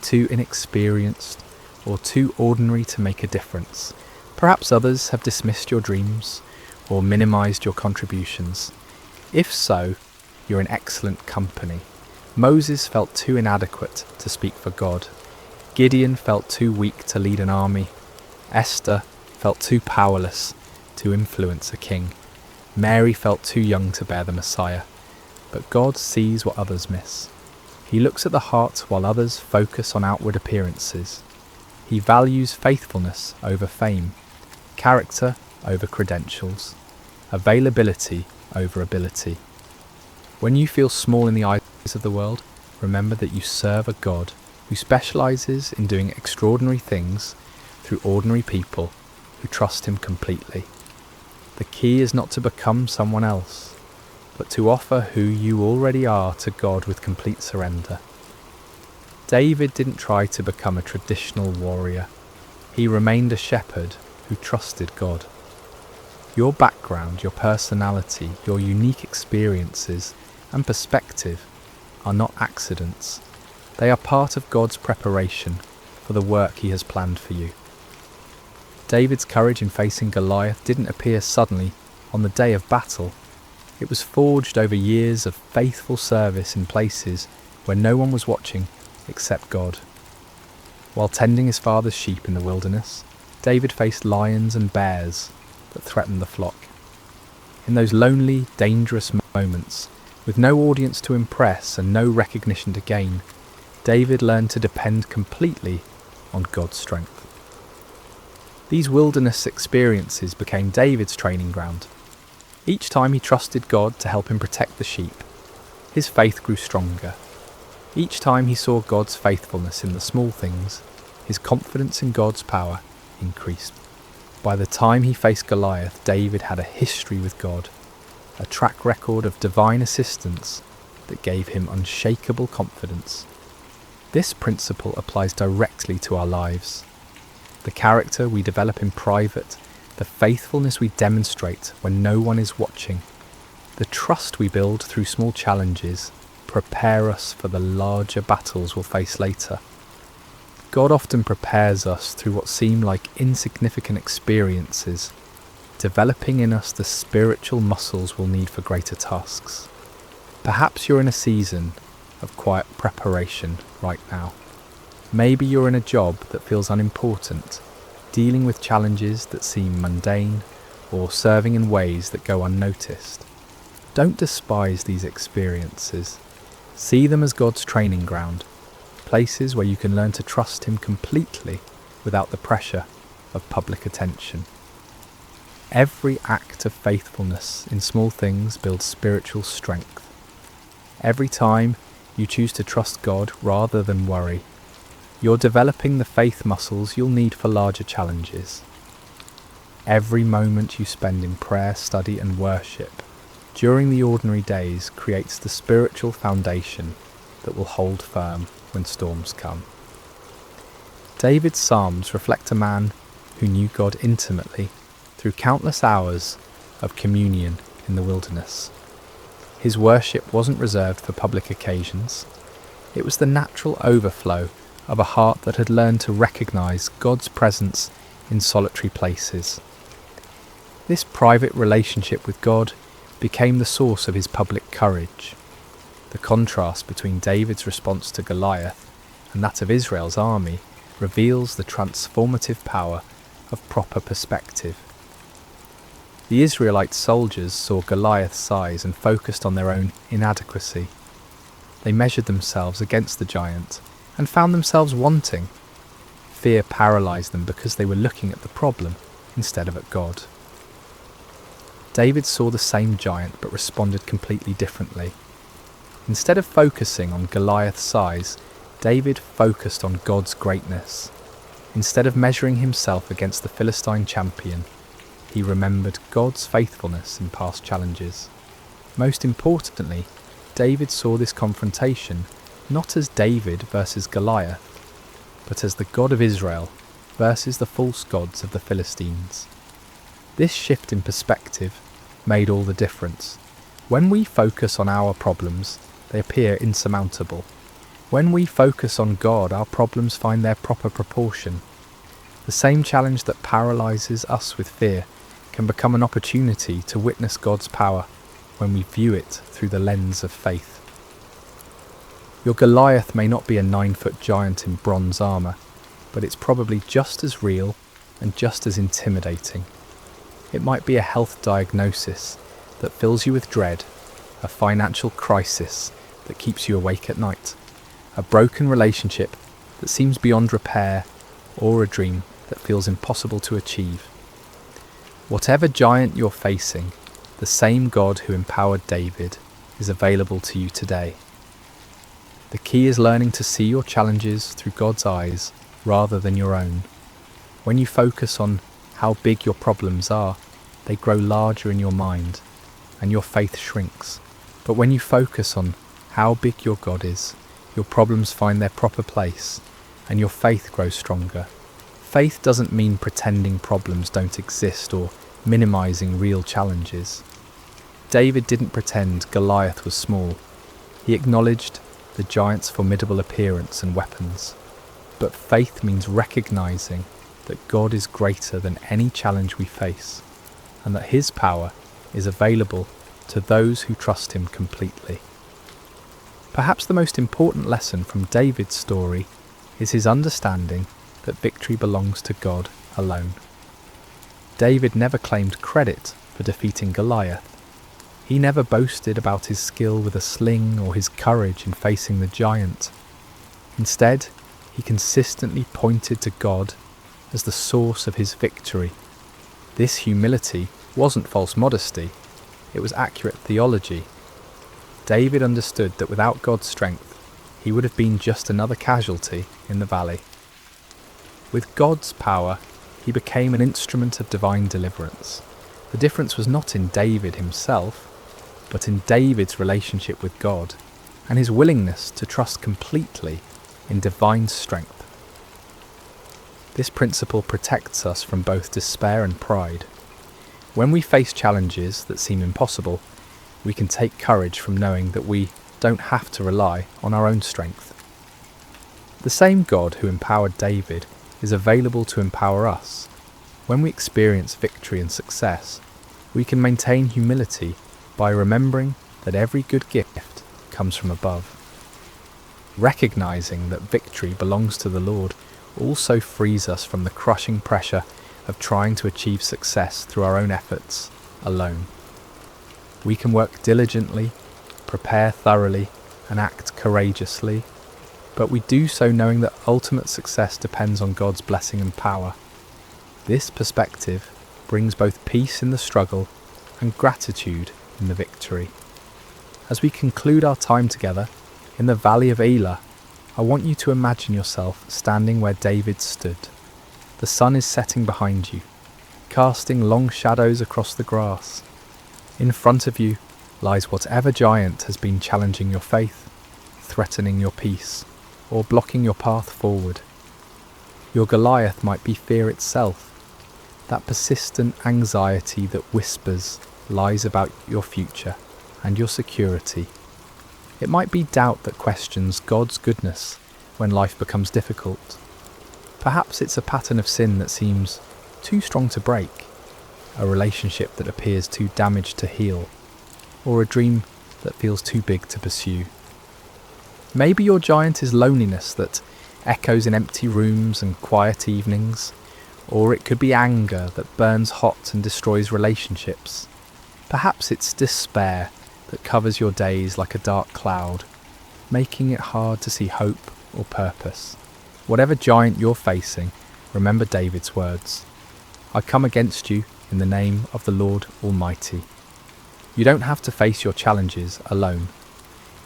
too inexperienced, or too ordinary to make a difference. Perhaps others have dismissed your dreams or minimized your contributions. If so, you're in excellent company. Moses felt too inadequate to speak for God. Gideon felt too weak to lead an army. Esther felt too powerless to influence a king. Mary felt too young to bear the Messiah. But God sees what others miss. He looks at the heart while others focus on outward appearances. He values faithfulness over fame, character over credentials, availability over ability. When you feel small in the eyes of the world, remember that you serve a God who specializes in doing extraordinary things through ordinary people who trust him completely. The key is not to become someone else, but to offer who you already are to God with complete surrender. David didn't try to become a traditional warrior. He remained a shepherd who trusted God. Your background, your personality, your unique experiences and perspective are not accidents. They are part of God's preparation for the work he has planned for you. David's courage in facing Goliath didn't appear suddenly on the day of battle. It was forged over years of faithful service in places where no one was watching except God. While tending his father's sheep in the wilderness, David faced lions and bears that threatened the flock. In those lonely, dangerous moments, with no audience to impress and no recognition to gain, David learned to depend completely on God's strength. These wilderness experiences became David's training ground. Each time he trusted God to help him protect the sheep, his faith grew stronger. Each time he saw God's faithfulness in the small things, his confidence in God's power increased. By the time he faced Goliath, David had a history with God, a track record of divine assistance that gave him unshakable confidence. This principle applies directly to our lives. The character we develop in private, the faithfulness we demonstrate when no one is watching, the trust we build through small challenges prepare us for the larger battles we'll face later. God often prepares us through what seem like insignificant experiences, developing in us the spiritual muscles we'll need for greater tasks. Perhaps you're in a season of quiet preparation right now. Maybe you're in a job that feels unimportant, dealing with challenges that seem mundane, or serving in ways that go unnoticed. Don't despise these experiences. See them as God's training ground, places where you can learn to trust Him completely without the pressure of public attention. Every act of faithfulness in small things builds spiritual strength. Every time you choose to trust God rather than worry, you're developing the faith muscles you'll need for larger challenges. Every moment you spend in prayer, study and worship during the ordinary days creates the spiritual foundation that will hold firm when storms come. David's Psalms reflect a man who knew God intimately through countless hours of communion in the wilderness. His worship wasn't reserved for public occasions. It was the natural overflow of a heart that had learned to recognize God's presence in solitary places. This private relationship with God became the source of his public courage. The contrast between David's response to Goliath and that of Israel's army reveals the transformative power of proper perspective. The Israelite soldiers saw Goliath's size and focused on their own inadequacy. They measured themselves against the giant and found themselves wanting. Fear paralyzed them because they were looking at the problem instead of at God. David saw the same giant but responded completely differently. Instead of focusing on Goliath's size, David focused on God's greatness. Instead of measuring himself against the Philistine champion, he remembered God's faithfulness in past challenges. Most importantly, David saw this confrontation not as David versus Goliath, but as the God of Israel versus the false gods of the Philistines. This shift in perspective made all the difference. When we focus on our problems, they appear insurmountable. When we focus on God, our problems find their proper proportion. The same challenge that paralyzes us with fear can become an opportunity to witness God's power when we view it through the lens of faith. Your Goliath may not be a 9-foot giant in bronze armour, but it's probably just as real and just as intimidating. It might be a health diagnosis that fills you with dread, a financial crisis that keeps you awake at night, a broken relationship that seems beyond repair, or a dream that feels impossible to achieve. Whatever giant you're facing, the same God who empowered David is available to you today. The key is learning to see your challenges through God's eyes rather than your own. When you focus on how big your problems are, they grow larger in your mind, and your faith shrinks. But when you focus on how big your God is, your problems find their proper place, and your faith grows stronger. Faith doesn't mean pretending problems don't exist or minimizing real challenges. David didn't pretend Goliath was small. He acknowledged the giant's formidable appearance and weapons. But faith means recognizing that God is greater than any challenge we face, and that His power is available to those who trust Him completely. Perhaps the most important lesson from David's story is his understanding that victory belongs to God alone. David never claimed credit for defeating Goliath. He never boasted about his skill with a sling or his courage in facing the giant. Instead, he consistently pointed to God as the source of his victory. This humility wasn't false modesty, it was accurate theology. David understood that without God's strength, he would have been just another casualty in the valley. With God's power, he became an instrument of divine deliverance. The difference was not in David himself, but in David's relationship with God and his willingness to trust completely in divine strength. This principle protects us from both despair and pride. When we face challenges that seem impossible, we can take courage from knowing that we don't have to rely on our own strength. The same God who empowered David is available to empower us. When we experience victory and success, we can maintain humility by remembering that every good gift comes from above. Recognizing that victory belongs to the Lord also frees us from the crushing pressure of trying to achieve success through our own efforts alone. We can work diligently, prepare thoroughly, and act courageously, but we do so knowing that ultimate success depends on God's blessing and power. This perspective brings both peace in the struggle and gratitude in the victory. As we conclude our time together in the valley of Elah, I want you to imagine yourself standing where David stood. The sun is setting behind you, casting long shadows across the grass. In front of you lies whatever giant has been challenging your faith, threatening your peace, or blocking your path forward. Your Goliath might be fear itself, that persistent anxiety that whispers lies about your future and your security. It might be doubt that questions God's goodness when life becomes difficult. Perhaps it's a pattern of sin that seems too strong to break, a relationship that appears too damaged to heal, or a dream that feels too big to pursue. Maybe your giant is loneliness that echoes in empty rooms and quiet evenings, or it could be anger that burns hot and destroys relationships. Perhaps it's despair that covers your days like a dark cloud, making it hard to see hope or purpose. Whatever giant you're facing, remember David's words, "I come against you in the name of the Lord Almighty." You don't have to face your challenges alone.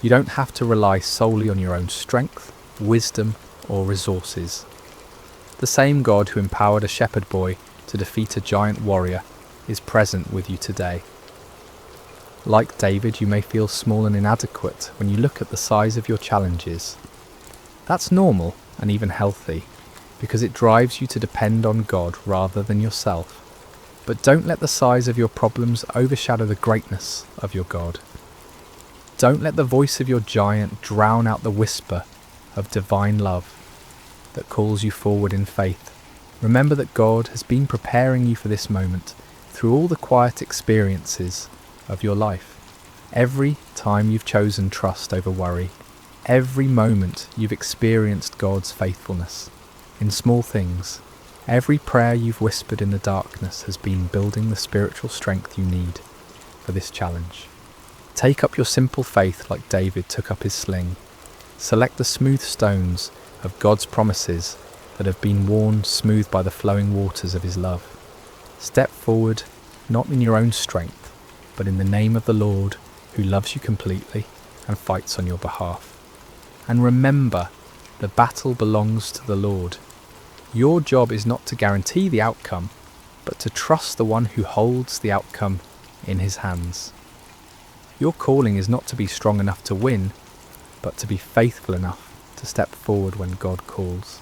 You don't have to rely solely on your own strength, wisdom, or resources. The same God who empowered a shepherd boy to defeat a giant warrior is present with you today. Like David, you may feel small and inadequate when you look at the size of your challenges. That's normal and even healthy, because it drives you to depend on God rather than yourself. But don't let the size of your problems overshadow the greatness of your God. Don't let the voice of your giant drown out the whisper of divine love that calls you forward in faith. Remember that God has been preparing you for this moment through all the quiet experiences of your life. Every time you've chosen trust over worry, every moment you've experienced God's faithfulness in small things, every prayer you've whispered in the darkness has been building the spiritual strength you need for this challenge. Take up your simple faith like David took up his sling. Select the smooth stones of God's promises that have been worn smooth by the flowing waters of his love. Step forward, not in your own strength, but in the name of the Lord who loves you completely and fights on your behalf. And remember, the battle belongs to the Lord. Your job is not to guarantee the outcome, but to trust the one who holds the outcome in his hands. Your calling is not to be strong enough to win, but to be faithful enough to step forward when God calls.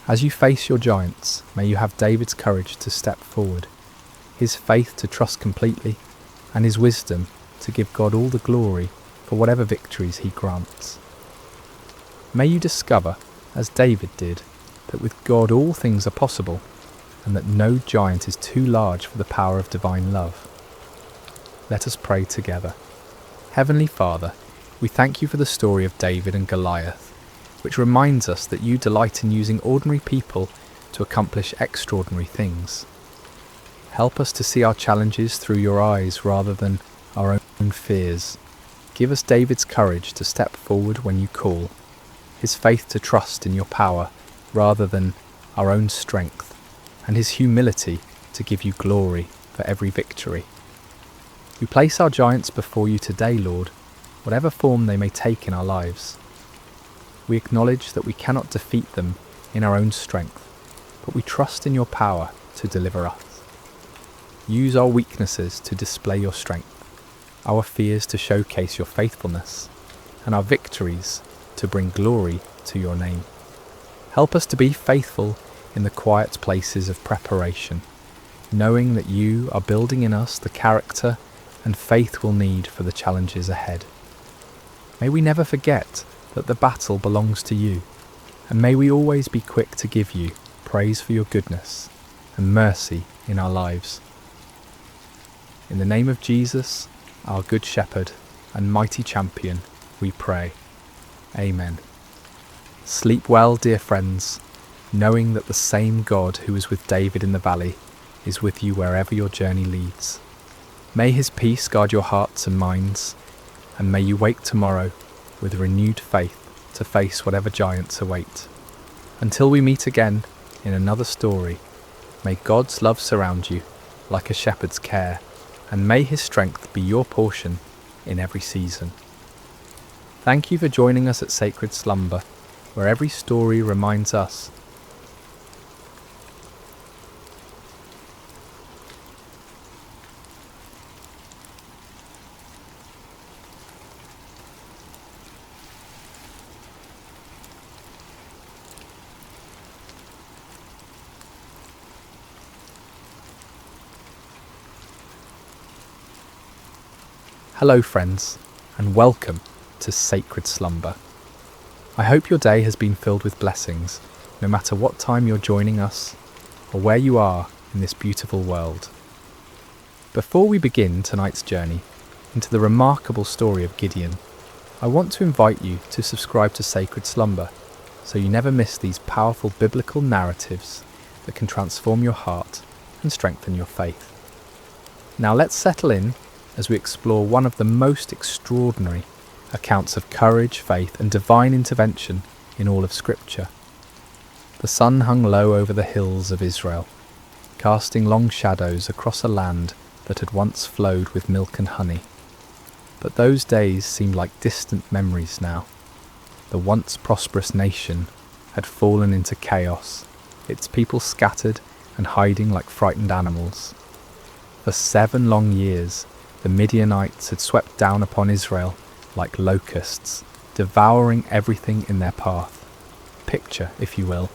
As you face your giants, may you have David's courage to step forward, his faith to trust completely, and his wisdom to give God all the glory for whatever victories he grants. May you discover, as David did, that with God all things are possible, and that no giant is too large for the power of divine love. Let us pray together. Heavenly Father, we thank you for the story of David and Goliath, which reminds us that you delight in using ordinary people to accomplish extraordinary things. Help us to see our challenges through your eyes rather than our own fears. Give us David's courage to step forward when you call, his faith to trust in your power rather than our own strength, and his humility to give you glory for every victory. We place our giants before you today, Lord, whatever form they may take in our lives. We acknowledge that we cannot defeat them in our own strength, but we trust in your power to deliver us. Use our weaknesses to display your strength, our fears to showcase your faithfulness, and our victories to bring glory to your name. Help us to be faithful in the quiet places of preparation, knowing that you are building in us the character and faith we'll need for the challenges ahead. May we never forget that the battle belongs to you, and may we always be quick to give you praise for your goodness and mercy in our lives. In the name of Jesus, our Good Shepherd and mighty champion, we pray. Amen. Sleep well, dear friends, knowing that the same God who was with David in the valley is with you wherever your journey leads. May his peace guard your hearts and minds, and may you wake tomorrow with renewed faith to face whatever giants await. Until we meet again in another story, may God's love surround you like a shepherd's care, and may his strength be your portion in every season. Thank you for joining us at Sacred Slumber, where every story reminds us Hello friends, and welcome to Sacred Slumber. I hope your day has been filled with blessings, no matter what time you're joining us or where you are in this beautiful world. Before we begin tonight's journey into the remarkable story of Gideon, I want to invite you to subscribe to Sacred Slumber so you never miss these powerful biblical narratives that can transform your heart and strengthen your faith. Now let's settle in as we explore one of the most extraordinary accounts of courage, faith, and divine intervention in all of Scripture. The sun hung low over the hills of Israel, casting long shadows across a land that had once flowed with milk and honey. But those days seemed like distant memories now. The once prosperous nation had fallen into chaos, its people scattered and hiding like frightened animals. For 7 long years, the Midianites had swept down upon Israel like locusts, devouring everything in their path. Picture, if you will,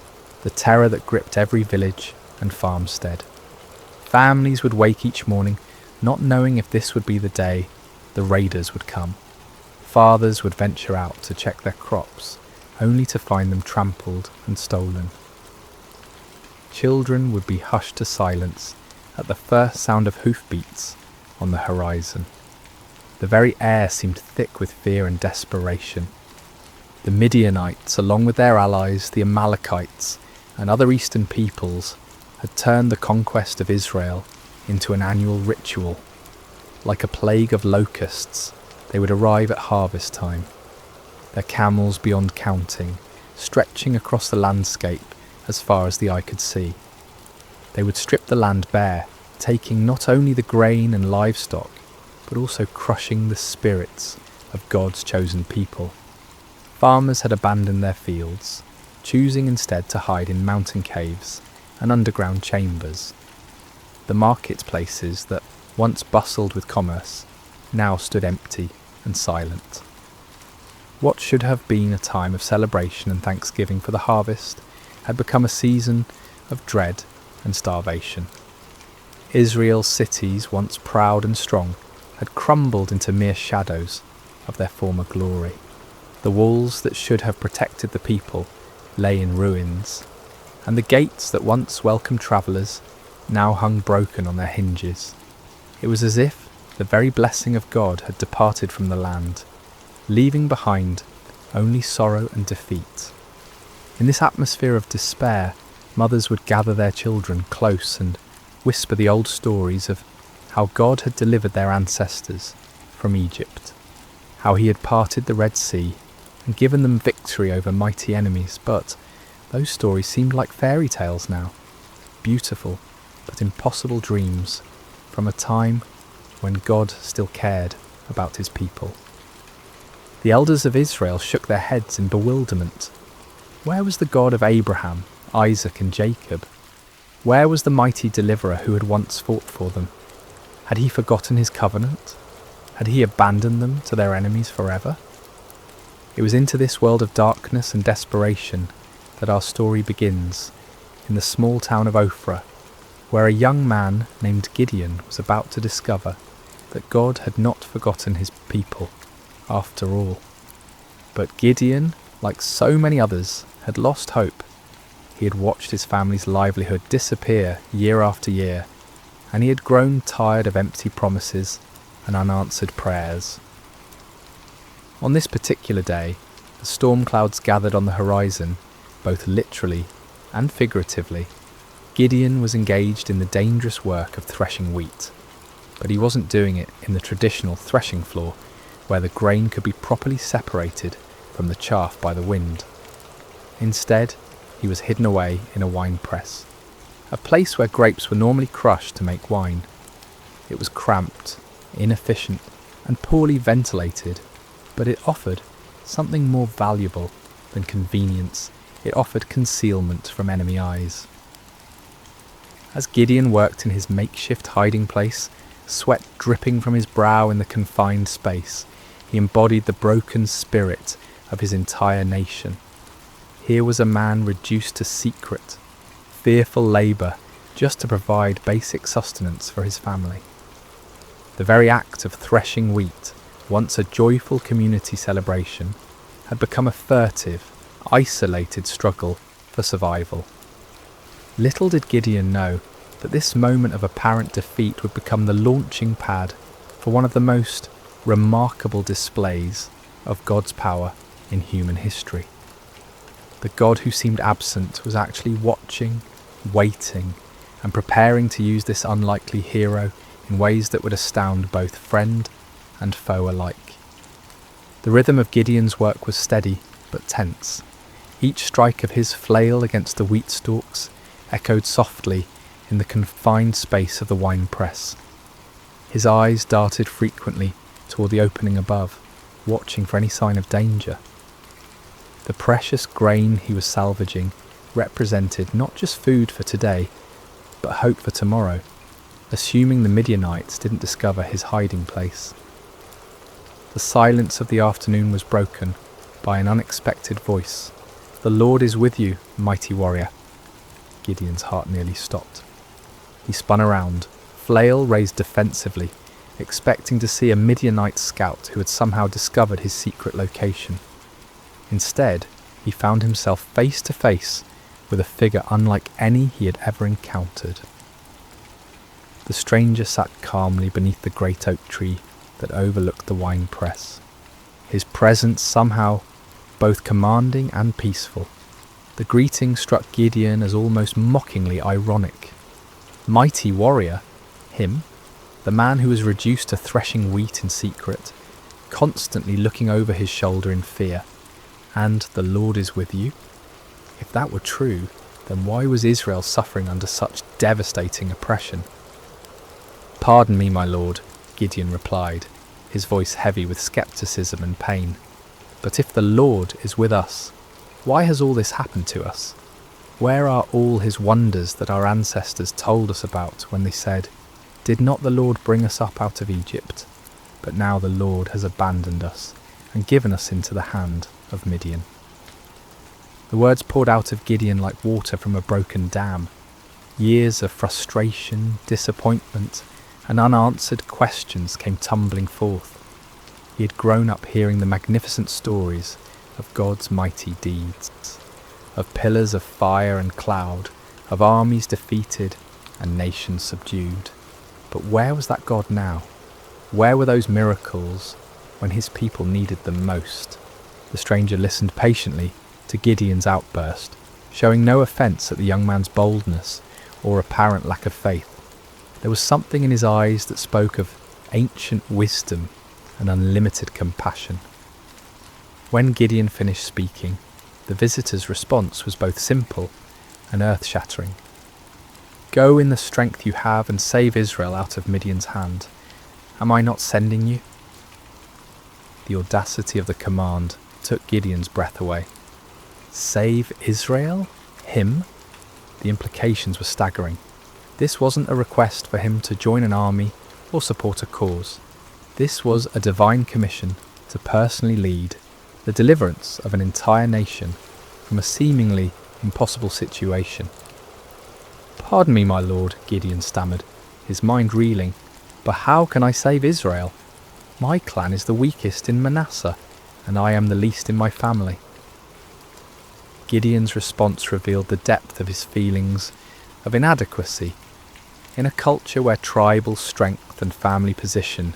the terror that gripped every village and farmstead. Families would wake each morning not knowing if this would be the day the raiders would come. Fathers would venture out to check their crops, only to find them trampled and stolen. Children would be hushed to silence at the first sound of hoofbeats on the horizon. The very air seemed thick with fear and desperation. The Midianites, along with their allies, the Amalekites, and other eastern peoples, had turned the conquest of Israel into an annual ritual. Like a plague of locusts, they would arrive at harvest time, their camels beyond counting, stretching across the landscape as far as the eye could see. They would strip the land bare, taking not only the grain and livestock, but also crushing the spirits of God's chosen people. Farmers had abandoned their fields, choosing instead to hide in mountain caves and underground chambers. The marketplaces that once bustled with commerce now stood empty and silent. What should have been a time of celebration and thanksgiving for the harvest had become a season of dread and starvation. Israel's cities, once proud and strong, had crumbled into mere shadows of their former glory. The walls that should have protected the people lay in ruins, and the gates that once welcomed travellers now hung broken on their hinges. It was as if the very blessing of God had departed from the land, leaving behind only sorrow and defeat. In this atmosphere of despair, mothers would gather their children close and whisper the old stories of how God had delivered their ancestors from Egypt, how he had parted the Red Sea and given them victory over mighty enemies. But those stories seemed like fairy tales now, beautiful but impossible dreams from a time when God still cared about his people. The elders of Israel shook their heads in bewilderment. Where was the God of Abraham, Isaac and Jacob? Where was the mighty deliverer who had once fought for them? Had he forgotten his covenant? Had he abandoned them to their enemies forever? It was into this world of darkness and desperation that our story begins, in the small town of Ophrah, where a young man named Gideon was about to discover that God had not forgotten his people after all. But Gideon, like so many others, had lost hope. He had watched his family's livelihood disappear year after year, and he had grown tired of empty promises and unanswered prayers. On this particular day, the storm clouds gathered on the horizon, both literally and figuratively. Gideon was engaged in the dangerous work of threshing wheat, but he wasn't doing it in the traditional threshing floor, where the grain could be properly separated from the chaff by the wind. Instead, he was hidden away in a wine press, a place where grapes were normally crushed to make wine. It was cramped, inefficient, and poorly ventilated, but it offered something more valuable than convenience. It offered concealment from enemy eyes. As Gideon worked in his makeshift hiding place, sweat dripping from his brow in the confined space, he embodied the broken spirit of his entire nation. Here was a man reduced to secret, fearful labour just to provide basic sustenance for his family. The very act of threshing wheat, once a joyful community celebration, had become a furtive, isolated struggle for survival. Little did Gideon know that this moment of apparent defeat would become the launching pad for one of the most remarkable displays of God's power in human history. The God who seemed absent was actually watching, waiting, and preparing to use this unlikely hero in ways that would astound both friend and foe alike. The rhythm of Gideon's work was steady but tense. Each strike of his flail against the wheat stalks echoed softly in the confined space of the wine press. His eyes darted frequently toward the opening above, watching for any sign of danger. The precious grain he was salvaging represented not just food for today, but hope for tomorrow, assuming the Midianites didn't discover his hiding place. The silence of the afternoon was broken by an unexpected voice. "The Lord is with you, mighty warrior." Gideon's heart nearly stopped. He spun around, flail raised defensively, expecting to see a Midianite scout who had somehow discovered his secret location. Instead, he found himself face to face with a figure unlike any he had ever encountered. The stranger sat calmly beneath the great oak tree that overlooked the wine press, his presence somehow both commanding and peaceful. The greeting struck Gideon as almost mockingly ironic. Mighty warrior? Him? The man who was reduced to threshing wheat in secret, constantly looking over his shoulder in fear. And the Lord is with you? If that were true, then why was Israel suffering under such devastating oppression? "Pardon me, my lord," Gideon replied, his voice heavy with skepticism and pain. "But if the Lord is with us, why has all this happened to us? Where are all his wonders that our ancestors told us about when they said, 'Did not the Lord bring us up out of Egypt?' But now the Lord has abandoned us and given us into the hand of Midian." The words poured out of Gideon like water from a broken dam. Years of frustration, disappointment, and unanswered questions came tumbling forth. He had grown up hearing the magnificent stories of God's mighty deeds, of pillars of fire and cloud, of armies defeated and nations subdued. But where was that God now? Where were those miracles when his people needed them most? The stranger listened patiently to Gideon's outburst, showing no offence at the young man's boldness or apparent lack of faith. There was something in his eyes that spoke of ancient wisdom and unlimited compassion. When Gideon finished speaking, the visitor's response was both simple and earth-shattering. "Go in the strength you have and save Israel out of Midian's hand. Am I not sending you?" The audacity of the command took Gideon's breath away. Save Israel? Him? The implications were staggering. This wasn't a request for him to join an army or support a cause. This was a divine commission to personally lead the deliverance of an entire nation from a seemingly impossible situation. "Pardon me, my lord," Gideon stammered, his mind reeling, "but how can I save Israel? My clan is the weakest in Manasseh, and I am the least in my family." Gideon's response revealed the depth of his feelings of inadequacy. In a culture where tribal strength and family position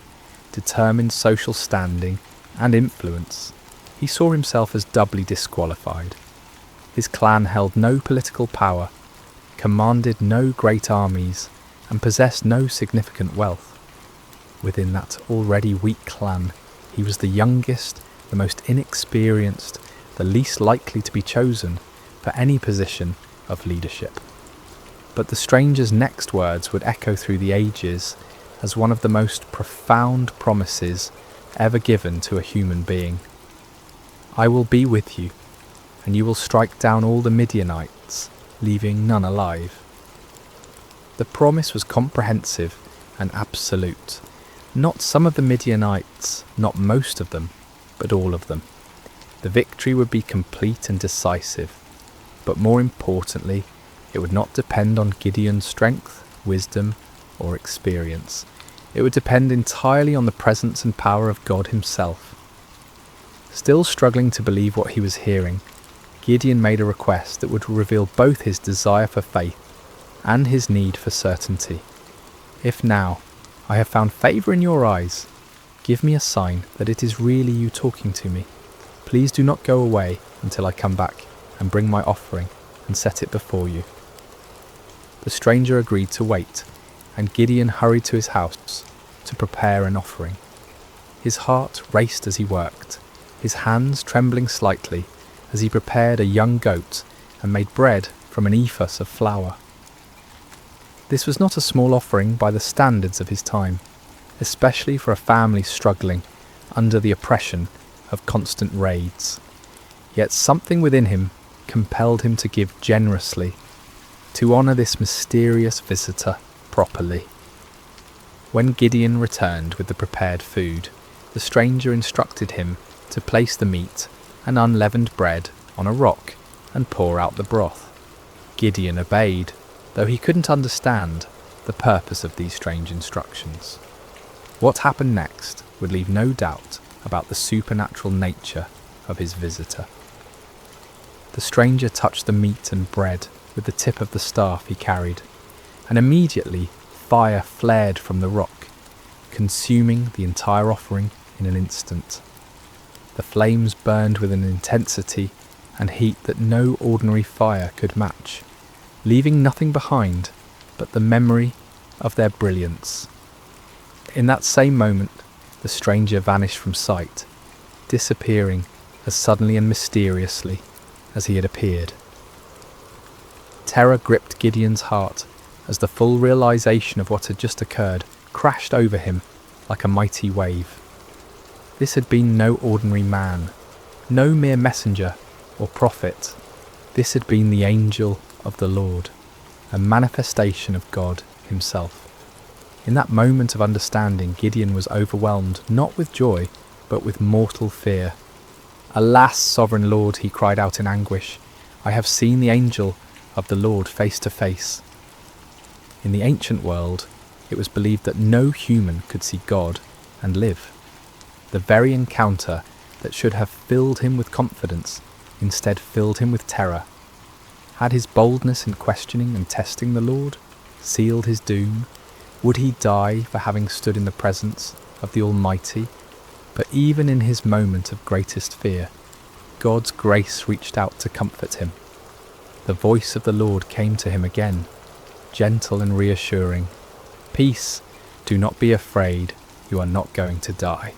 determined social standing and influence, he saw himself as doubly disqualified. His clan held no political power, commanded no great armies, and possessed no significant wealth. Within that already weak clan, he was the youngest, the most inexperienced, the least likely to be chosen for any position of leadership. But the stranger's next words would echo through the ages as one of the most profound promises ever given to a human being. "I will be with you, and you will strike down all the Midianites, leaving none alive." The promise was comprehensive and absolute. Not some of the Midianites, not most of them, but all of them. The victory would be complete and decisive, but more importantly, it would not depend on Gideon's strength, wisdom, or experience. It would depend entirely on the presence and power of God himself. Still struggling to believe what he was hearing, Gideon made a request that would reveal both his desire for faith and his need for certainty. "If now I have found favour in your eyes, give me a sign that it is really you talking to me. Please do not go away until I come back and bring my offering and set it before you." The stranger agreed to wait, and Gideon hurried to his house to prepare an offering. His heart raced as he worked, his hands trembling slightly as he prepared a young goat and made bread from an ephah of flour. This was not a small offering by the standards of his time, especially for a family struggling under the oppression of constant raids. Yet something within him compelled him to give generously, to honour this mysterious visitor properly. When Gideon returned with the prepared food, the stranger instructed him to place the meat and unleavened bread on a rock and pour out the broth. Gideon obeyed, though he couldn't understand the purpose of these strange instructions. What happened next would leave no doubt about the supernatural nature of his visitor. The stranger touched the meat and bread with the tip of the staff he carried, and immediately fire flared from the rock, consuming the entire offering in an instant. The flames burned with an intensity and heat that no ordinary fire could match, leaving nothing behind but the memory of their brilliance. In that same moment, the stranger vanished from sight, disappearing as suddenly and mysteriously as he had appeared. Terror gripped Gideon's heart as the full realization of what had just occurred crashed over him like a mighty wave. This had been no ordinary man, no mere messenger or prophet. This had been the angel of the Lord, a manifestation of God himself. In that moment of understanding, Gideon was overwhelmed not with joy, but with mortal fear. "Alas, sovereign Lord," he cried out in anguish, "I have seen the angel of the Lord face to face." In the ancient world, it was believed that no human could see God and live. The very encounter that should have filled him with confidence instead filled him with terror. Had his boldness in questioning and testing the Lord sealed his doom? Would he die for having stood in the presence of the Almighty? But even in his moment of greatest fear, God's grace reached out to comfort him. The voice of the Lord came to him again, gentle and reassuring. "Peace, do not be afraid, you are not going to die."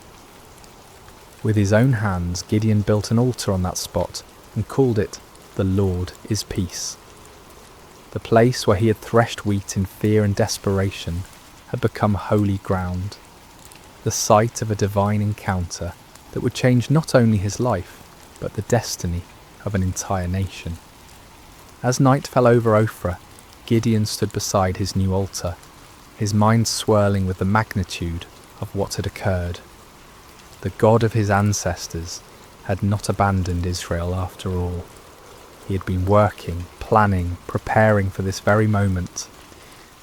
With his own hands, Gideon built an altar on that spot and called it, "The Lord is Peace." The place where he had threshed wheat in fear and desperation had become holy ground, the site of a divine encounter that would change not only his life, but the destiny of an entire nation. As night fell over Ophrah, Gideon stood beside his new altar, his mind swirling with the magnitude of what had occurred. The God of his ancestors, had not abandoned Israel after all. He had been working, planning, preparing for this very moment,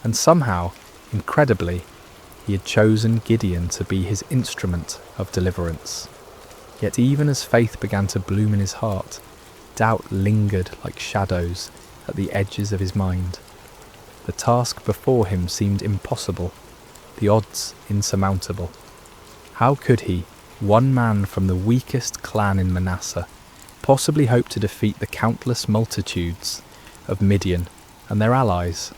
and somehow, incredibly, he had chosen Gideon to be his instrument of deliverance. Yet even as faith began to bloom in his heart, doubt lingered like shadows at the edges of his mind. The task before him seemed impossible, the odds insurmountable. How could he, one man from the weakest clan in Manasseh, possibly hope to defeat the countless multitudes of Midian and their allies?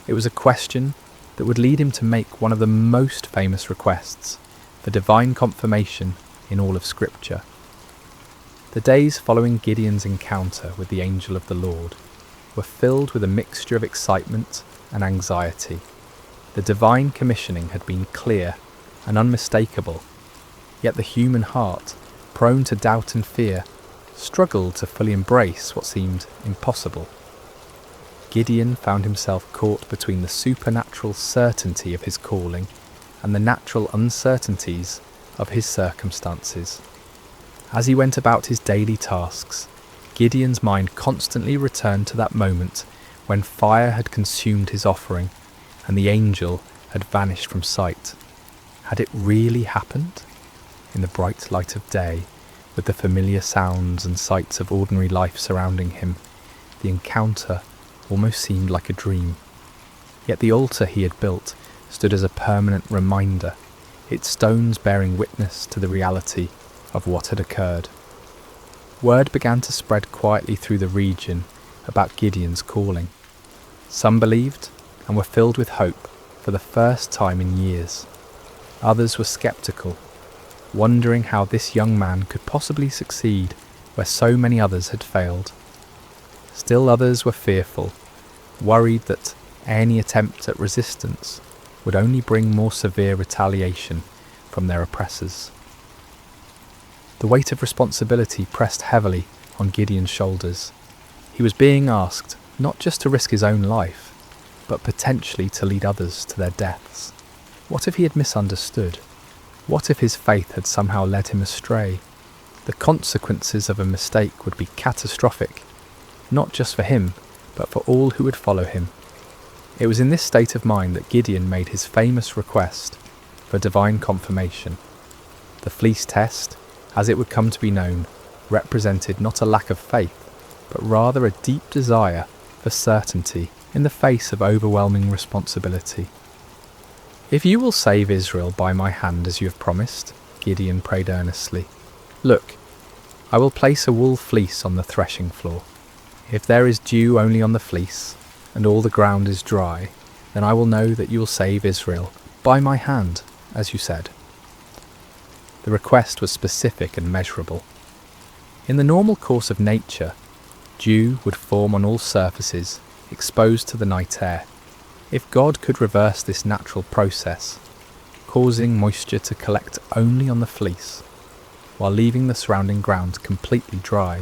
It was a question that would lead him to make one of the most famous requests for divine confirmation in all of Scripture. The days following Gideon's encounter with the angel of the Lord were filled with a mixture of excitement and anxiety. The divine commissioning had been clear and unmistakable, yet the human heart, prone to doubt and fear, struggled to fully embrace what seemed impossible. Gideon found himself caught between the supernatural certainty of his calling and the natural uncertainties of his circumstances. As he went about his daily tasks, Gideon's mind constantly returned to that moment when fire had consumed his offering and the angel had vanished from sight. Had it really happened? In the bright light of day, with the familiar sounds and sights of ordinary life surrounding him, the encounter almost seemed like a dream. Yet the altar he had built stood as a permanent reminder, its stones bearing witness to the reality of what had occurred. Word began to spread quietly through the region about Gideon's calling. Some believed and were filled with hope for the first time in years. Others were sceptical, wondering how this young man could possibly succeed where so many others had failed. Still others were fearful, worried that any attempt at resistance would only bring more severe retaliation from their oppressors. The weight of responsibility pressed heavily on Gideon's shoulders. He was being asked not just to risk his own life, but potentially to lead others to their deaths. What if he had misunderstood? What if his faith had somehow led him astray? The consequences of a mistake would be catastrophic, not just for him, but for all who would follow him. It was in this state of mind that Gideon made his famous request for divine confirmation. The fleece test, as it would come to be known, represented not a lack of faith, but rather a deep desire for certainty in the face of overwhelming responsibility. "If you will save Israel by my hand as you have promised," Gideon prayed earnestly, "look, I will place a wool fleece on the threshing floor. If there is dew only on the fleece, and all the ground is dry, then I will know that you will save Israel by my hand, as you said." The request was specific and measurable. In the normal course of nature, dew would form on all surfaces exposed to the night air. If God could reverse this natural process, causing moisture to collect only on the fleece, while leaving the surrounding ground completely dry,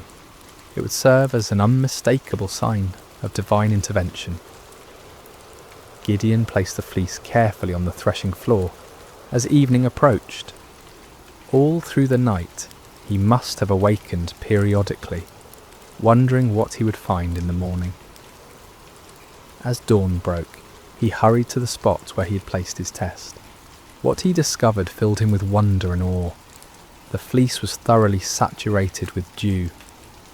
it would serve as an unmistakable sign of divine intervention. Gideon placed the fleece carefully on the threshing floor as evening approached. All through the night, he must have awakened periodically, wondering what he would find in the morning. As dawn broke, he hurried to the spot where he had placed his test. What he discovered filled him with wonder and awe. The fleece was thoroughly saturated with dew,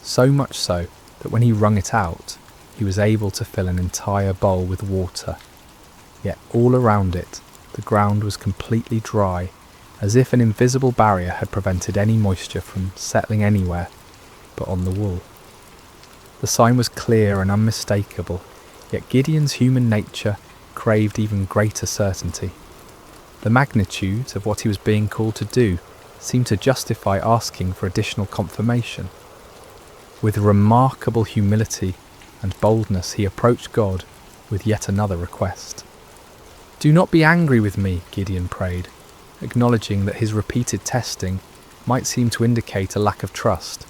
so much so that when he wrung it out, he was able to fill an entire bowl with water. Yet all around it, the ground was completely dry, as if an invisible barrier had prevented any moisture from settling anywhere but on the wool. The sign was clear and unmistakable, yet Gideon's human nature craved even greater certainty. The magnitude of what he was being called to do seemed to justify asking for additional confirmation. With remarkable humility and boldness he approached God with yet another request. "Do not be angry with me," Gideon prayed, acknowledging that his repeated testing might seem to indicate a lack of trust.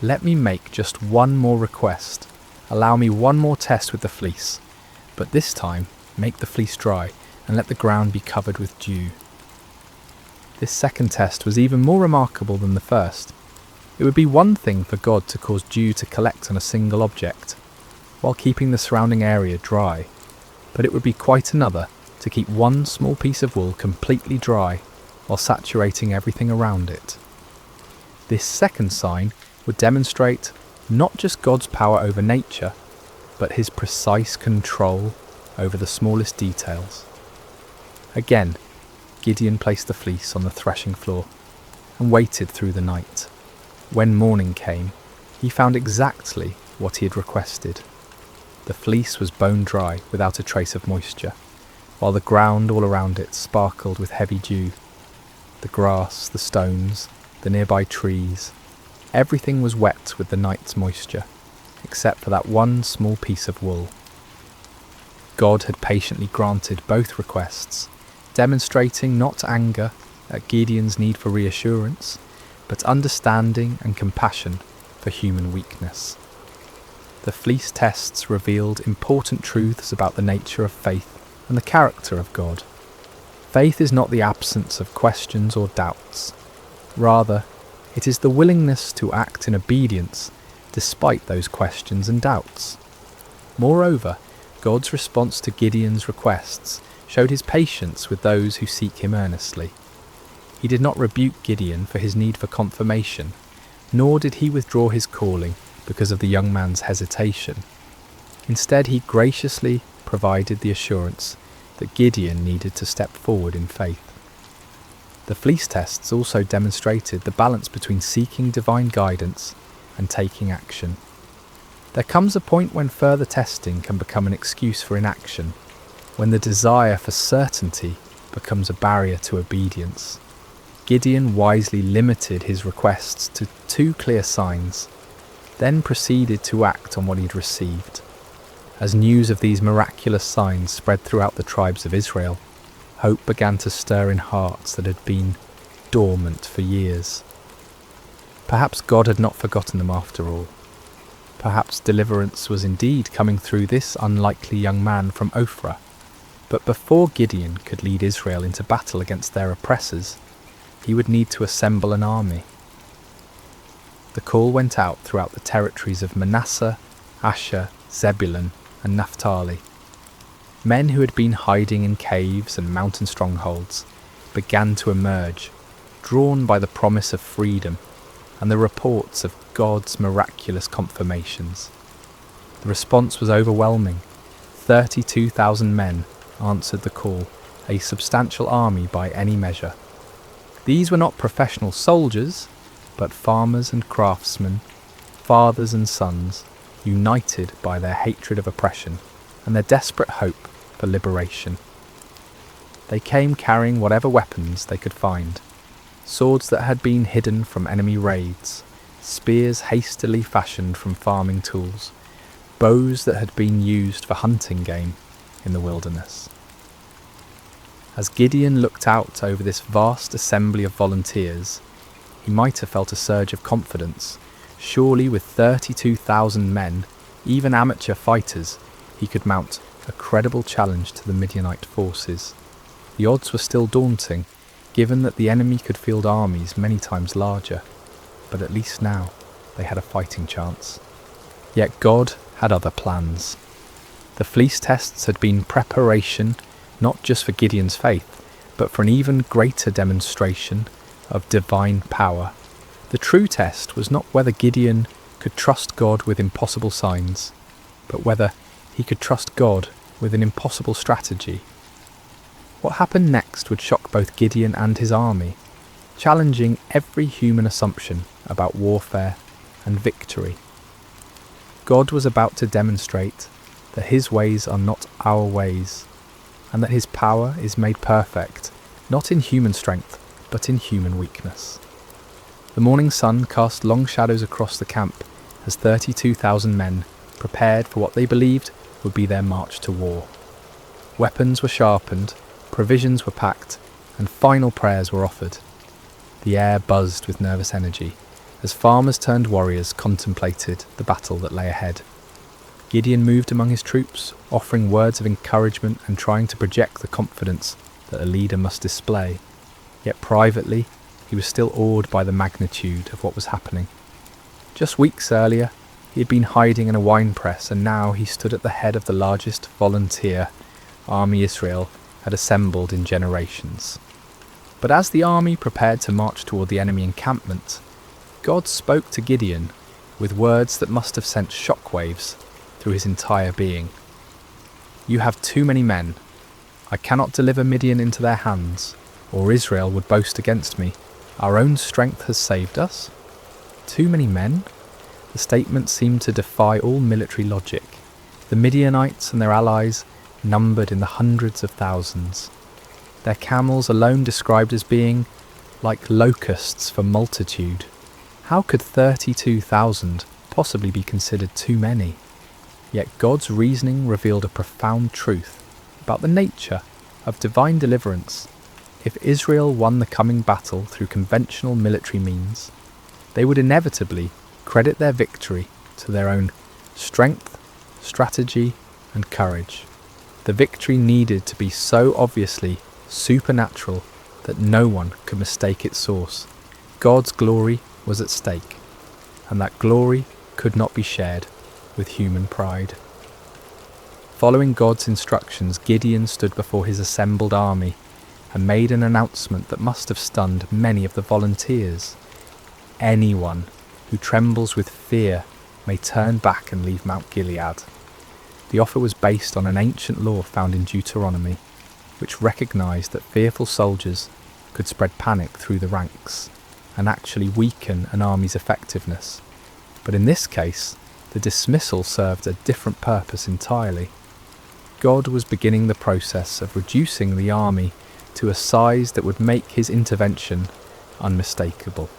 "Let me make just one more request. Allow me one more test with the fleece, but this time make the fleece dry and let the ground be covered with dew." This second test was even more remarkable than the first. It would be one thing for God to cause dew to collect on a single object, while keeping the surrounding area dry, but it would be quite another to keep one small piece of wool completely dry while saturating everything around it. This second sign would demonstrate not just God's power over nature, but his precise control over the smallest details. Again, Gideon placed the fleece on the threshing floor and waited through the night. When morning came, he found exactly what he had requested. The fleece was bone dry without a trace of moisture, while the ground all around it sparkled with heavy dew. The grass, the stones, the nearby trees, everything was wet with the night's moisture, except for that one small piece of wool. God had patiently granted both requests, demonstrating not anger at Gideon's need for reassurance, but understanding and compassion for human weakness. The fleece tests revealed important truths about the nature of faith and the character of God. Faith is not the absence of questions or doubts. Rather, it is the willingness to act in obedience despite those questions and doubts. Moreover, God's response to Gideon's requests showed his patience with those who seek him earnestly. He did not rebuke Gideon for his need for confirmation, nor did he withdraw his calling because of the young man's hesitation. Instead, he graciously provided the assurance that Gideon needed to step forward in faith. The fleece tests also demonstrated the balance between seeking divine guidance and taking action. There comes a point when further testing can become an excuse for inaction, when the desire for certainty becomes a barrier to obedience. Gideon wisely limited his requests to 2 clear signs, then proceeded to act on what he had received. As news of these miraculous signs spread throughout the tribes of Israel, hope began to stir in hearts that had been dormant for years. Perhaps God had not forgotten them after all. Perhaps deliverance was indeed coming through this unlikely young man from Ophrah. But before Gideon could lead Israel into battle against their oppressors, he would need to assemble an army. The call went out throughout the territories of Manasseh, Asher, Zebulun, and Naphtali. Men who had been hiding in caves and mountain strongholds began to emerge, drawn by the promise of freedom and the reports of God's miraculous confirmations. The response was overwhelming. 32,000 men answered the call, a substantial army by any measure. These were not professional soldiers, but farmers and craftsmen, fathers and sons, united by their hatred of oppression and their desperate hope for liberation. They came carrying whatever weapons they could find, swords that had been hidden from enemy raids, spears hastily fashioned from farming tools, bows that had been used for hunting game in the wilderness. As Gideon looked out over this vast assembly of volunteers, he might have felt a surge of confidence. Surely with 32,000 men, even amateur fighters, he could mount a credible challenge to the Midianite forces. The odds were still daunting, given that the enemy could field armies many times larger, but at least now they had a fighting chance. Yet God had other plans. The fleece tests had been preparation not just for Gideon's faith, but for an even greater demonstration of divine power. The true test was not whether Gideon could trust God with impossible signs, but whether he could trust God with an impossible strategy. What happened next would shock both Gideon and his army, challenging every human assumption about warfare and victory. God was about to demonstrate that his ways are not our ways, and that his power is made perfect, not in human strength, but in human weakness. The morning sun cast long shadows across the camp as 32,000 men prepared for what they believed would be their march to war. Weapons were sharpened, provisions were packed, and final prayers were offered. The air buzzed with nervous energy as farmers turned warriors contemplated the battle that lay ahead. Gideon moved among his troops, offering words of encouragement and trying to project the confidence that a leader must display. Yet privately, he was still awed by the magnitude of what was happening. Just weeks earlier, he had been hiding in a wine press, and now he stood at the head of the largest volunteer army Israel had assembled in generations. But as the army prepared to march toward the enemy encampment, God spoke to Gideon with words that must have sent shockwaves through his entire being. "You have too many men. I cannot deliver Midian into their hands, or Israel would boast against me. Our own strength has saved us." Too many men? The statement seemed to defy all military logic. The Midianites and their allies numbered in the hundreds of thousands. Their camels alone described as being like locusts for multitude. How could 32,000 possibly be considered too many? Yet God's reasoning revealed a profound truth about the nature of divine deliverance. If Israel won the coming battle through conventional military means, they would inevitably credit their victory to their own strength, strategy, and courage. The victory needed to be so obviously supernatural that no one could mistake its source. God's glory was at stake, and that glory could not be shared with human pride. Following God's instructions, Gideon stood before his assembled army and made an announcement that must have stunned many of the volunteers. Anyone who trembles with fear may turn back and leave Mount Gilead. The offer was based on an ancient law found in Deuteronomy, which recognised that fearful soldiers could spread panic through the ranks and actually weaken an army's effectiveness. But in this case, the dismissal served a different purpose entirely. God was beginning the process of reducing the army to a size that would make his intervention unmistakable.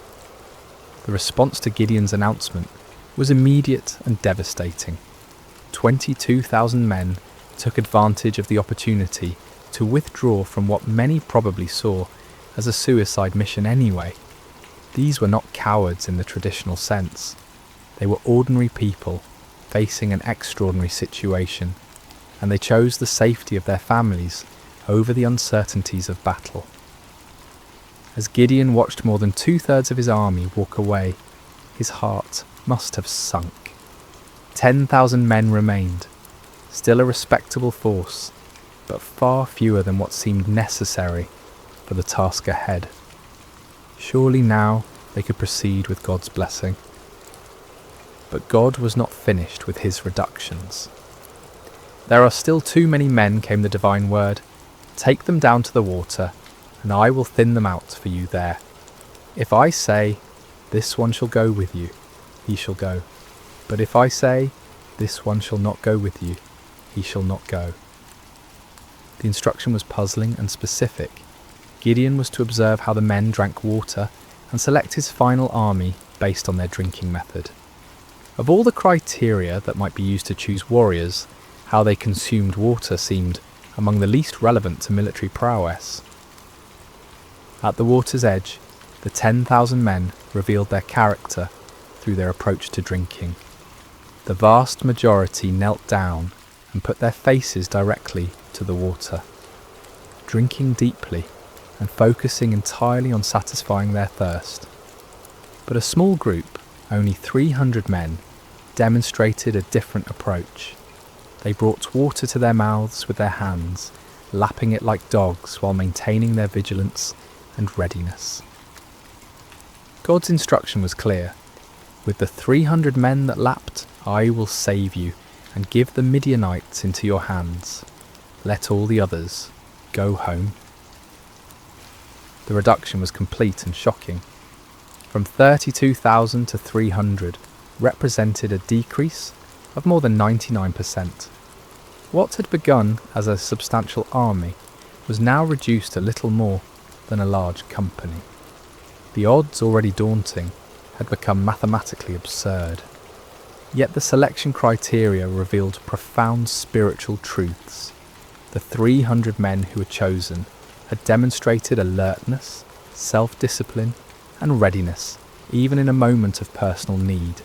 The response to Gideon's announcement was immediate and devastating. 22,000 men took advantage of the opportunity to withdraw from what many probably saw as a suicide mission anyway. These were not cowards in the traditional sense. They were ordinary people facing an extraordinary situation, and they chose the safety of their families over the uncertainties of battle. As Gideon watched more than 2/3 of his army walk away, his heart must have sunk. 10,000 men remained, still a respectable force, but far fewer than what seemed necessary for the task ahead. Surely now they could proceed with God's blessing. But God was not finished with his reductions. "There are still too many men," came the divine word. "Take them down to the water, and I will thin them out for you there. If I say, 'This one shall go with you,' he shall go. But if I say, 'This one shall not go with you,' he shall not go." The instruction was puzzling and specific. Gideon was to observe how the men drank water and select his final army based on their drinking method. Of all the criteria that might be used to choose warriors, how they consumed water seemed among the least relevant to military prowess. At the water's edge, the 10,000 men revealed their character through their approach to drinking. The vast majority knelt down and put their faces directly to the water, drinking deeply and focusing entirely on satisfying their thirst. But a small group, only 300 men, demonstrated a different approach. They brought water to their mouths with their hands, lapping it like dogs while maintaining their vigilance and readiness. God's instruction was clear. "With the 300 men that lapped, I will save you and give the Midianites into your hands. Let all the others go home." The reduction was complete and shocking. From 32,000 to 300 represented a decrease of more than 99%. What had begun as a substantial army was now reduced to little more than a large company. The odds, already daunting, had become mathematically absurd. Yet the selection criteria revealed profound spiritual truths. The 300 men who were chosen had demonstrated alertness, self-discipline, and readiness, even in a moment of personal need.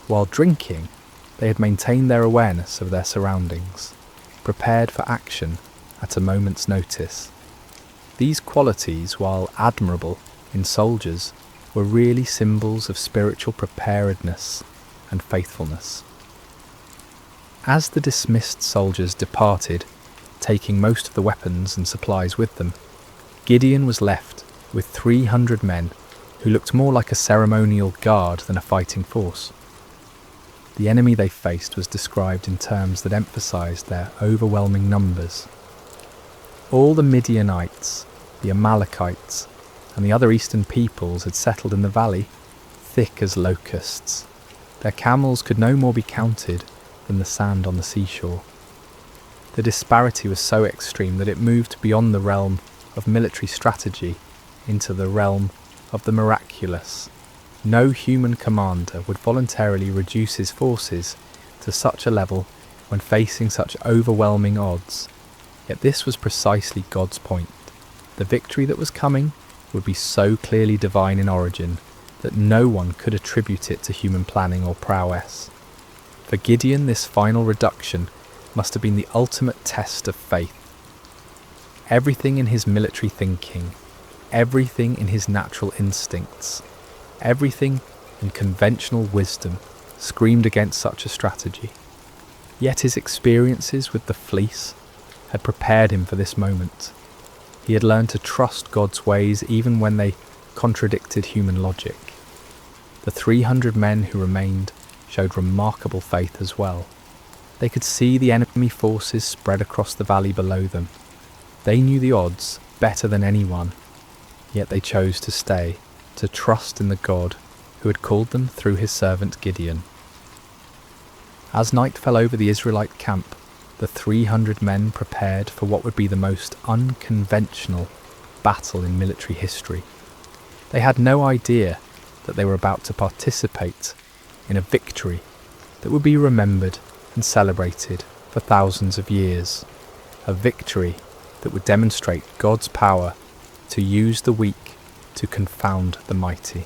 While drinking, they had maintained their awareness of their surroundings, prepared for action at a moment's notice. These qualities, while admirable in soldiers, were really symbols of spiritual preparedness and faithfulness. As the dismissed soldiers departed, taking most of the weapons and supplies with them, Gideon was left with 300 men who looked more like a ceremonial guard than a fighting force. The enemy they faced was described in terms that emphasized their overwhelming numbers. All the Midianites, the Amalekites, and the other eastern peoples had settled in the valley, thick as locusts. Their camels could no more be counted than the sand on the seashore. The disparity was so extreme that it moved beyond the realm of military strategy into the realm of the miraculous. No human commander would voluntarily reduce his forces to such a level when facing such overwhelming odds. Yet this was precisely God's point. The victory that was coming would be so clearly divine in origin that no one could attribute it to human planning or prowess. For Gideon, this final reduction must have been the ultimate test of faith. Everything in his military thinking, everything in his natural instincts, everything in conventional wisdom screamed against such a strategy. Yet his experiences with the fleece had prepared him for this moment. He had learned to trust God's ways even when they contradicted human logic. The 300 men who remained showed remarkable faith as well. They could see the enemy forces spread across the valley below them. They knew the odds better than anyone, yet they chose to stay, to trust in the God who had called them through his servant Gideon. As night fell over the Israelite camp, the 300 men prepared for what would be the most unconventional battle in military history. They had no idea that they were about to participate in a victory that would be remembered and celebrated for thousands of years. A victory that would demonstrate God's power to use the weak to confound the mighty.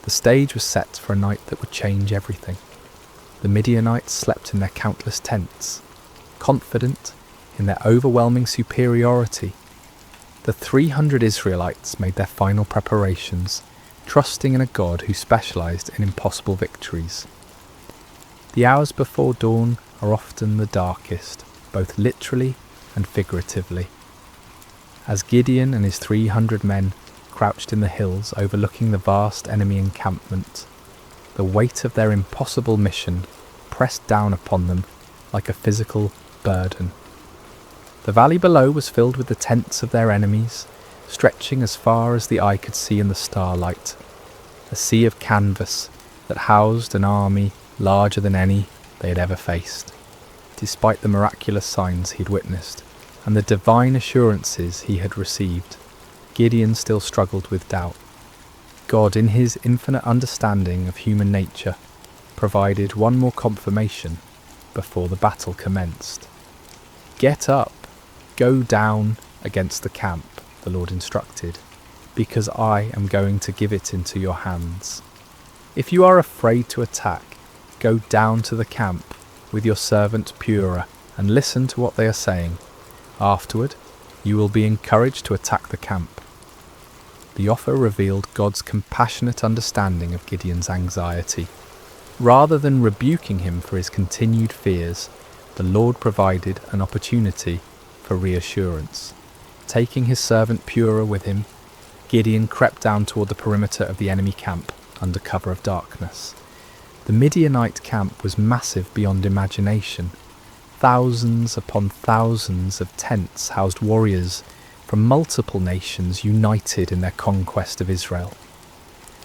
The stage was set for a night that would change everything. The Midianites slept in their countless tents, confident in their overwhelming superiority. The 300 Israelites made their final preparations, trusting in a God who specialized in impossible victories. The hours before dawn are often the darkest, both literally and figuratively. As Gideon and his 300 men crouched in the hills overlooking the vast enemy encampment, the weight of their impossible mission pressed down upon them like a physical burden. The valley below was filled with the tents of their enemies, stretching as far as the eye could see in the starlight, a sea of canvas that housed an army larger than any they had ever faced. Despite the miraculous signs he had witnessed and the divine assurances he had received, Gideon still struggled with doubt. God, in his infinite understanding of human nature, provided one more confirmation before the battle commenced. "Get up, go down against the camp," the Lord instructed, "because I am going to give it into your hands. If you are afraid to attack, go down to the camp with your servant Purah and listen to what they are saying. Afterward, you will be encouraged to attack the camp." The offer revealed God's compassionate understanding of Gideon's anxiety. Rather than rebuking him for his continued fears, the Lord provided an opportunity for reassurance. Taking his servant Purah with him, Gideon crept down toward the perimeter of the enemy camp under cover of darkness. The Midianite camp was massive beyond imagination. Thousands upon thousands of tents housed warriors from multiple nations united in their conquest of Israel.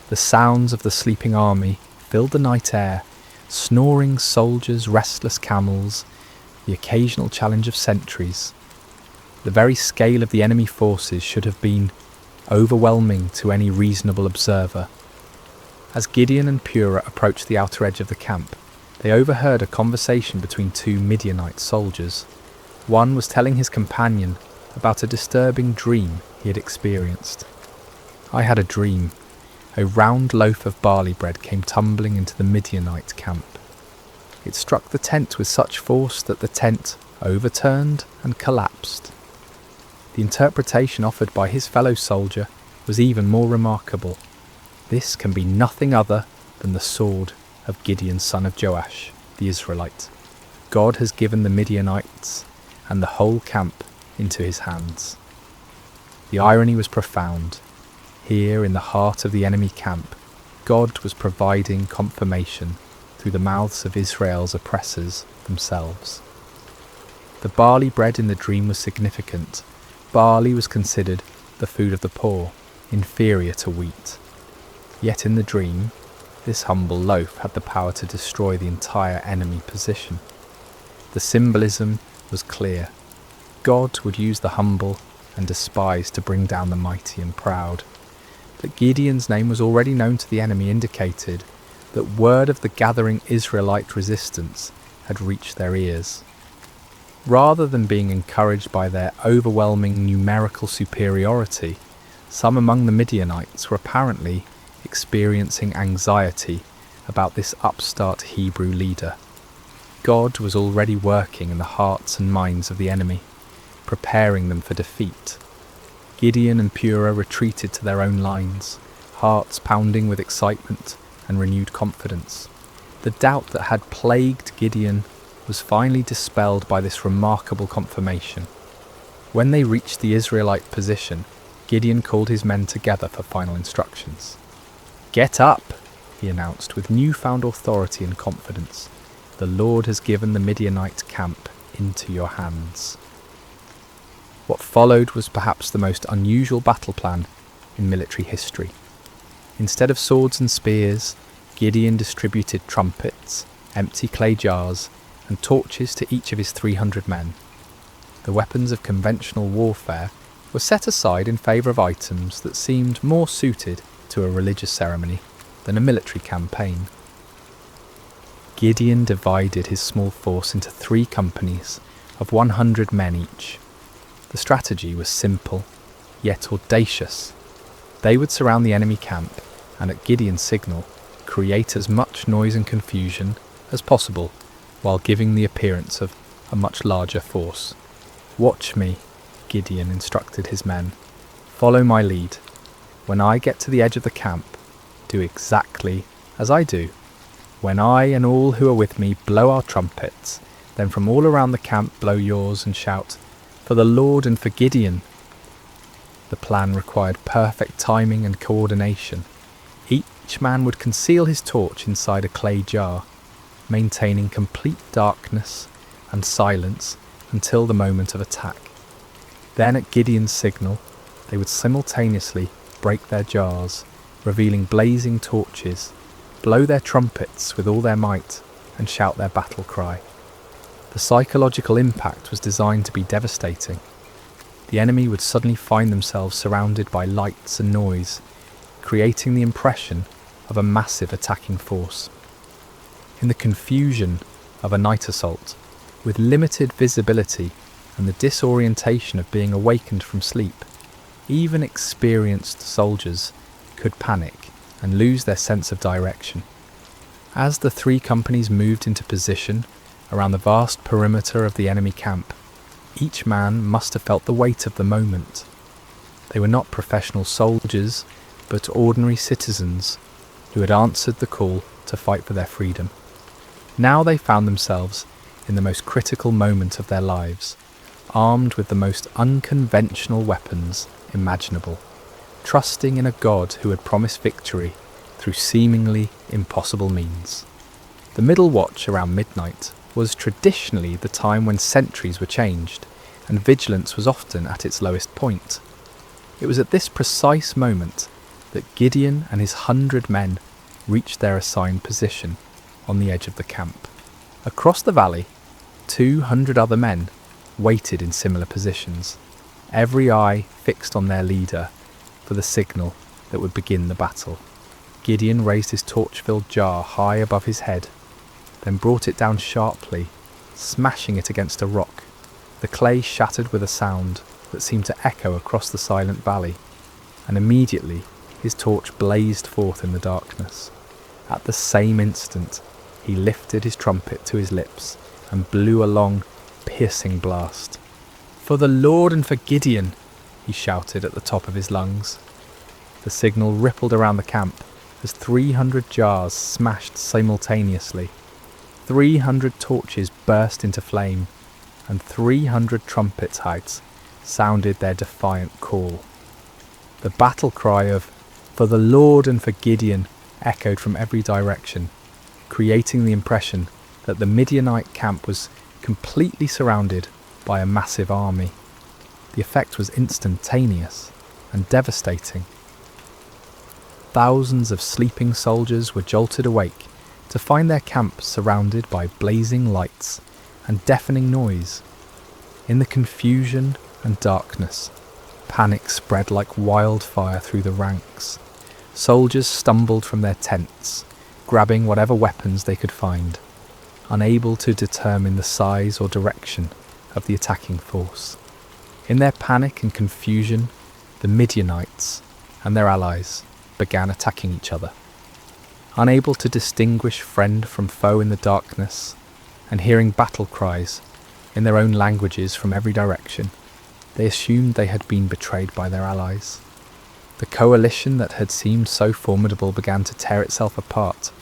The sounds of the sleeping army filled the night air, snoring soldiers, restless camels, the occasional challenge of sentries. The very scale of the enemy forces should have been overwhelming to any reasonable observer. As Gideon and Purah approached the outer edge of the camp, they overheard a conversation between two Midianite soldiers. One was telling his companion about a disturbing dream he had experienced. "I had a dream. A round loaf of barley bread came tumbling into the Midianite camp. It struck the tent with such force that the tent overturned and collapsed." The interpretation offered by his fellow soldier was even more remarkable. This can be nothing other than the sword of Gideon, son of Joash, the Israelite. God has given the Midianites and the whole camp into his hands. The irony was profound. Here in the heart of the enemy camp, God was providing confirmation through the mouths of Israel's oppressors themselves. The barley bread in the dream was significant. Barley was considered the food of the poor, inferior to wheat. Yet in the dream, this humble loaf had the power to destroy the entire enemy position. The symbolism was clear. God would use the humble and despised to bring down the mighty and proud. That Gideon's name was already known to the enemy indicated that word of the gathering Israelite resistance had reached their ears. Rather than being encouraged by their overwhelming numerical superiority, some among the Midianites were apparently experiencing anxiety about this upstart Hebrew leader. God was already working in the hearts and minds of the enemy, preparing them for defeat. Gideon and Purah retreated to their own lines, hearts pounding with excitement and renewed confidence. The doubt that had plagued Gideon was finally dispelled by this remarkable confirmation. When they reached the Israelite position, Gideon called his men together for final instructions. "Get up," he announced with newfound authority and confidence. "The Lord has given the Midianite camp into your hands." What followed was perhaps the most unusual battle plan in military history. Instead of swords and spears, Gideon distributed trumpets, empty clay jars, and torches to each of his 300 men. The weapons of conventional warfare were set aside in favour of items that seemed more suited to a religious ceremony than a military campaign. Gideon divided his small force into 3 companies of 100 men each. The strategy was simple, yet audacious. They would surround the enemy camp and, at Gideon's signal, create as much noise and confusion as possible while giving the appearance of a much larger force. "Watch me," Gideon instructed his men. "Follow my lead. When I get to the edge of the camp, do exactly as I do. When I and all who are with me blow our trumpets, then from all around the camp blow yours and shout, 'For the Lord and for Gideon.'" The plan required perfect timing and coordination. Each man would conceal his torch inside a clay jar, maintaining complete darkness and silence until the moment of attack. Then at Gideon's signal, they would simultaneously break their jars, revealing blazing torches, blow their trumpets with all their might, and shout their battle cry. The psychological impact was designed to be devastating. The enemy would suddenly find themselves surrounded by lights and noise, creating the impression of a massive attacking force. In the confusion of a night assault, with limited visibility and the disorientation of being awakened from sleep, even experienced soldiers could panic and lose their sense of direction. As the 3 companies moved into position around the vast perimeter of the enemy camp, each man must have felt the weight of the moment. They were not professional soldiers, but ordinary citizens who had answered the call to fight for their freedom. Now they found themselves in the most critical moment of their lives, armed with the most unconventional weapons imaginable, trusting in a God who had promised victory through seemingly impossible means. The middle watch around midnight was traditionally the time when sentries were changed, and vigilance was often at its lowest point. It was at this precise moment that Gideon and his 100 men reached their assigned position on the edge of the camp. Across the valley, 200 other men waited in similar positions, every eye fixed on their leader for the signal that would begin the battle. Gideon raised his torch-filled jar high above his head, then brought it down sharply, smashing it against a rock. The clay shattered with a sound that seemed to echo across the silent valley, and immediately his torch blazed forth in the darkness. At the same instant, he lifted his trumpet to his lips and blew a long, piercing blast. "For the Lord and for Gideon," he shouted at the top of his lungs. The signal rippled around the camp, as 300 jars smashed simultaneously, 300 torches burst into flame, and 300 trumpet heights sounded their defiant call. The battle cry of "For the Lord and for Gideon" echoed from every direction, creating the impression that the Midianite camp was completely surrounded by a massive army. The effect was instantaneous and devastating. Thousands of sleeping soldiers were jolted awake to find their camp surrounded by blazing lights and deafening noise. In the confusion and darkness, panic spread like wildfire through the ranks. Soldiers stumbled from their tents, grabbing whatever weapons they could find, unable to determine the size or direction of the attacking force. In their panic and confusion, the Midianites and their allies began attacking each other. Unable to distinguish friend from foe in the darkness, and hearing battle cries in their own languages from every direction, they assumed they had been betrayed by their allies. The coalition that had seemed so formidable began to tear itself apart.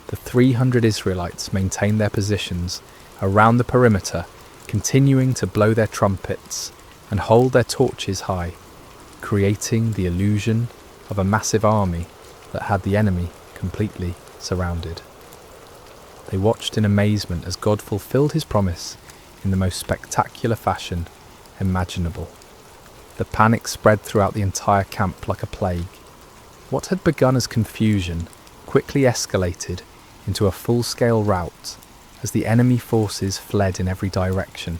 The 300 Israelites maintained their positions around the perimeter, continuing to blow their trumpets and hold their torches high, creating the illusion of a massive army that had the enemy completely surrounded. They watched in amazement as God fulfilled his promise in the most spectacular fashion imaginable. The panic spread throughout the entire camp like a plague. What had begun as confusion quickly escalated into a full-scale rout as the enemy forces fled in every direction,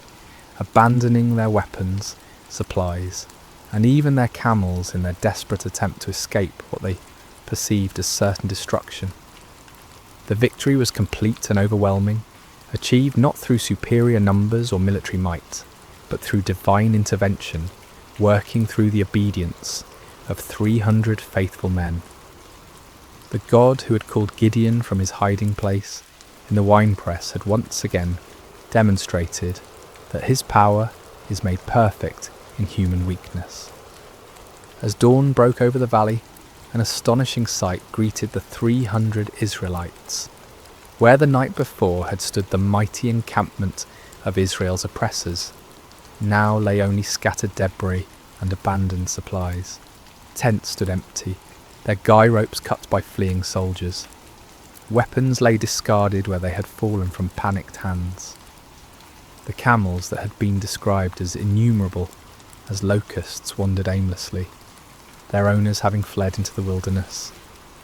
abandoning their weapons, supplies, and even their camels in their desperate attempt to escape what they perceived as certain destruction. The victory was complete and overwhelming, achieved not through superior numbers or military might, but through divine intervention, working through the obedience of 300 faithful men. The God who had called Gideon from his hiding place in the winepress had once again demonstrated that his power is made perfect in human weakness. As dawn broke over the valley, an astonishing sight greeted the 300 Israelites. Where the night before had stood the mighty encampment of Israel's oppressors, now lay only scattered debris and abandoned supplies. Tents stood empty, their guy ropes cut by fleeing soldiers. Weapons lay discarded where they had fallen from panicked hands. The camels that had been described as innumerable as locusts wandered aimlessly, their owners having fled into the wilderness.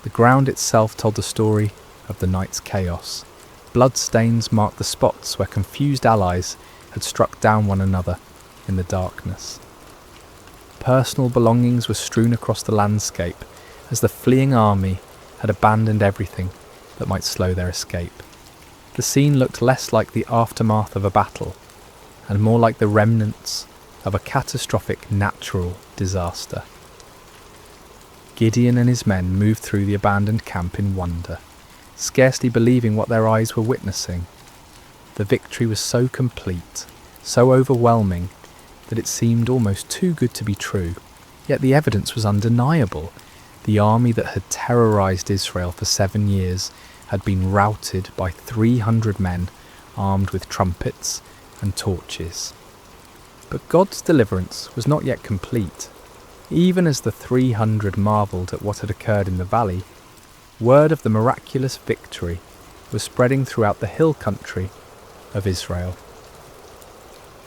The ground itself told the story of the night's chaos. Bloodstains marked the spots where confused allies had struck down one another in the darkness. Personal belongings were strewn across the landscape as the fleeing army had abandoned everything that might slow their escape. The scene looked less like the aftermath of a battle and more like the remnants of a catastrophic natural disaster. Gideon and his men moved through the abandoned camp in wonder, scarcely believing what their eyes were witnessing. The victory was so complete, so overwhelming, that it seemed almost too good to be true. Yet the evidence was undeniable. The army that had terrorized Israel for 7 years had been routed by 300 men armed with trumpets and torches. But God's deliverance was not yet complete. Even as the 300 marvelled at what had occurred in the valley, word of the miraculous victory was spreading throughout the hill country of Israel.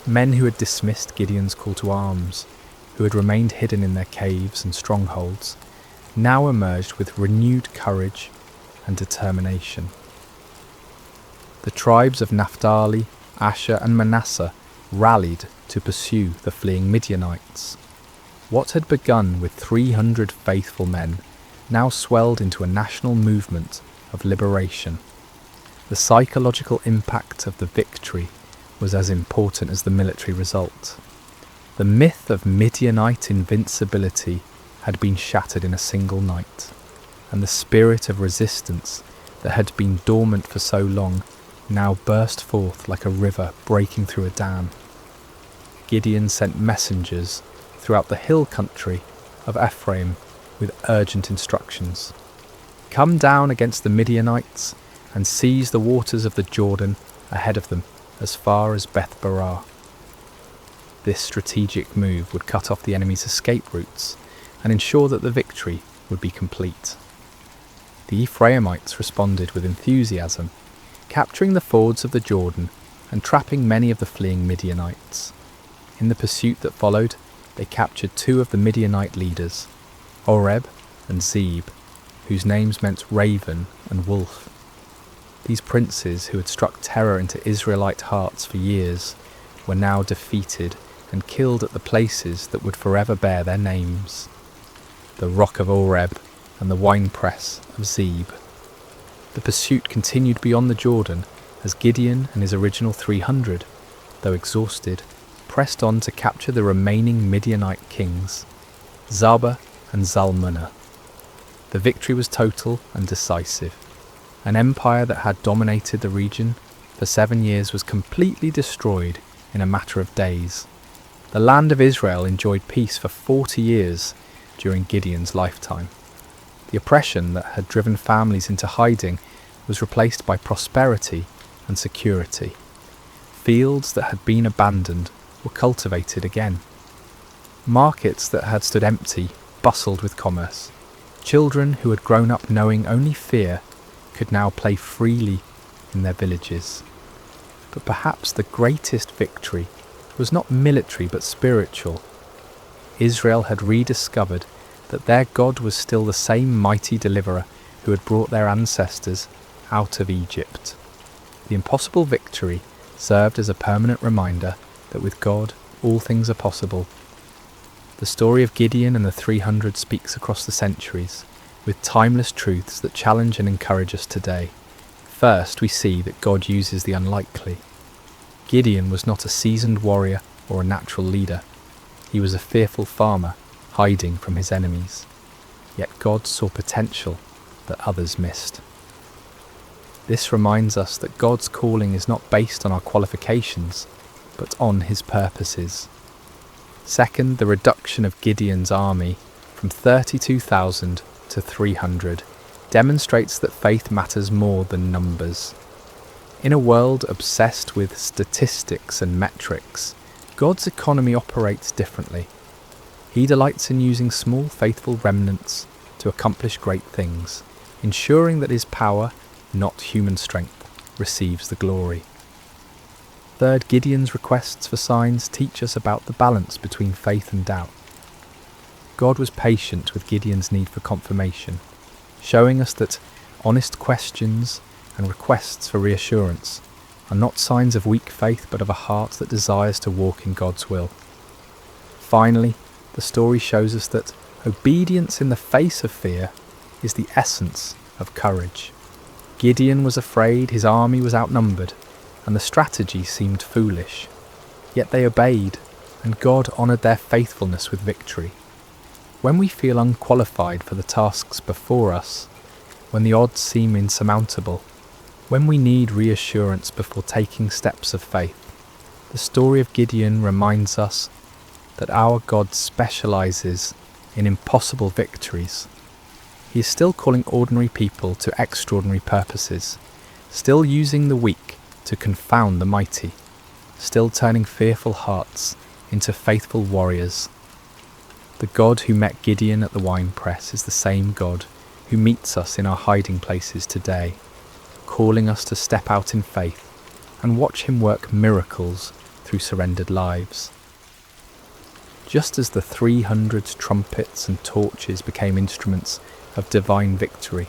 Men who had dismissed Gideon's call to arms, who had remained hidden in their caves and strongholds, now emerged with renewed courage and determination. The tribes of Naphtali, Asher and Manasseh rallied to pursue the fleeing Midianites. What had begun with 300 faithful men now swelled into a national movement of liberation. The psychological impact of the victory was as important as the military result. The myth of Midianite invincibility had been shattered in a single night, and the spirit of resistance that had been dormant for so long now burst forth like a river breaking through a dam. Gideon sent messengers throughout the hill country of Ephraim with urgent instructions. "Come down against the Midianites and seize the waters of the Jordan ahead of them as far as Beth-barah." This strategic move would cut off the enemy's escape routes and ensure that the victory would be complete. The Ephraimites responded with enthusiasm, capturing the fords of the Jordan and trapping many of the fleeing Midianites. In the pursuit that followed, they captured 2 of the Midianite leaders, Oreb and Zeb, whose names meant raven and wolf. These princes, who had struck terror into Israelite hearts for years, were now defeated and killed at the places that would forever bear their names: the rock of Oreb and the winepress of Zeb. The pursuit continued beyond the Jordan as Gideon and his original 300, though exhausted, pressed on to capture the remaining Midianite kings, Zebah and Zalmunna. The victory was total and decisive. An empire that had dominated the region for 7 years was completely destroyed in a matter of days. The land of Israel enjoyed peace for 40 years during Gideon's lifetime. The oppression that had driven families into hiding was replaced by prosperity and security. Fields that had been abandoned were cultivated again. Markets that had stood empty bustled with commerce. Children who had grown up knowing only fear could now play freely in their villages. But perhaps the greatest victory was not military but spiritual. Israel had rediscovered that their God was still the same mighty deliverer who had brought their ancestors out of Egypt. The impossible victory served as a permanent reminder that with God all things are possible. The story of Gideon and the 300 speaks across the centuries, with timeless truths that challenge and encourage us today. First, we see that God uses the unlikely. Gideon was not a seasoned warrior or a natural leader. He was a fearful farmer, hiding from his enemies. Yet God saw potential that others missed. This reminds us that God's calling is not based on our qualifications, but on his purposes. Second, the reduction of Gideon's army from 32,000 to 300 demonstrates that faith matters more than numbers. In a world obsessed with statistics and metrics, God's economy operates differently. He delights in using small faithful remnants to accomplish great things, ensuring that his power, not human strength, receives the glory. Third, Gideon's requests for signs teach us about the balance between faith and doubt. God was patient with Gideon's need for confirmation, showing us that honest questions and requests for reassurance are not signs of weak faith but of a heart that desires to walk in God's will. Finally, the story shows us that obedience in the face of fear is the essence of courage. Gideon was afraid, his army was outnumbered, and the strategy seemed foolish. Yet they obeyed, and God honoured their faithfulness with victory. When we feel unqualified for the tasks before us, when the odds seem insurmountable, when we need reassurance before taking steps of faith, the story of Gideon reminds us that our God specialises in impossible victories. He is still calling ordinary people to extraordinary purposes, still using the weak to confound the mighty, still turning fearful hearts into faithful warriors. The God who met Gideon at the winepress is the same God who meets us in our hiding places today, calling us to step out in faith and watch him work miracles through surrendered lives. Just as the 300 trumpets and torches became instruments of divine victory,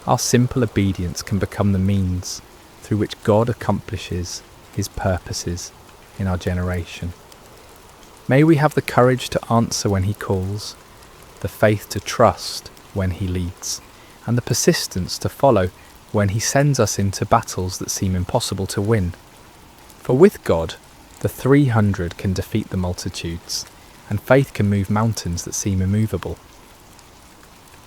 our simple obedience can become the means through which God accomplishes his purposes in our generation. May we have the courage to answer when he calls, the faith to trust when he leads, and the persistence to follow when he sends us into battles that seem impossible to win. For with God, the 300 can defeat the multitudes, and faith can move mountains that seem immovable.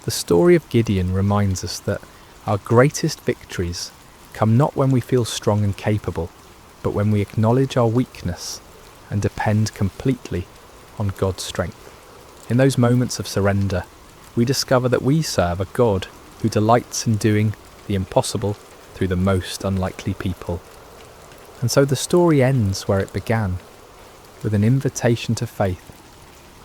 The story of Gideon reminds us that our greatest victories come not when we feel strong and capable, but when we acknowledge our weakness and depend completely on God's strength. In those moments of surrender, we discover that we serve a God who delights in doing the impossible through the most unlikely people. And so the story ends where it began, with an invitation to faith,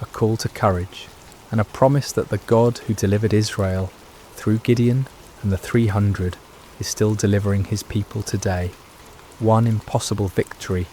a call to courage, and a promise that the God who delivered Israel through Gideon and the 300 is still delivering his people today, one impossible victory